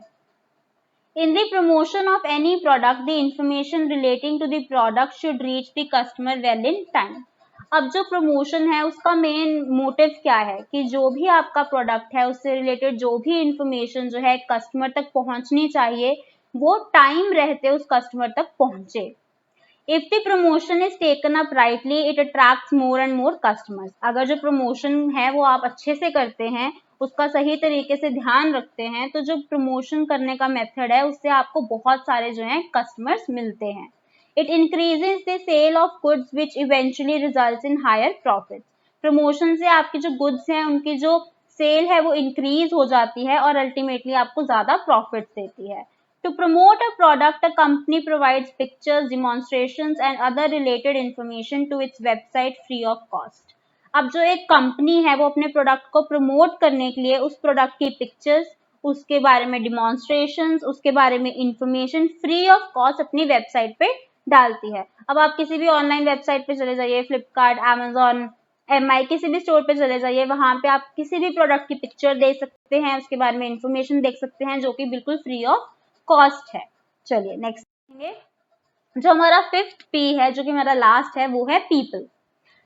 In the promotion of any product, the information relating to the product should reach the customer well in time. अब जो प्रमोशन है उसका मेन मोटिव क्या है कि जो भी आपका प्रोडक्ट है उससे रिलेटेड जो भी इंफॉर्मेशन जो है कस्टमर तक पहुंचनी चाहिए वो टाइम रहते उस कस्टमर तक पहुंचे। If the promotion is taken up rightly it attracts more and more customers. अगर जो प्रमोशन है वो आप अच्छे से करते हैं, उसका सही तरीके से ध्यान रखते हैं, तो जो प्रमोशन करने का मेथड है उससे आपको बहुत सारे जो है कस्टमर्स मिलते हैं। It increases the sale of goods which eventually results in higher profits. Promotion से आपकी जो गुड्स हैं उनकी जो सेल है वो इंक्रीज हो जाती है और अल्टीमेटली आपको ज्यादा प्रॉफिट देती है। To promote a product, a company provides pictures, demonstrations and other related information to its website free of cost. अब जो एक कंपनी है वो अपने प्रोडक्ट को प्रमोट करने के लिए उस प्रोडक्ट की पिक्चर्स, उसके बारे में डिमॉन्स्ट्रेशंस, उसके बारे में इंफॉर्मेशन फ्री ऑफ कॉस्ट अपनी वेबसाइट पे डालती है। अब आप किसी भी ऑनलाइन वेबसाइट पे चले जाइए, फ्लिपकार्ट, अमेजोन, MI, किसी भी स्टोर पे चले जाइए, वहां पे आप किसी भी प्रोडक्ट की पिक्चर देख सकते हैं, उसके बारे में इंफॉर्मेशन देख सकते हैं जो कि बिल्कुल फ्री ऑफ कॉस्ट है। चलिए नेक्स्ट देखेंगे, जो हमारा फिफ्थ पी है जो कि हमारा लास्ट है वो है people.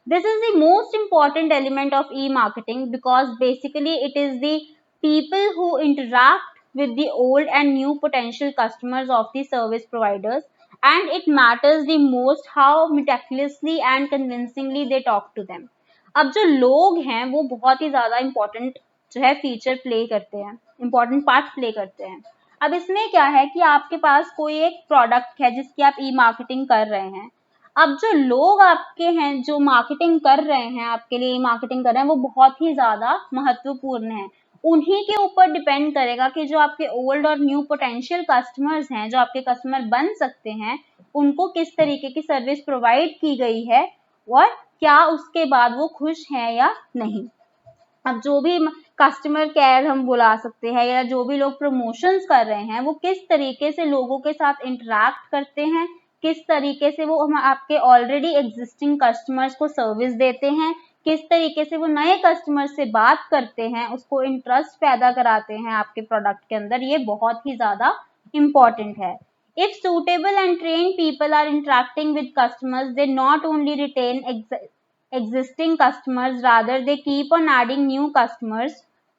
This is the most important element of E marketing because basically it is the people who interact with the old and new potential customers of the service providers, and it matters the most how meticulously and convincingly they talk to them. अब जो लोग हैं वो बहुत ही ज्यादा important जो है feature play करते हैं, इंपॉर्टेंट पार्ट प्ले करते हैं। अब इसमें क्या है कि आपके पास कोई एक प्रोडक्ट है जिसकी आप ई मार्केटिंग कर रहे हैं। अब जो लोग आपके हैं जो मार्केटिंग कर रहे हैं, आपके लिए मार्केटिंग कर रहे हैं, वो बहुत ही ज्यादा महत्वपूर्ण है। उन्हीं के ऊपर डिपेंड करेगा कि जो आपके ओल्ड और न्यू पोटेंशियल कस्टमर्स हैं, जो आपके कस्टमर बन सकते हैं, उनको किस तरीके की सर्विस प्रोवाइड की गई है और क्या उसके बाद वो खुश हैं या नहीं। अब जो भी कस्टमर केयर हम बुला सकते हैं या जो भी लोग प्रमोशंस कर रहे हैं वो किस तरीके से लोगों के साथ इंटरैक्ट करते हैं, किस तरीके से वो हम आपके ऑलरेडी एग्जिस्टिंग कस्टमर्स को सर्विस देते हैं, किस तरीके से वो नए कस्टमर से बात करते हैं, उसको इंटरेस्ट पैदा कराते हैं आपके प्रोडक्ट के अंदर, ये बहुत ही ज्यादा इम्पोर्टेंट है। If suitable and trained people are interacting with customers, they not only retain existing customers, rather they keep on adding new customers,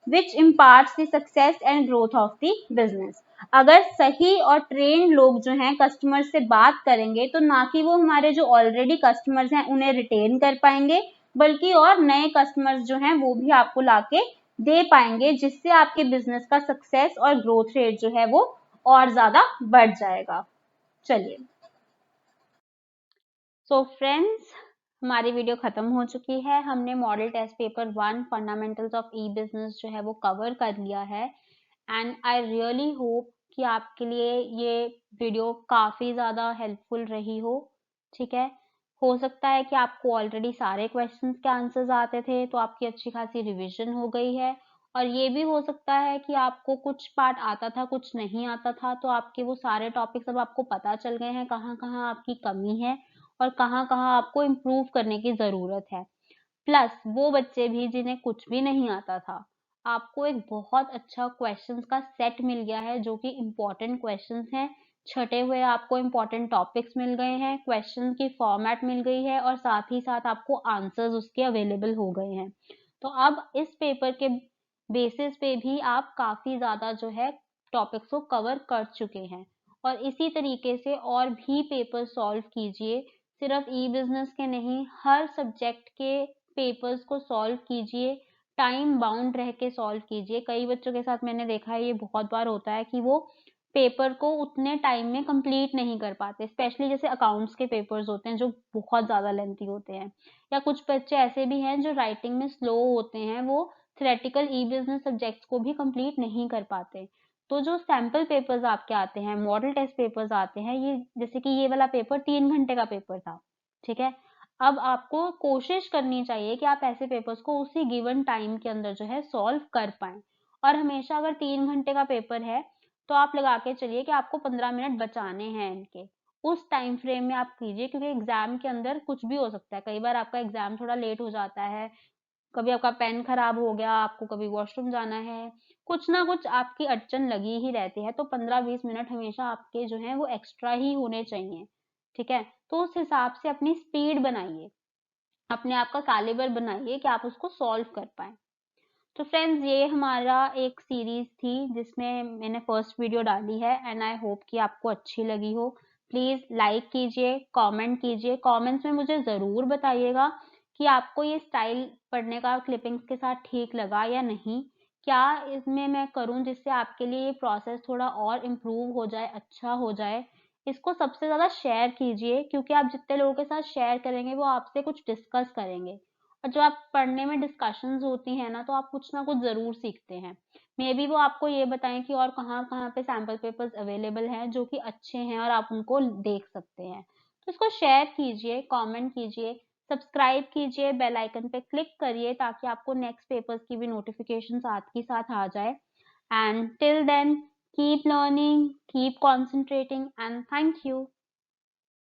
which imparts the success and growth of the business. अगर सही और train लोग जो हैं customer से बात करेंगे तो ना कि वो हमारे जो ऑलरेडी कस्टमर्स हैं उन्हें रिटेन कर पाएंगे, बल्कि और नए कस्टमर्स जो हैं वो भी आपको लाके दे पाएंगे, जिससे आपके बिजनेस का सक्सेस और ग्रोथ रेट जो है वो और ज्यादा बढ़ जाएगा। चलिए, सो फ्रेंड्स, हमारी वीडियो खत्म हो चुकी है। हमने model test paper 1 fundamentals of e business जो है वो कवर कर लिया है, एंड आई रियली होप कि आपके लिए ये वीडियो काफी ज्यादा हेल्पफुल रही हो। ठीक है, हो सकता है कि आपको ऑलरेडी सारे क्वेश्चंस के आंसर्स आते थे, तो आपकी अच्छी खासी रिवीजन हो गई है, और ये भी हो सकता है कि आपको कुछ पार्ट आता था, कुछ नहीं आता था, तो आपके वो सारे टॉपिक्स अब आपको पता चल गए हैं, कहाँ-कहाँ आपकी कमी है और कहाँ-कहाँ आपको इम्प्रूव करने की ज़रूरत है। प्लस वो बच्चे भी जिन्हें कुछ भी नहीं आता था, आपको एक बहुत अच्छा क्वेश्चंस का सेट मिल गया है जो कि इम्पोर्टेंट क्वेश्चंस हैं। छटे हुए आपको इम्पोर्टेंट टॉपिक्स मिल गए हैं, क्वेश्चन की फॉर्मेट मिल गई है और साथ ही साथ आपको आंसर्स उसके अवेलेबल हो गए हैं। तो अब इस पेपर के बेसिस पे भी आप काफ़ी ज़्यादा जो है टॉपिक्स को कवर कर चुके हैं। और इसी तरीके से और भी पेपर सॉल्व कीजिए, सिर्फ ई बिजनेस के नहीं, हर सब्जेक्ट के पेपर्स को सॉल्व कीजिए, टाइम बाउंड रह के सॉल्व कीजिए। कई बच्चों के साथ मैंने देखा है, ये बहुत बार होता है कि वो पेपर को उतने टाइम में कंप्लीट नहीं कर पाते, स्पेशली जैसे अकाउंट्स के पेपर्स होते हैं जो बहुत ज़्यादा लेंथी होते हैं, या कुछ बच्चे ऐसे भी हैं जो राइटिंग में स्लो होते हैं, वो थ्योरेटिकल ई बिजनेस सब्जेक्ट्स को भी कंप्लीट नहीं कर पाते। तो जो सैंपल पेपर्स आपके आते हैं, मॉडल टेस्ट पेपर्स आते हैं, ये जैसे कि ये वाला पेपर 3 घंटे का पेपर था, ठीक है। अब आपको कोशिश करनी चाहिए कि आप ऐसे पेपर्स को उसी गिवन टाइम के अंदर जो है सॉल्व कर पाएं। और हमेशा अगर 3 घंटे का पेपर है तो आप लगा के चलिए कि आपको 15 मिनट बचाने हैं इनके, उस टाइम फ्रेम में आप कीजिए, क्योंकि एग्जाम के अंदर कुछ भी हो सकता है। कई बार आपका एग्जाम थोड़ा लेट हो जाता है, कभी आपका पेन खराब हो गया, आपको कभी वॉशरूम जाना है, कुछ ना कुछ आपकी अड़चन लगी ही रहती है, तो 15-20 मिनट हमेशा आपके जो है वो एक्स्ट्रा ही होने चाहिए, ठीक है। तो उस हिसाब से अपनी स्पीड बनाइए, अपने आप का कैलिबर बनाइए कि आप उसको सॉल्व कर पाए। तो फ्रेंड्स, ये हमारा एक सीरीज थी जिसमें मैंने फर्स्ट वीडियो डाली है, एंड आई होप कि आपको अच्छी लगी हो। प्लीज लाइक कीजिए, कमेंट कीजिए, कमेंट्स में मुझे जरूर बताइएगा कि आपको ये स्टाइल पढ़ने का क्लिपिंग्स के साथ ठीक लगा या नहीं। क्या इसमें मैं करूं जिससे आपके लिए ये प्रोसेस थोड़ा और इम्प्रूव हो जाए, अच्छा हो जाए। इसको सबसे ज्यादा शेयर कीजिए, क्योंकि आप जितने लोगों के साथ शेयर करेंगे वो आपसे कुछ डिस्कस करेंगे, और जब आप पढ़ने में डिस्कशंस होती हैं ना, तो आप कुछ ना कुछ ज़रूर सीखते हैं। मे बी वो आपको ये बताएं कि और कहाँ-कहाँ पे सैंपल पेपर्स अवेलेबल हैं जो कि अच्छे हैं और आप उनको देख सकते हैं। तो इसको शेयर कीजिए, कमेंट कीजिए, सब्सक्राइब कीजिए, बेल आइकन पे क्लिक करिए ताकि आपको नेक्स्ट पेपर्स की भी नोटिफिकेशन साथ ही साथ आ जाए। And till then, keep learning, keep concentrating, and thank you.